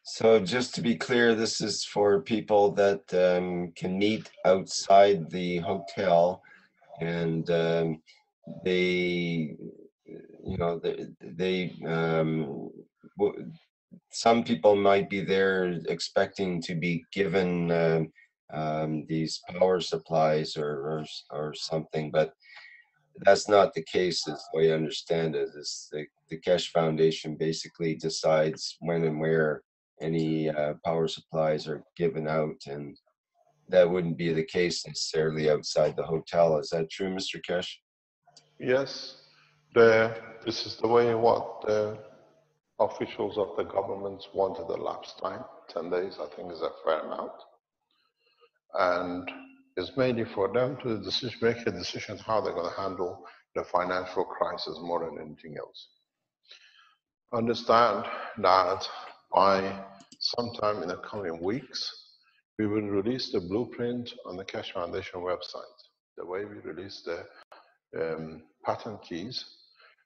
So just to be clear, this is for people that can meet outside the hotel, and they, you know, some people might be there expecting to be given these power supplies or something, but that's not the case, as the way I understand it. Is the Keshe Foundation basically decides when and where any power supplies are given out, and that wouldn't be the case necessarily outside the hotel. Is that true, Mr. Keshe? Yes, this is the way what officials of the governments wanted a lapse time. 10 days, I think, is a fair amount. And it's mainly for them to make a decision how they're going to handle the financial crisis more than anything else. Understand that by sometime in the coming weeks, we will release the blueprint on the Keshe Foundation website, the way we release the patent keys.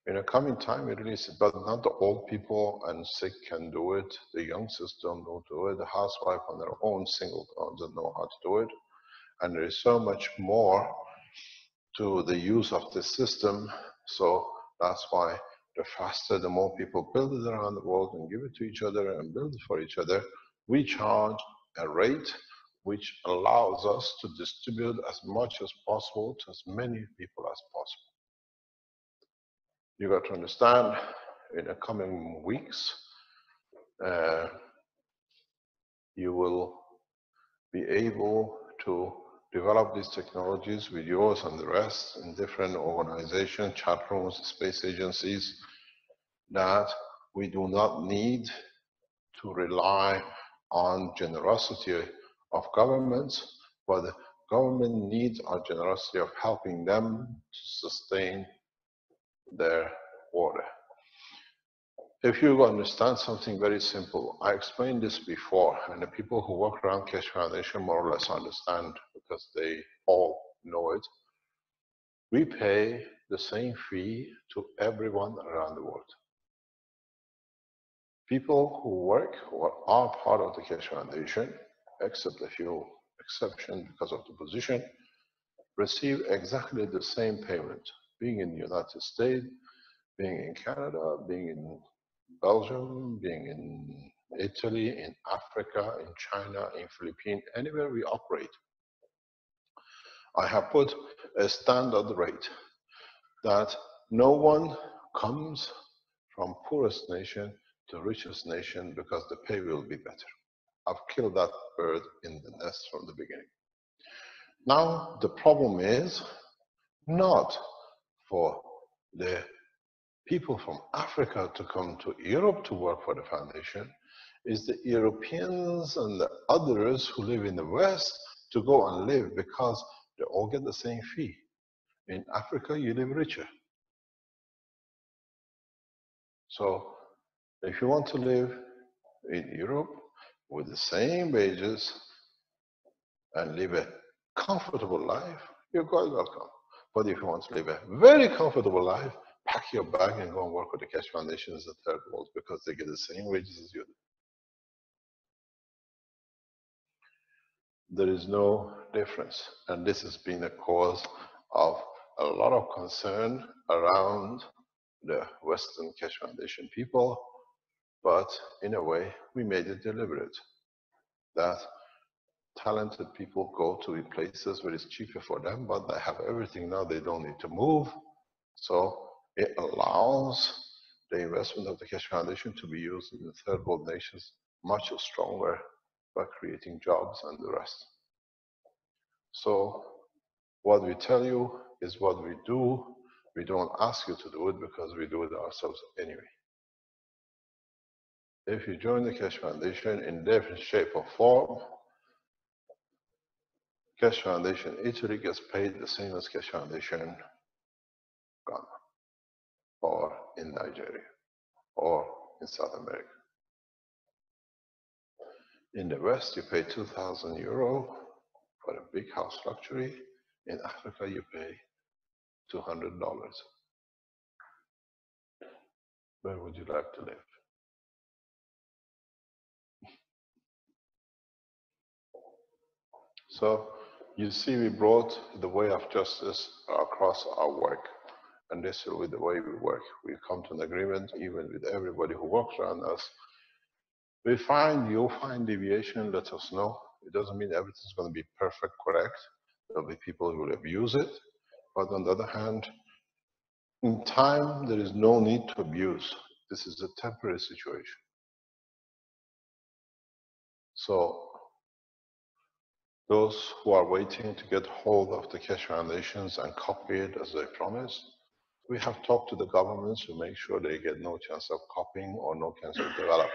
In the coming time, we release it, but not the old people and sick can do it. The youngsters don't do it. The housewife on their own single doesn't know how to do it. And there is so much more to the use of this system. So that's why the faster, the more people build it around the world and give it to each other and build it for each other, we charge a rate which allows us to distribute as much as possible to as many people as possible. You got to understand, in the coming weeks, you will be able to develop these technologies with yours and the rest in different organizations, chat rooms, space agencies, that we do not need to rely on generosity of governments, but the government needs our generosity of helping them to sustain their order. If you understand something very simple, I explained this before, and the people who work around Keshe Foundation more or less understand because they all know it. We pay the same fee to everyone around the world. People who work or are part of the Keshe Foundation, except a few exceptions because of the position, receive exactly the same payment, being in the United States, being in Canada, being in Belgium, being in Italy, in Africa, in China, in Philippines, anywhere we operate. I have put a standard rate that no one comes from poorest nation to richest nation because the pay will be better. I've killed that bird in the nest from the beginning. Now, the problem is not for the people from Africa to come to Europe to work for the foundation, is the Europeans and the others who live in the West to go and live because they all get the same fee. In Africa, you live richer. So if you want to live in Europe with the same wages and live a comfortable life, you're quite welcome. But if you want to live a very comfortable life, pack your bag and go and work with the Keshe Foundation as a third world because they get the same wages as you do. There is no difference. And this has been a cause of a lot of concern around the Western Keshe Foundation people, but in a way, we made it deliberate that talented people go to places where it's cheaper for them, but they have everything now, they don't need to move. So it allows the investment of the Keshe Foundation to be used in the third world nations much stronger by creating jobs and the rest. So what we tell you is what we do. We don't ask you to do it because we do it ourselves anyway. If you join the Keshe Foundation in different shape or form, Keshe Foundation Italy gets paid the same as Keshe Foundation Ghana, or in Nigeria, or in South America. In the West, you pay 2,000 euro for a big house luxury. In Africa, you pay $200. Where would you like to live? So you see, we brought the way of justice across our work. And this is the way we work. We come to an agreement even with everybody who works around us. You'll find deviation, let us know. It doesn't mean everything's going to be perfect, correct. There'll be people who will abuse it. But on the other hand, in time, there is no need to abuse. This is a temporary situation. So those who are waiting to get hold of the Keshe Foundations and copy it as they promised, We have talked to the governments to make sure they get no chance of copying or no chance of developing.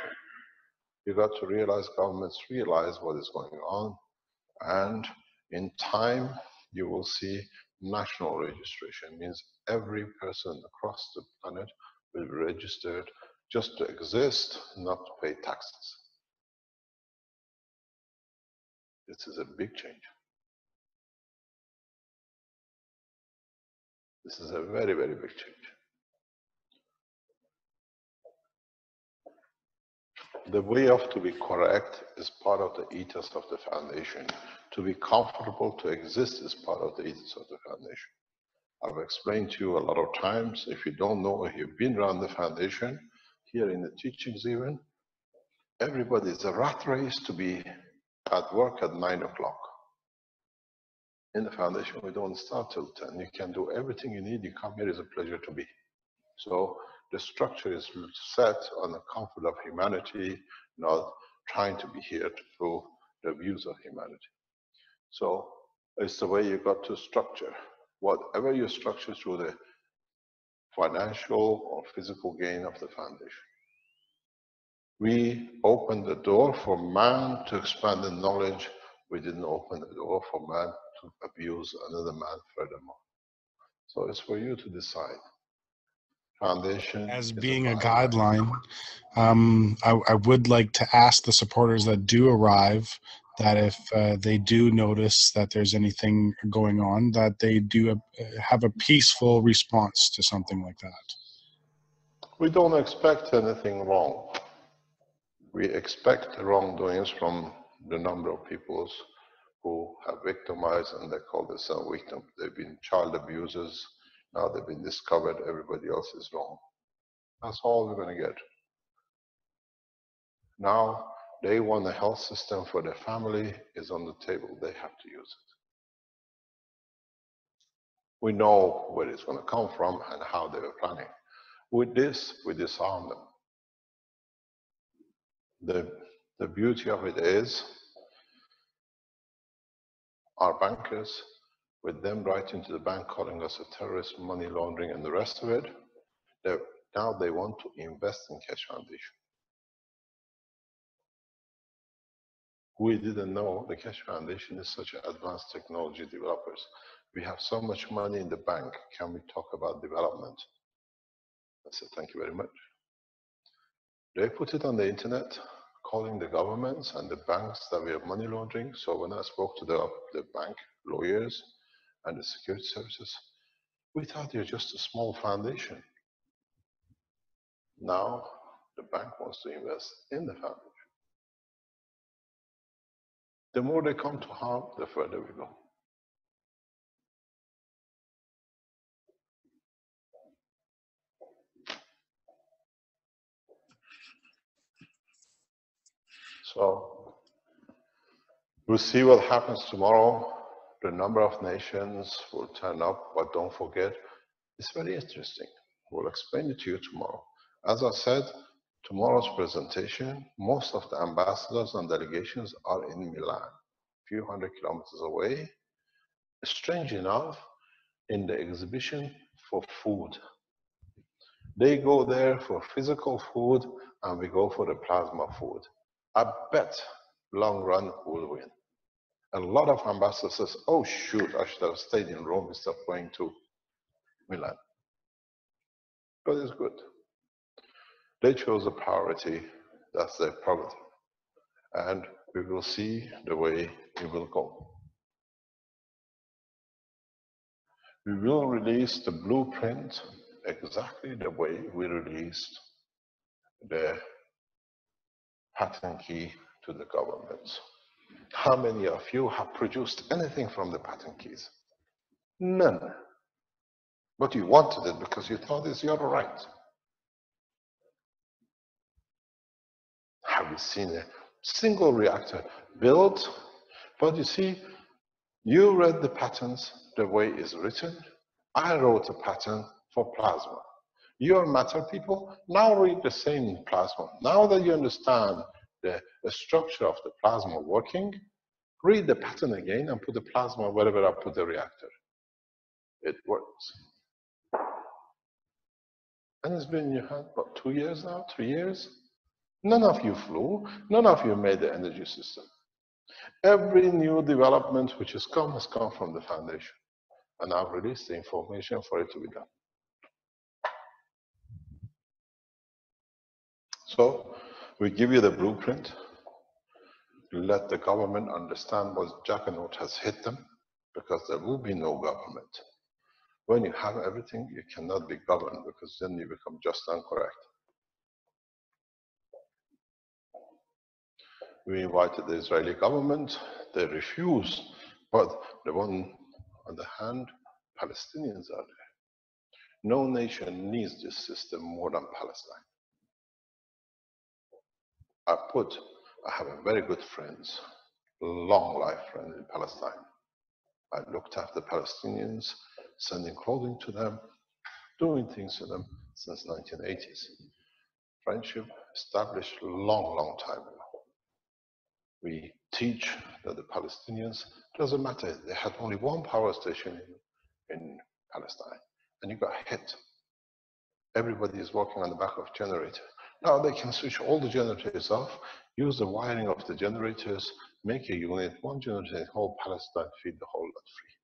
You got to realize governments realize what is going on, and in time you will see national registration. Means every person across the planet will be registered just to exist, not to pay taxes. This is a big change. This is a very, very big change. The way of to be correct is part of the ethos of the foundation. To be comfortable to exist is part of the ethos of the foundation. I've explained to you a lot of times, if you don't know, if you've been around the foundation, here in the teachings even, everybody is a rat race to be at work at 9 o'clock. In the foundation, we don't start till 10. You can do everything you need. You come here, it's a pleasure to be. So the structure is set on the comfort of humanity, not trying to be here to prove the views of humanity. So it's the way you got to structure. Whatever you structure through the financial or physical gain of the foundation. We opened the door for man to expand the knowledge. We didn't open the door for man to abuse another man furthermore. So it's for you to decide. Foundation As is being a guideline. guideline, I would like to ask the supporters that do arrive that if they do notice that there's anything going on, that they do have a peaceful response to something like that. We don't expect anything wrong. We expect wrongdoings from the number of people who have victimized, and they call themselves victims. They've been child abusers. Now they've been discovered. Everybody else is wrong. That's all we're going to get. Now they want a health system for their family is on the table. They have to use it. We know where it's going to come from and how they were planning. With this, we disarm them. The beauty of it is our bankers, with them writing to the bank calling us a terrorist, money laundering, and the rest of it, now they want to invest in Keshe Foundation. We didn't know the Keshe Foundation is such an advanced technology developers. We have so much money in the bank. Can we talk about development? I said, thank you very much. They put it on the internet, calling the governments and the banks that we have money laundering. So when I spoke to the bank lawyers and the security services, we thought you're just a small foundation. Now the bank wants to invest in the foundation. The more they come to harm, the further we go. So we'll see what happens tomorrow. The number of nations will turn up, but don't forget, it's very interesting. We'll explain it to you tomorrow. As I said, tomorrow's presentation, most of the ambassadors and delegations are in Milan, a few hundred kilometers away. Strange enough, in the exhibition for food. They go there for physical food, and we go for the plasma food. I bet long run will win. A lot of ambassadors says, oh shoot, I should have stayed in Rome instead of going to Milan. But it's good. They chose a priority, that's their prerogative. And we will see the way it will go. We will release the blueprint exactly the way we released the patent key to the governments. How many of you have produced anything from the patent keys? None. But you wanted it because you thought it's your right. Have you seen a single reactor built? But you see, you read the patents the way it's written. I wrote a patent for plasma. You're matter people, now read the same plasma. Now that you understand the structure of the plasma working, read the patent again and put the plasma wherever I put the reactor. It works. And it's been in your hand, what, 2 years now, 3 years? None of you flew, none of you made the energy system. Every new development which has come from the foundation. And I've released the information for it to be done. So we give you the blueprint. Let the government understand what juggernaut has hit them, because there will be no government. When you have everything, you cannot be governed, because then you become just and correct. We invited the Israeli government, they refused, but the one on the hand, Palestinians are there. No nation needs this system more than Palestine. I have a very good friends, long life friend in Palestine. I looked after Palestinians, sending clothing to them, doing things to them since 1980s. Friendship established long time ago. We teach that the Palestinians, doesn't matter, they had only one power station in Palestine, and you got hit. Everybody is working on the back of generator. Now they can switch all the generators off, use the wiring of the generators, make a unit, one generator in whole Palestine, feed the whole lot free.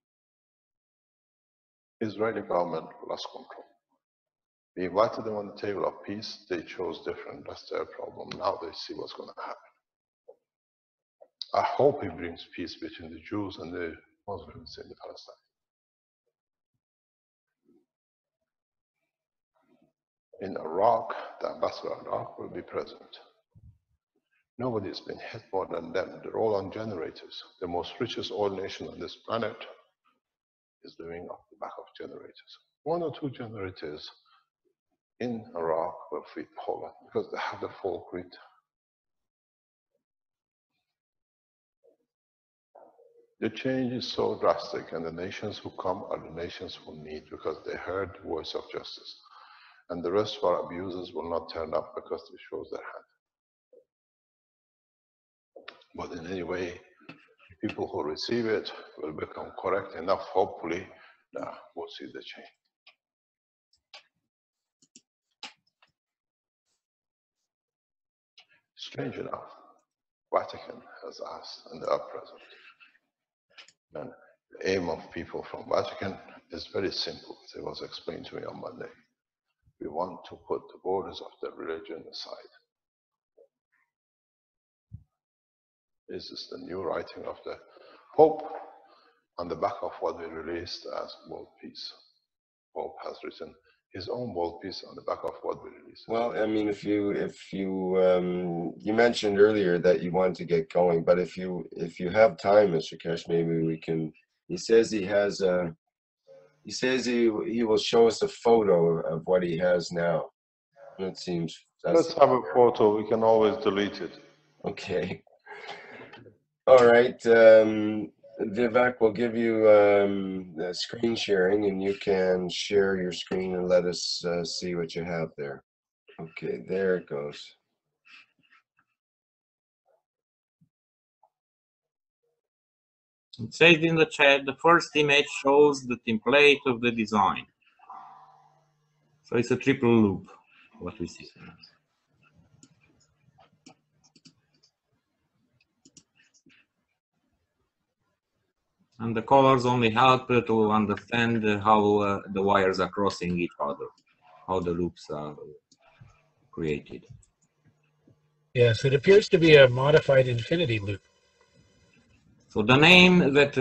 Israeli government lost control. We invited them on the table of peace, they chose different, that's their problem. Now they see what's going to happen. I hope it brings peace between the Jews and the Muslims in Palestine. In Iraq, the ambassador of Iraq will be present. Nobody has been hit more than them. They're all on generators. The most richest oil nation on this planet is living off the back of generators. 1 or 2 generators in Iraq will feed Poland because they have the full grid. The change is so drastic, and the nations who come are the nations who need, because they heard the voice of justice. And the rest of our abusers will not turn up because they shows their hand. But in any way, people who receive it will become correct enough, hopefully, that we'll see the change. Strange enough, Vatican has asked, and they are present. And the aim of people from Vatican is very simple. It was explained to me on Monday. We want to put the borders of the religion aside. This is the new writing of the Pope on the back of what we released as World Peace. Pope has written his own World Peace on the back of what we released. Well, I mean, if you you mentioned earlier that you wanted to get going, but if you have time, Mr. Kesh, maybe we can. He says he has a. He says he will show us a photo of what he has now. It seems. Let's have a photo. We can always delete it. Okay. All right. Vivek will give you screen sharing, and you can share your screen and let us see what you have there. Okay, there it goes. It says in the chat, the first image shows the template of the design. So it's a triple loop, what we see. And the colors only help to understand how the wires are crossing each other, how the loops are created. Yes, it appears to be a modified infinity loop. So the name that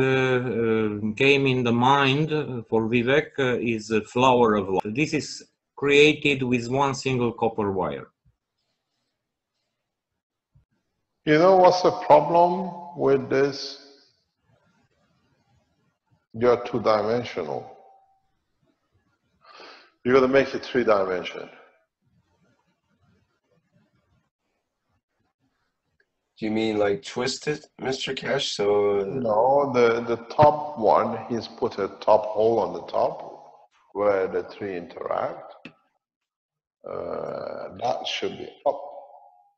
came in the mind for Vivek is Flower of Light. This is created with one single copper wire. You know what's the problem with this? You're two-dimensional. You're going to make it three-dimensional. Do you mean like twist it, Mr. Kesh? So no, the top one, he's put a top hole on the top where the three interact. That should be up.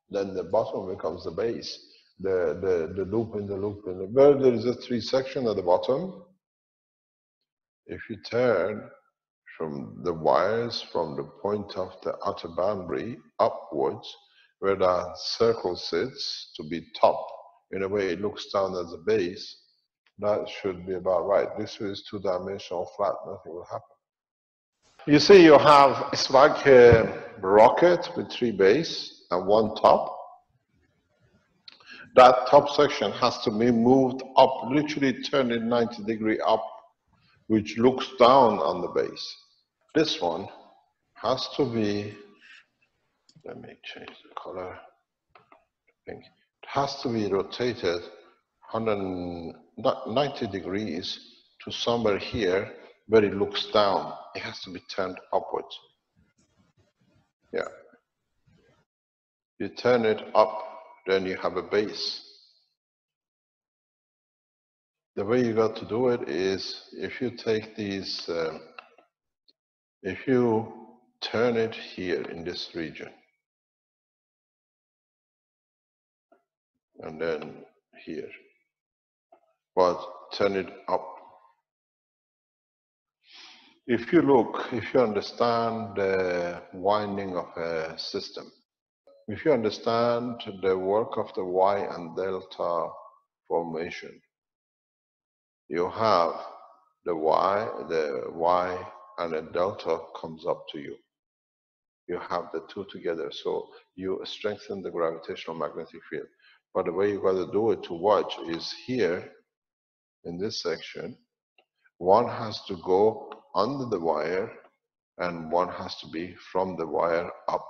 Then the bottom becomes the base. The loop in the loop in the, where there is a three section at the bottom. If you turn from the wires from the point of the outer boundary upwards, where that circle sits to be top. In a way, it looks down as a base. That should be about right. This is two-dimensional flat, nothing will happen. You see, you have, it's like a rocket with three base and one top. That top section has to be moved up, literally turn it 90 degrees up, which looks down on the base. This one has to be, let me change the color, pink. It has to be rotated 190 degrees to somewhere here where it looks down. It has to be turned upwards. Yeah. You turn it up, then you have a base. The way you got to do it is if you take these, if you turn it here in this region, and then here, but turn it up. If you look, if you understand the winding of a system, if you understand the work of the Y and delta formation, you have the Y and a delta comes up to you. You have the two together, so you strengthen the gravitational magnetic field. But the way you got to do it to watch is here in this section, one has to go under the wire and one has to be from the wire up.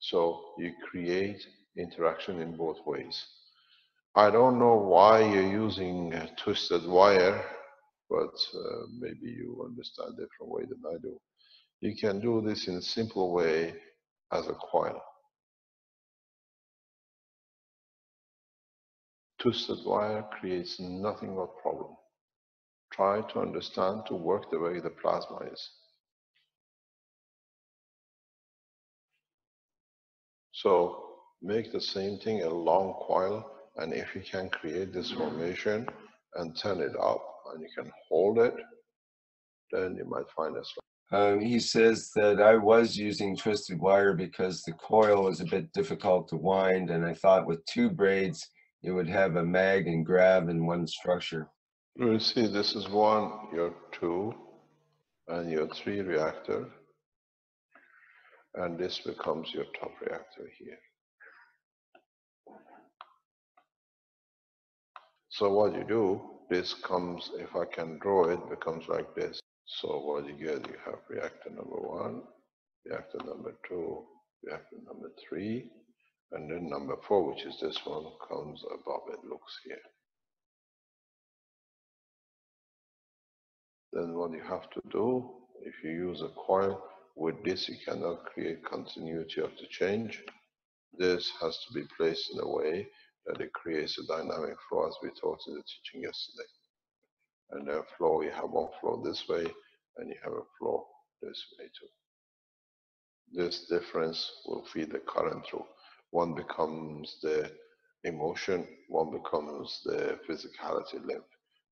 So you create interaction in both ways. I don't know why you're using a twisted wire, but maybe you understand a different way than I do. You can do this in a simple way as a coil. Twisted wire creates nothing but problem. Try to understand to work the way the plasma is. So make the same thing a long coil, and if you can create this formation and turn it up and you can hold it, then you might find a slot. He says that I was using twisted wire because the coil was a bit difficult to wind, and I thought with two braids it would have a mag and grab in one structure. You see, this is one, your two, and your three reactor, and this becomes your top reactor here. So what you do, this comes, if I can draw it, becomes like this. So what you get, you have reactor number one, reactor number two, reactor number three, and then number four, which is this one, comes above it, looks here. Then what you have to do, if you use a coil, with this you cannot create continuity of the change. This has to be placed in a way that it creates a dynamic flow, as we taught in the teaching yesterday. And then flow, you have one flow this way, and you have a flow this way too. This difference will feed the current through. One becomes the emotion, one becomes the physicality link,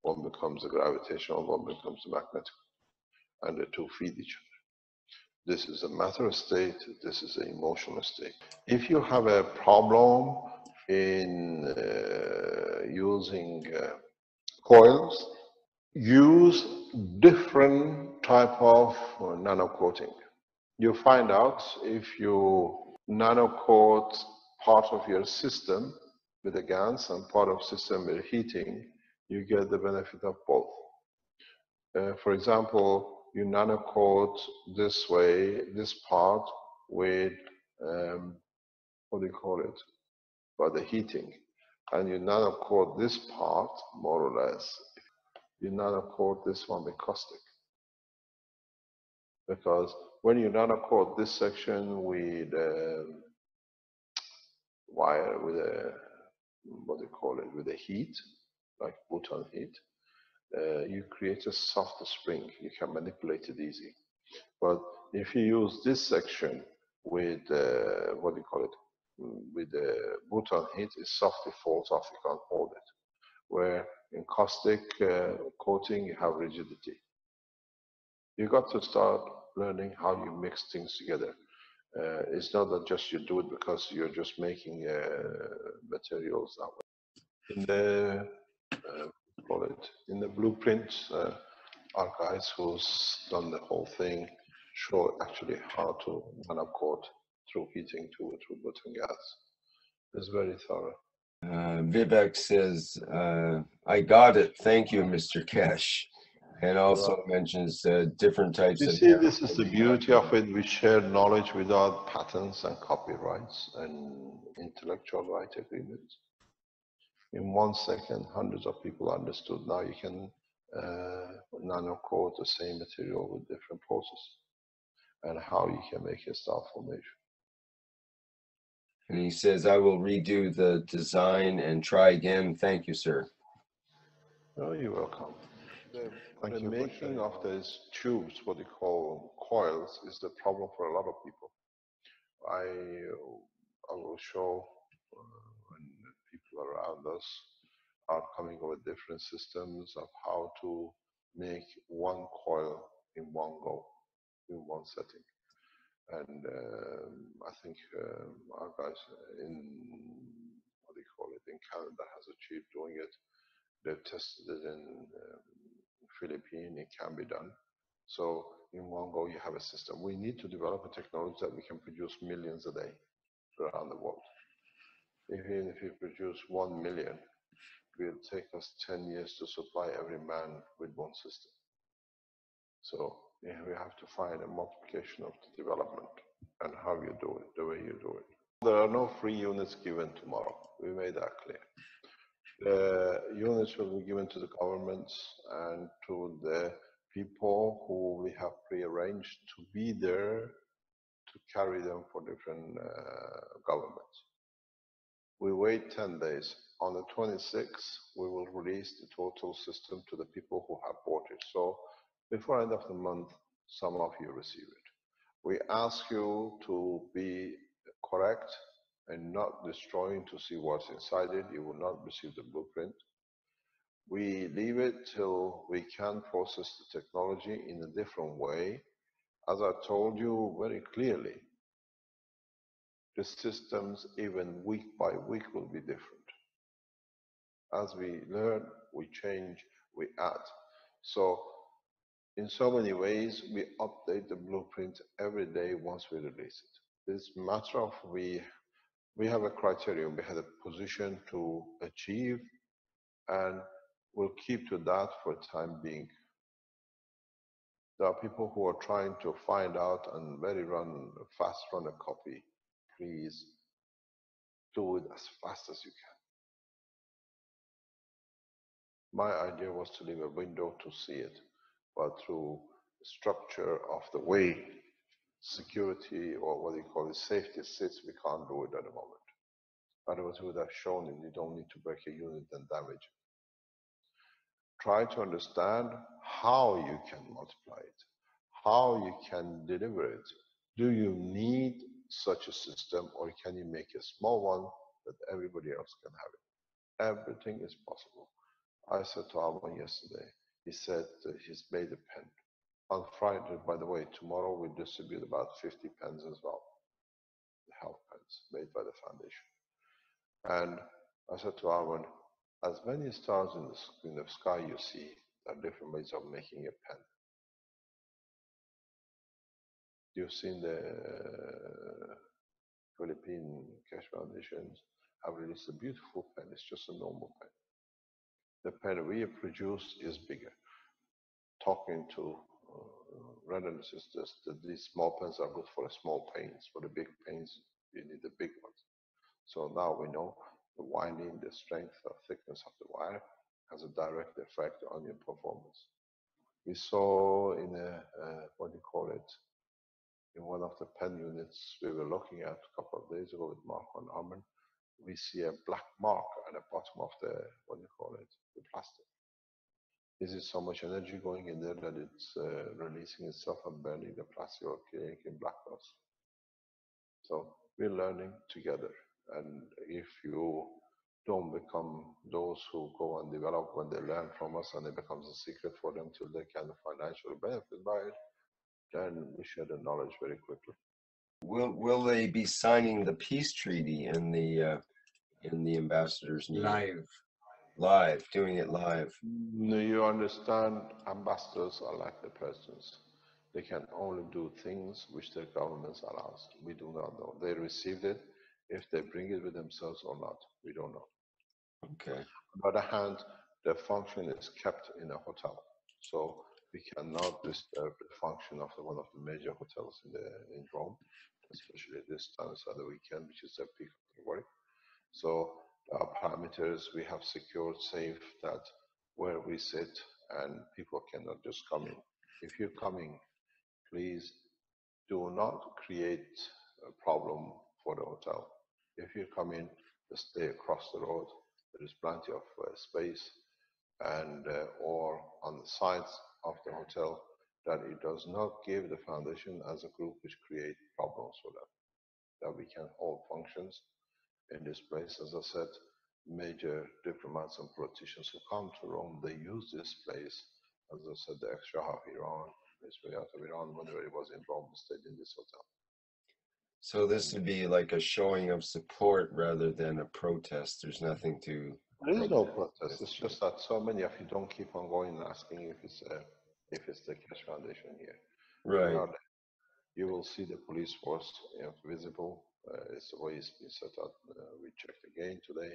one becomes the gravitational, one becomes the magnetic, and the two feed each other. This is a matter state, this is an emotional state. If you have a problem in using coils, use different type of nano coating. You find out if you nano coat part of your system with a gas and part of system with heating, you get the benefit of both. For example, you nano coat this way, this part with, what do you call it, by the heating, and you nano coat this part, more or less, you nano coat this one with caustic. Because when you nano coat this section with wire, with a, what do you call it, with a heat, like Bhutan heat, you create a soft spring. You can manipulate it easy. But if you use this section with, what do you call it, with the Bhutan heat, it softly falls off, you can't hold it. Where in caustic coating, you have rigidity. You got to start learning how you mix things together. It's not that just you do it because you're just making materials that way. In the call it in the blueprint, our guys who's done the whole thing show actually how to nanocoat through heating through butane gas. It's very thorough. Vivek says, I got it. Thank you, Mr. Kesh. And also mentions different types You of see, this is the nano-coating beauty of materials. it. We share knowledge without patents and copyrights and intellectual right agreements. In 1 second, hundreds of people understood. Now you can nano coat the same material with different processes and how you can make a star formation. And he says, I will redo the design and try again. Thank you, sir. Oh, you're welcome. The making of these tubes, what they call coils, is the problem for a lot of people. I will show when people around us are coming up with different systems of how to make one coil in one go, in one setting. And I think our guys in, what do you call it, in Canada has achieved doing it. They've tested it in Philippines, it can be done. So in one go, you have a system. We need to develop a technology that we can produce millions a day around the world. Even if we produce 1 million, it will take us 10 years to supply every man with one system. So yeah, we have to find a multiplication of the development and how you do it, the way you do it. There are no free units given tomorrow. We made that clear. The units will be given to the governments and to the people who we have prearranged to be there to carry them for different governments. We wait 10 days. On the 26th, we will release the total system to the people who have bought it. So before end of the month, some of you receive it. We ask you to be correct and not destroying to see what's inside it. You will not receive the blueprint. We leave it till we can process the technology in a different way. As I told you very clearly, the systems, even week by week, will be different. As we learn, we change, we add. So in so many ways, we update the blueprint every day once we release it. It's a matter of we have a criterion, we have a position to achieve, and we'll keep to that for the time being. There are people who are trying to find out and fast run a copy. Please do it as fast as you can. My idea was to leave a window to see it, but through the structure of the way security, or what do you call it, safety sits, we can't do it at the moment. Otherwise, we would have shown it. You don't need to break a unit and damage it. Try to understand how you can multiply it, how you can deliver it. Do you need such a system, or can you make a small one that everybody else can have it? Everything is possible. I said to Alban yesterday, he said he's made a pen. On Friday, by the way, tomorrow we distribute about 50 pens as well, the health pens made by the foundation. And I said to Alban, as many stars in the sky you see, there are different ways of making a pen. You've seen the Philippine Cash Foundations have released a beautiful pen. It's just a normal pen. The pen we produce is bigger. Talking to brothers and sisters that these small pens are good for the small paints. For the big paints, you need the big ones. So now we know the winding, the strength or thickness of the wire has a direct effect on your performance. We saw in what do you call it, in one of the pen units we were looking at a couple of days ago with Marco and Armin, we see a black mark at the bottom of the, what do you call it, the plastic. This is so much energy going in there that it's releasing itself and burning the plastic or creating black dust. So we're learning together. And if you don't become those who go and develop when they learn from us and it becomes a secret for them till they can financially benefit by it, then we share the knowledge very quickly. Will they be signing the peace treaty in the ambassador's meeting? Live, doing it live. You understand, ambassadors are like the presidents. They can only do things which their governments allows. We do not know. They received it. If they bring it with themselves or not, we don't know. Okay. On the other hand, the function is kept in a hotel, so we cannot disturb the function of one of the major hotels in Rome, especially this time of the weekend, which is the peak of the work. So our parameters we have secured safe that where we sit and people cannot just come in. If you're coming, please do not create a problem for the hotel. If you come in, just stay across the road. There is plenty of space, and or on the sides of the hotel, that it does not give the foundation as a group which create problems for them. That we can hold functions in this place. As I said, major diplomats and politicians who come to Rome, they use this place. As I said, the ex-Shah of Iran, his way out of Iran, whenever he was in Rome, stayed in this hotel. So this would be like a showing of support rather than a protest. There's nothing to. There is no protest. It's just that so many of you don't keep on going and asking if it's the Cash Foundation here. Right. We are there. You will see the police force visible. It's the way it's been set up. We checked again today.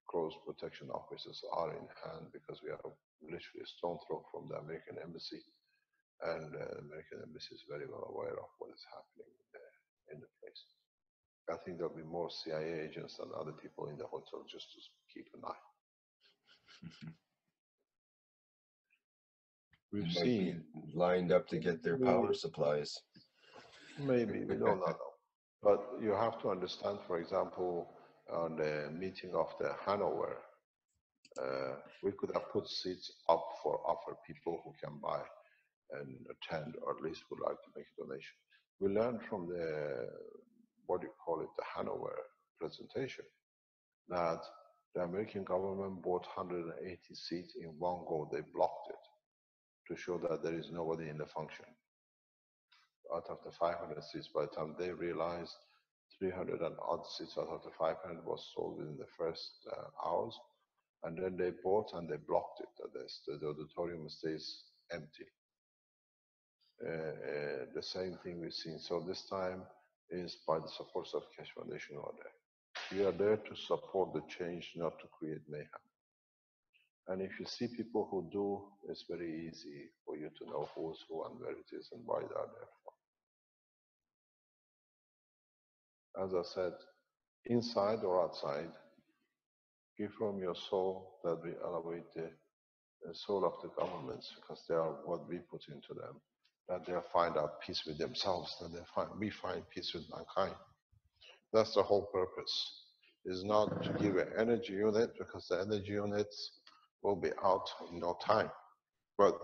Close protection officers are in hand because we are literally a stone throw from the American embassy, and the American embassy is very well aware of what is happening in the place. I think there'll be more CIA agents than other people in the hotel just to keep an eye. We've Might seen be lined up to get their power supplies. maybe we don't know, but you have to understand. For example, on the meeting of the Hanover, we could have put seats up for offer people who can buy and attend, or at least would like to make a donation. We learned from the, what do you call it, the Hanover presentation, that the American government bought 180 seats in one go. They blocked it to show that there is nobody in the function. Out of the 500 seats, by the time they realized 300 and odd seats out of the 500 was sold within the first hours, and then they bought and they blocked it. The auditorium stays empty. The same thing we've seen. So this time is by the support of Cash Foundation are there. We are there to support the change, not to create mayhem. And if you see people who do, it's very easy for you to know who's who and where it is and why they are there for. As I said, inside or outside, give from your soul that we elevate the soul of the governments, because they are what we put into them, that they'll find out peace with themselves, that we find peace with mankind. That's the whole purpose. Is not to give an energy unit, because the energy units will be out in no time. But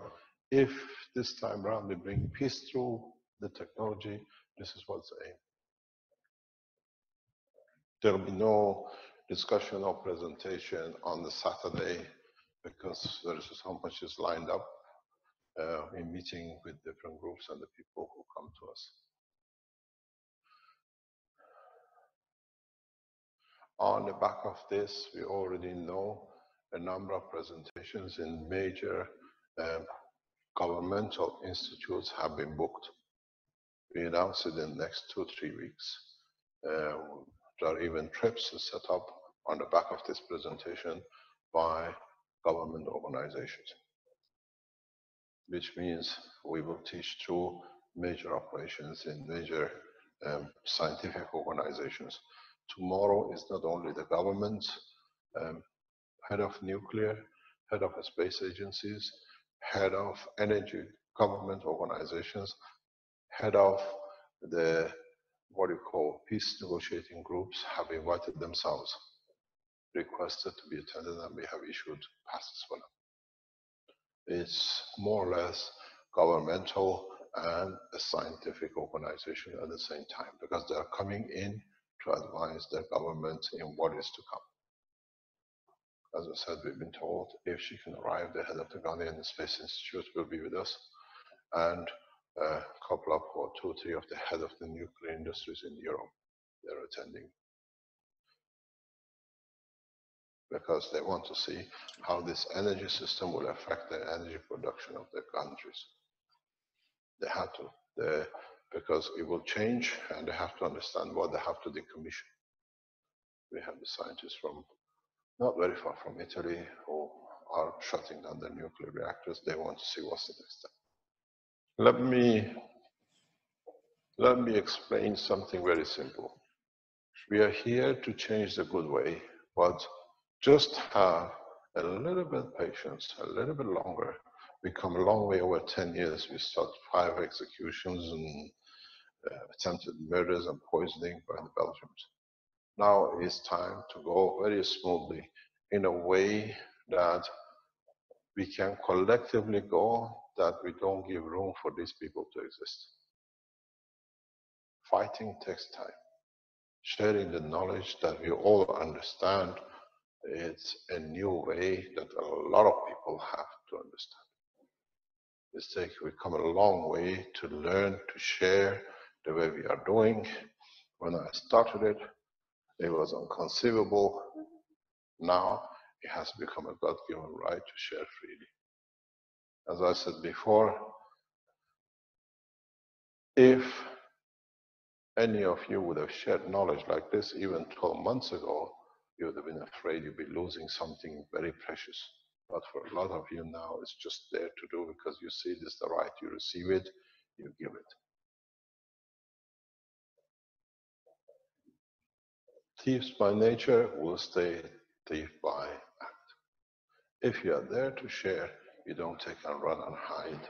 if this time around we bring peace through the technology, this is what's the aim. There will be no discussion or presentation on the Saturday, because there is so much is lined up in meeting with different groups and the people who come to us. On the back of this, we already know a number of presentations in major governmental institutes have been booked. We announced it in the next 2-3 weeks. There are even trips set up on the back of this presentation by government organizations, which means we will teach through major operations in major scientific organizations. Tomorrow is not only the government, head of nuclear, head of space agencies, head of energy government organizations, head of the, what you call, peace negotiating groups have invited themselves, requested to be attended, and we have issued passes for them. It's more or less governmental and a scientific organization at the same time, because they are coming in to advise their government in what is to come. As I said, we've been told if she can arrive, the head of the Ghanaian Space Institute will be with us. And a couple of or two, three of the head of the nuclear industries in Europe. They're attending because they want to see how this energy system will affect the energy production of their countries. They have to, because it will change and they have to understand what they have to decommission. We have the scientists from not very far from Italy who are shutting down their nuclear reactors. They want to see what's the next step. Let me explain something very simple. We are here to change the good way, but just have a little bit of patience, a little bit longer. We come a long way over 10 years. We start 5 executions and attempted murders and poisoning by the Belgians. Now it's time to go very smoothly in a way that we can collectively go, that we don't give room for these people to exist. Fighting takes time. Sharing the knowledge that we all understand, it's a new way that a lot of people have to understand. We've come a long way to learn, to share the way we are doing. When I started it, it was inconceivable. Now it has become a God-given right to share freely. As I said before, if any of you would have shared knowledge like this even 12 months ago, you would have been afraid you'd be losing something very precious. But for a lot of you now, it's just there to do because you see this the right, you receive it, you give it. Thieves by nature will stay thief by act. If you are there to share, you don't take and run and hide.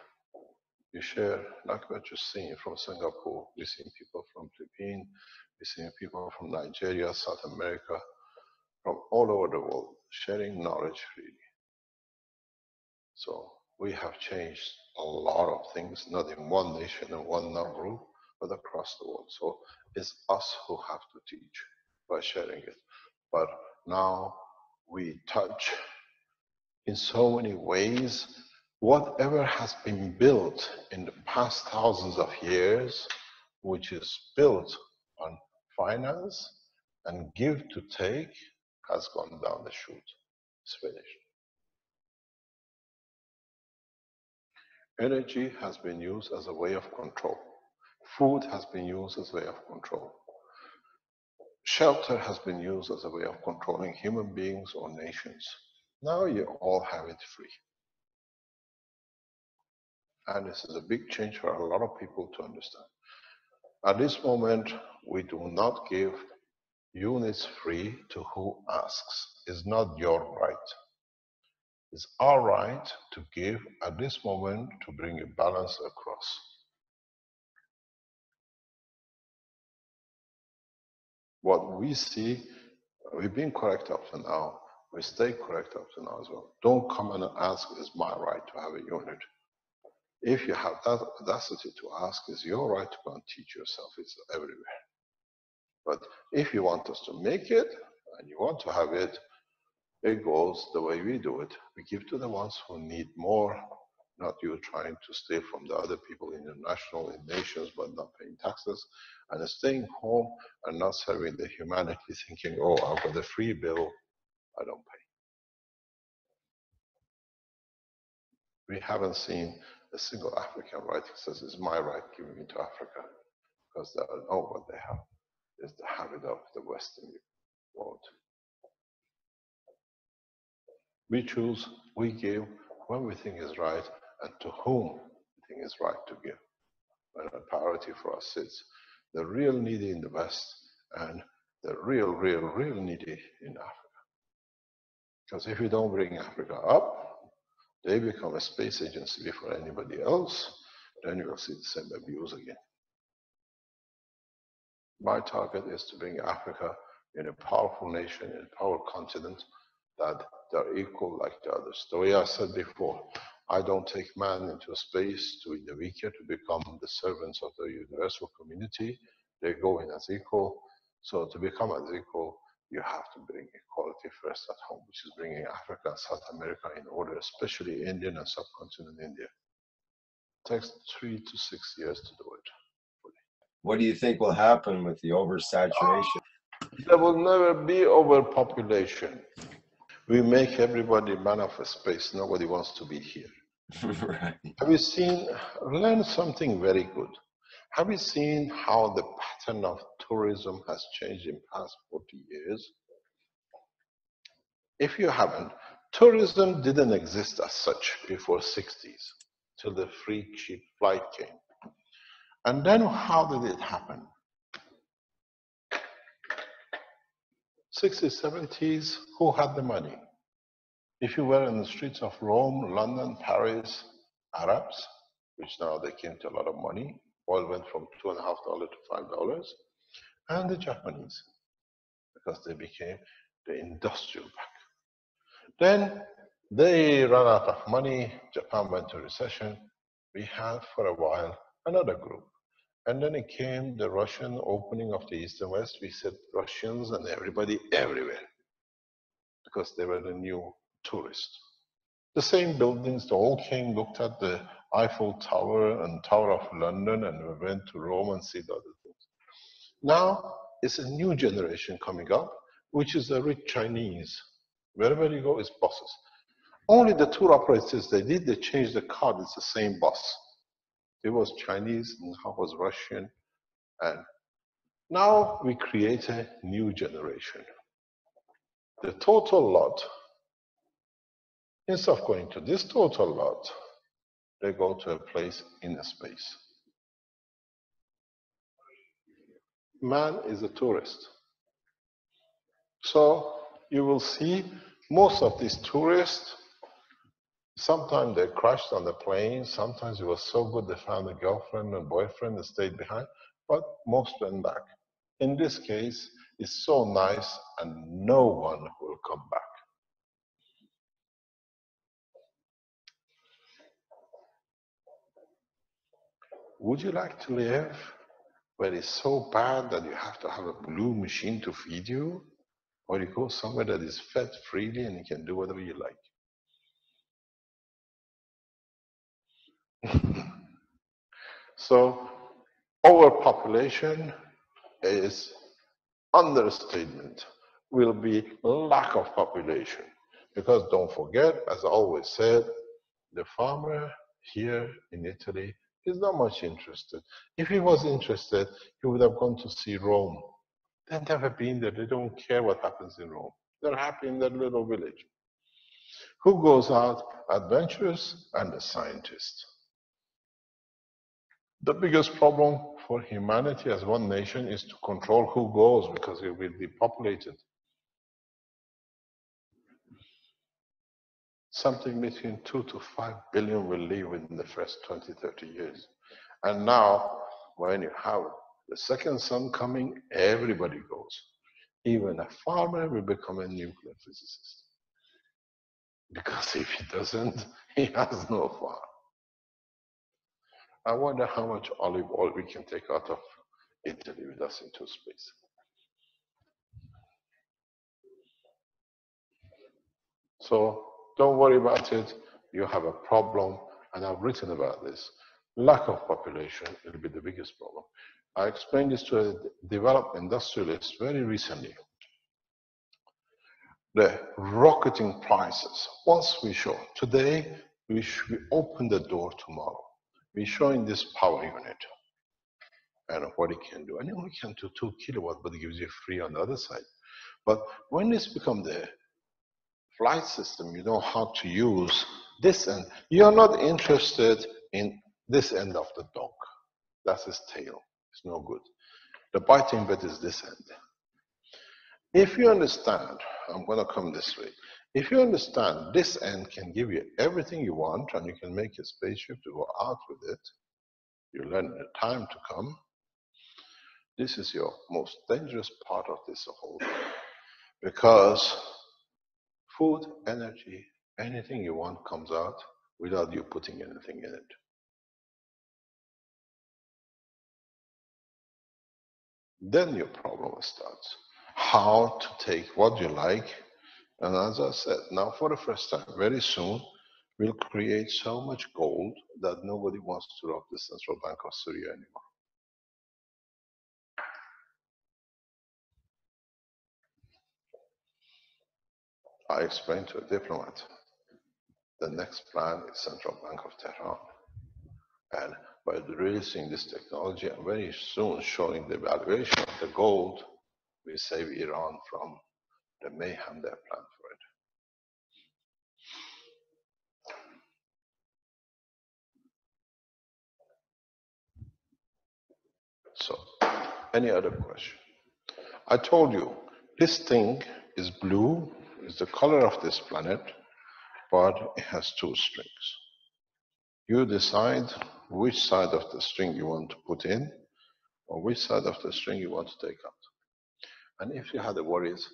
You share, like what you're seeing from Singapore. We're seeing people from Philippines, we're seeing people from Nigeria, South America, from all over the world, sharing knowledge freely. So we have changed a lot of things, not in one nation and one group, but across the world. So it's us who have to teach by sharing it. But now we touch in so many ways whatever has been built in the past thousands of years, which is built on finance and give to take, has gone down the chute. It's finished. Energy has been used as a way of control. Food has been used as a way of control. Shelter has been used as a way of controlling human beings or nations. Now you all have it free. And this is a big change for a lot of people to understand. At this moment, we do not give units free to who asks. It's not your right. It's our right to give at this moment to bring a balance across. What we see, we've been correct up to now. We stay correct up to now as well. Don't come and ask, it's my right to have a unit. If you have that audacity to ask, it's your right to go and teach yourself. It's everywhere. But if you want us to make it, and you want to have it, it goes the way we do it. We give to the ones who need more, not you trying to steal from the other people international in nations but not paying taxes, and staying home and not serving the humanity, thinking, oh, I've got a free bill, I don't pay. We haven't seen a single African right that says it's my right giving it to Africa, because they know what they have is the habit of the Western world. We choose, we give when we think is right and to whom we think is right to give. And a priority for us is the real needy in the West and the real needy in Africa. Because if we don't bring Africa up, they become a space agency before anybody else, then you will see the same abuse again. My target is to bring Africa in a powerful nation, in a powerful continent, that they're equal like the others. The way I said before, I don't take man into space to be the weaker, to become the servants of the universal community. They go in as equal. So to become as equal, you have to bring equality first at home, which is bringing Africa and South America in order, especially Indian and subcontinent India. Takes 3 to 6 years to do it. What do you think will happen with the oversaturation? There will never be overpopulation. We make everybody man of space. Nobody wants to be here. Right. Have you seen, learn something very good. Have you seen how the pattern of tourism has changed in past 40 years? If you haven't, tourism didn't exist as such before 60s, till the free cheap flight came. And then how did it happen? 60s, 70s, who had the money? If you were in the streets of Rome, London, Paris, Arabs, which now they came to a lot of money, oil went from $2.50 to $5, and the Japanese, because they became the industrial pack. Then they ran out of money, Japan went into recession. We had for a while another group. And then it came the Russian opening of the East and West. We said Russians and everybody everywhere, because they were the new tourists. The same buildings, they all came, looked at the Eiffel Tower and Tower of London, and we went to Rome and see the other things. Now, it's a new generation coming up, which is the rich Chinese. Wherever you go, it's buses. Only the tour operators, they changed the card, it's the same bus. It was Chinese, and now it was Russian. And now we create a new generation. The total lot, instead of going to this total lot, they go to a place in a space. Man is a tourist. So you will see most of these tourists, sometimes they crashed on the plane, sometimes it was so good they found a girlfriend and boyfriend and stayed behind, but most went back. In this case, it's so nice and no one will come back. Would you like to live where it's so bad that you have to have a blue machine to feed you? Or you go somewhere that is fed freely and you can do whatever you like? So, overpopulation is understatement, will be lack of population. Because don't forget, as I always said, the farmer here in Italy is not much interested. If he was interested, he would have gone to see Rome. They've never been there. They don't care what happens in Rome. They're happy in their little village. Who goes out? Adventurers and the scientists. The biggest problem for humanity as one nation is to control who goes, because it will be populated. Something between 2 to 5 billion will leave within the first 20, 30 years. And now, when you have the second son coming, everybody goes. Even a farmer will become a nuclear physicist. Because if he doesn't, he has no farm. I wonder how much olive oil we can take out of Italy with us into space. So don't worry about it. You have a problem, and I've written about this. Lack of population will be the biggest problem. I explained this to a developed industrialist very recently. The rocketing prices. Once we show, today, we open the door tomorrow. We're showing this power unit and what it can do. And it only can do 2 kilowatt, but it gives you free on the other side. But when this becomes the flight system, you know how to use this end. You're not interested in this end of the dog. That's his tail. It's no good. The biting bit is this end. If you understand, I'm going to come this way. If you understand this end can give you everything you want, and you can make a spaceship to go out with it, you learn the time to come. This is your most dangerous part of this whole thing. Because food, energy, anything you want comes out without you putting anything in it. Then your problem starts. How to take what you like. And as I said, now for the first time, very soon, will create so much gold that nobody wants to rob the Central Bank of Syria anymore. I explained to a diplomat, the next plan is Central Bank of Tehran. And by releasing this technology and very soon showing the valuation of the gold, we save Iran from the mayhem they planned for it. So, any other question? I told you, this thing is blue, is the color of this planet, but it has two strings. You decide which side of the string you want to put in, or which side of the string you want to take out. And if you had the worries,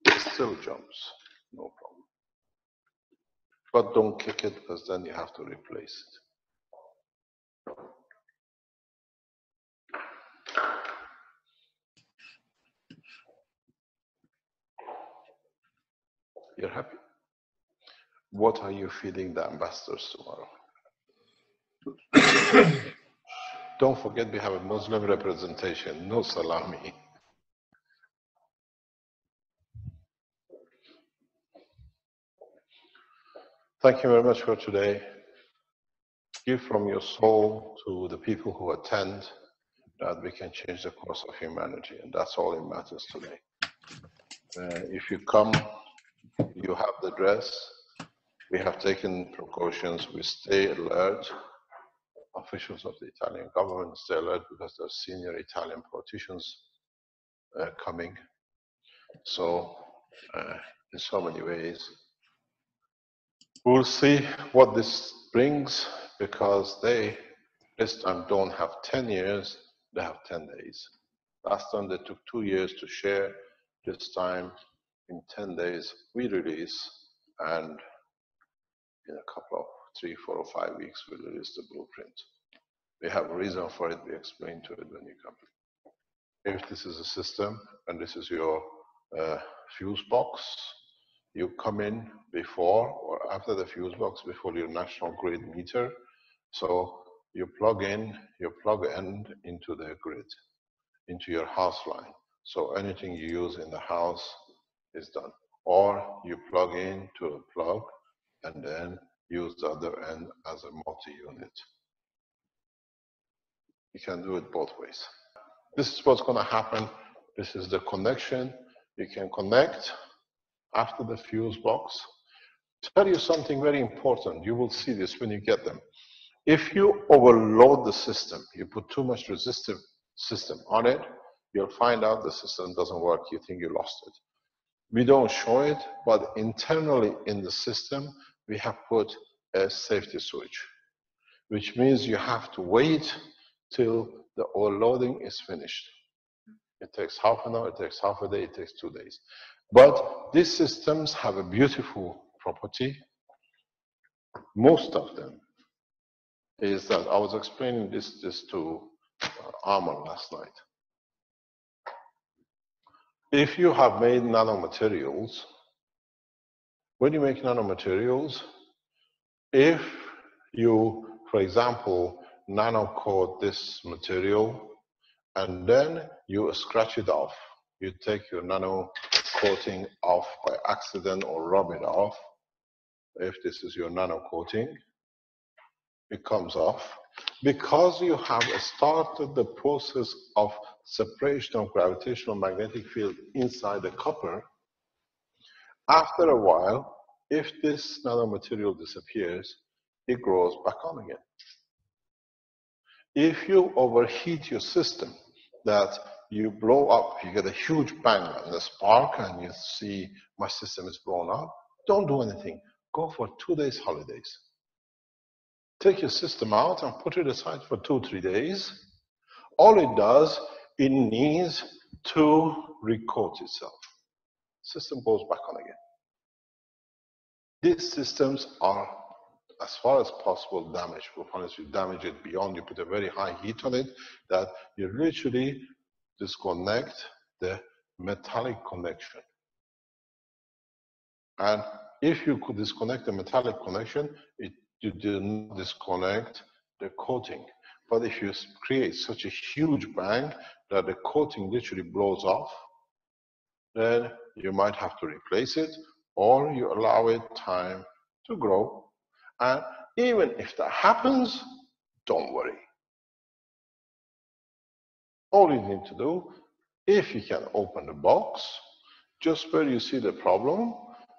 it still jumps, no problem. But don't kick it, because then you have to replace it. You're happy? What are you feeding the ambassadors tomorrow? Don't forget we have a Muslim representation, no salami. Thank you very much for today. Give from your soul to the people who attend, that we can change the course of humanity, and that's all that matters today. If you come, you have the dress. We have taken precautions. We stay alert. Officials of the Italian government stay alert because there are senior Italian politicians coming. So, in so many ways, we'll see what this brings, because they this time don't have 10 years, they have 10 days. Last time they took 2 years to share. This time, in 10 days, we release, and in a couple of 3, 4, or 5 weeks, we'll release the blueprint. We have a reason for it. We explain to it when you come. If this is a system, and this is your fuse box, you come in before or after the fuse box, before your national grid meter. So you plug in, you plug end into the grid, into your house line. So anything you use in the house is done. Or you plug in to a plug and then use the other end as a multi-unit. You can do it both ways. This is what's going to happen. This is the connection. You can connect after the fuse box. Tell you something very important. You will see this when you get them. If you overload the system, you put too much resistive system on it, you'll find out the system doesn't work. You think you lost it. We don't show it, but internally in the system, we have put a safety switch, which means you have to wait till the overloading is finished. It takes half an hour, it takes half a day, it takes 2 days. But these systems have a beautiful property. Most of them is that I was explaining this to Armand last night. If you have made nanomaterials, when you make nanomaterials, if you, for example, nano-coat this material and then you scratch it off, you take your nano coating off by accident or rub it off, if this is your nano coating, it comes off. Because you have started the process of separation of gravitational magnetic field inside the copper, after a while, if this nanomaterial disappears, it grows back on again. If you overheat your system, that you blow up, you get a huge bang and a spark, and you see my system is blown up, don't do anything. Go for 2 days holidays. Take your system out and put it aside for 2-3 days. All it does, it needs to recoat itself. System goes back on again. These systems are, as far as possible, damageable. Unless you damage it beyond, you put a very high heat on it, that you literally disconnect the metallic connection. And if you could disconnect the metallic connection, you do not disconnect the coating. But if you create such a huge bang that the coating literally blows off, then you might have to replace it, or you allow it time to grow. And even if that happens, don't worry. All you need to do, if you can open the box, just where you see the problem,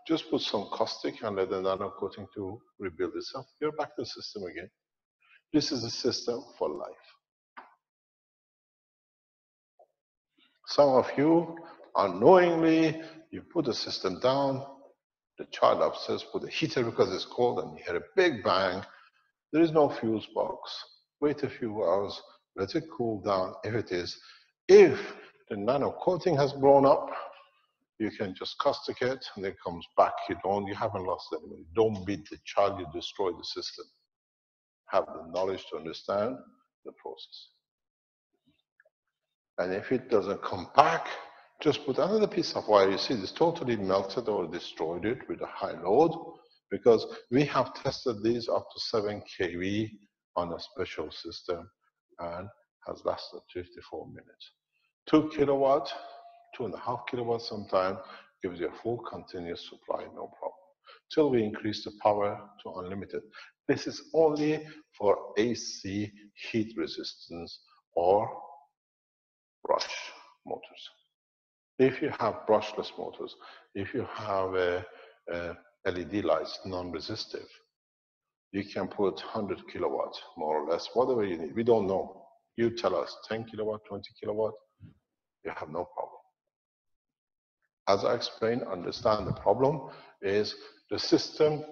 just put some caustic and let the nano coating to rebuild itself. You're back to the system again. This is a system for life. Some of you, unknowingly, you put the system down, the child upstairs put the heater because it's cold, and you hear a big bang. There is no fuse box. Wait a few hours, let it cool down. If the nano coating has blown up, you can just caustic it and it comes back. You haven't lost anybody. Don't beat the child, you destroy the system. Have the knowledge to understand the process. And if it doesn't come back, just put another piece of wire. You see, this totally melted or destroyed it with a high load, because we have tested these up to 7 kV on a special system and has lasted 54 minutes. 2 kilowatt, 2.5 kilowatts sometimes gives you a full continuous supply, no problem. Till we increase the power to unlimited. This is only for AC heat resistance or brush motors. If you have brushless motors, if you have LED lights, non-resistive, you can put 100 kilowatts, more or less, whatever you need. We don't know. You tell us 10 kilowatt, 20 kilowatt, you have no problem. As I explained, understand the problem is the system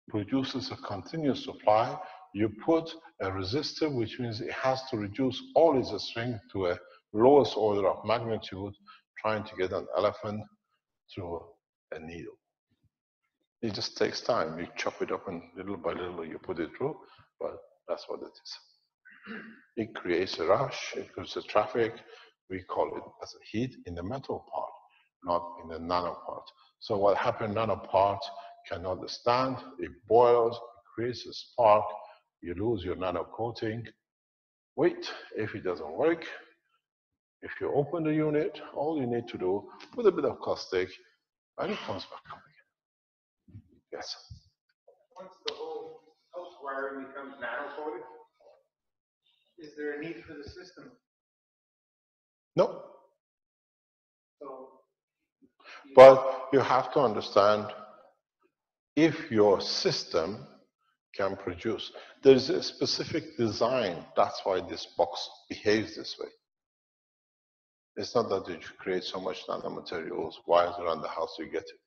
produces a continuous supply. You put a resistor, which means it has to reduce all its strength to a lowest order of magnitude, trying to get an elephant through a needle. It just takes time. You chop it up and little by little you put it through, but that's what it is. It creates a rush, it creates a traffic. We call it as a heat in the metal part, not in the nano part. So what happened, nano part cannot stand, it boils, it creates a spark, you lose your nano coating. Wait, if it doesn't work, if you open the unit, all you need to do, put a bit of caustic, and it comes back up again. Yes? Once the whole house wiring becomes nano-coated, is there a need for the system? No. So, but you have to understand, if your system can produce, there's a specific design. That's why this box behaves this way. It's not that you create so much nanomaterials, wires around the house, you get it.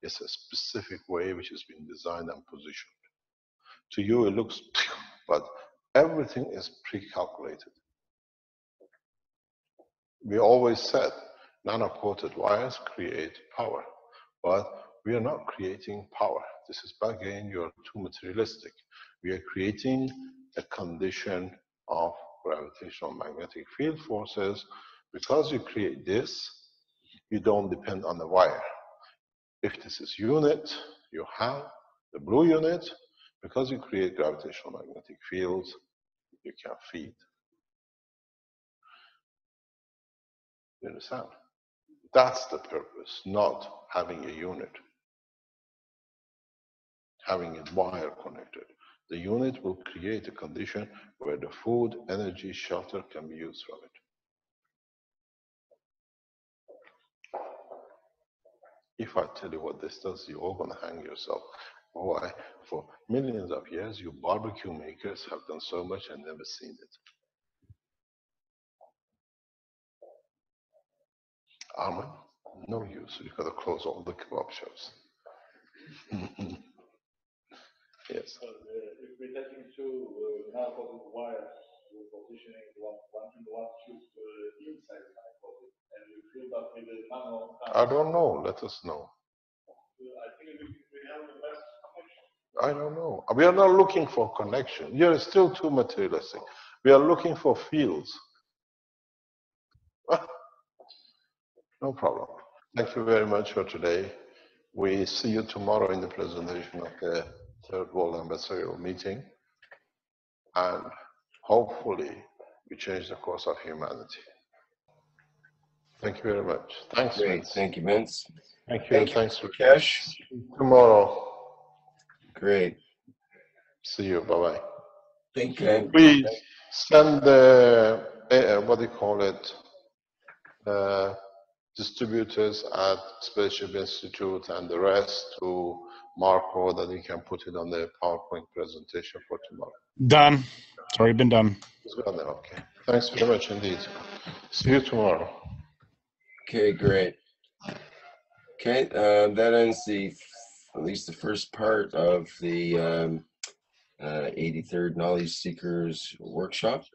It's a specific way which has been designed and positioned. To you, it looks, but everything is pre-calculated. We always said nano-coated wires create power, but we are not creating power. This is, again, you're too materialistic. We are creating a condition of gravitational magnetic field forces. Because you create this, you don't depend on the wire. If this is unit, you have the blue unit. Because you create gravitational magnetic fields, you can feed. You understand? That's the purpose, not having a unit, having a wire connected. The unit will create a condition where the food, energy, shelter can be used from it. If I tell you what this does, you're all going to hang yourself. Why? For millions of years, you barbecue makers have done so much and never seen it. Armin, no use. You've got to close all the kebab shops. Yes. If we're taking two nano-coated wires, we're positioning one tube inside the nano-coated, and you fill that with the nano. I don't know. Let us know. I think we have the best connection. I don't know. We are not looking for connection. You're still too materialistic. We are looking for fields. No problem. Thank you very much for today. We see you tomorrow in the presentation of the Third World Ambassadorial Meeting, and hopefully we change the course of humanity. Thank you very much. Thanks, Great. Vince. Thank you, Vince. Thank you. Thank you, Thanks, Rakesh. Tomorrow. Great. See you. Bye-bye. Thank you. Please send the, what do you call it, distributors at Spaceship Institute and the rest to Marco, that he can put it on the PowerPoint presentation for tomorrow. Done. It's already been done. It's got there. Okay. Thanks very much indeed. See you tomorrow. Okay, great. Okay, that ends at least the first part of the 83rd Knowledge Seekers Workshop.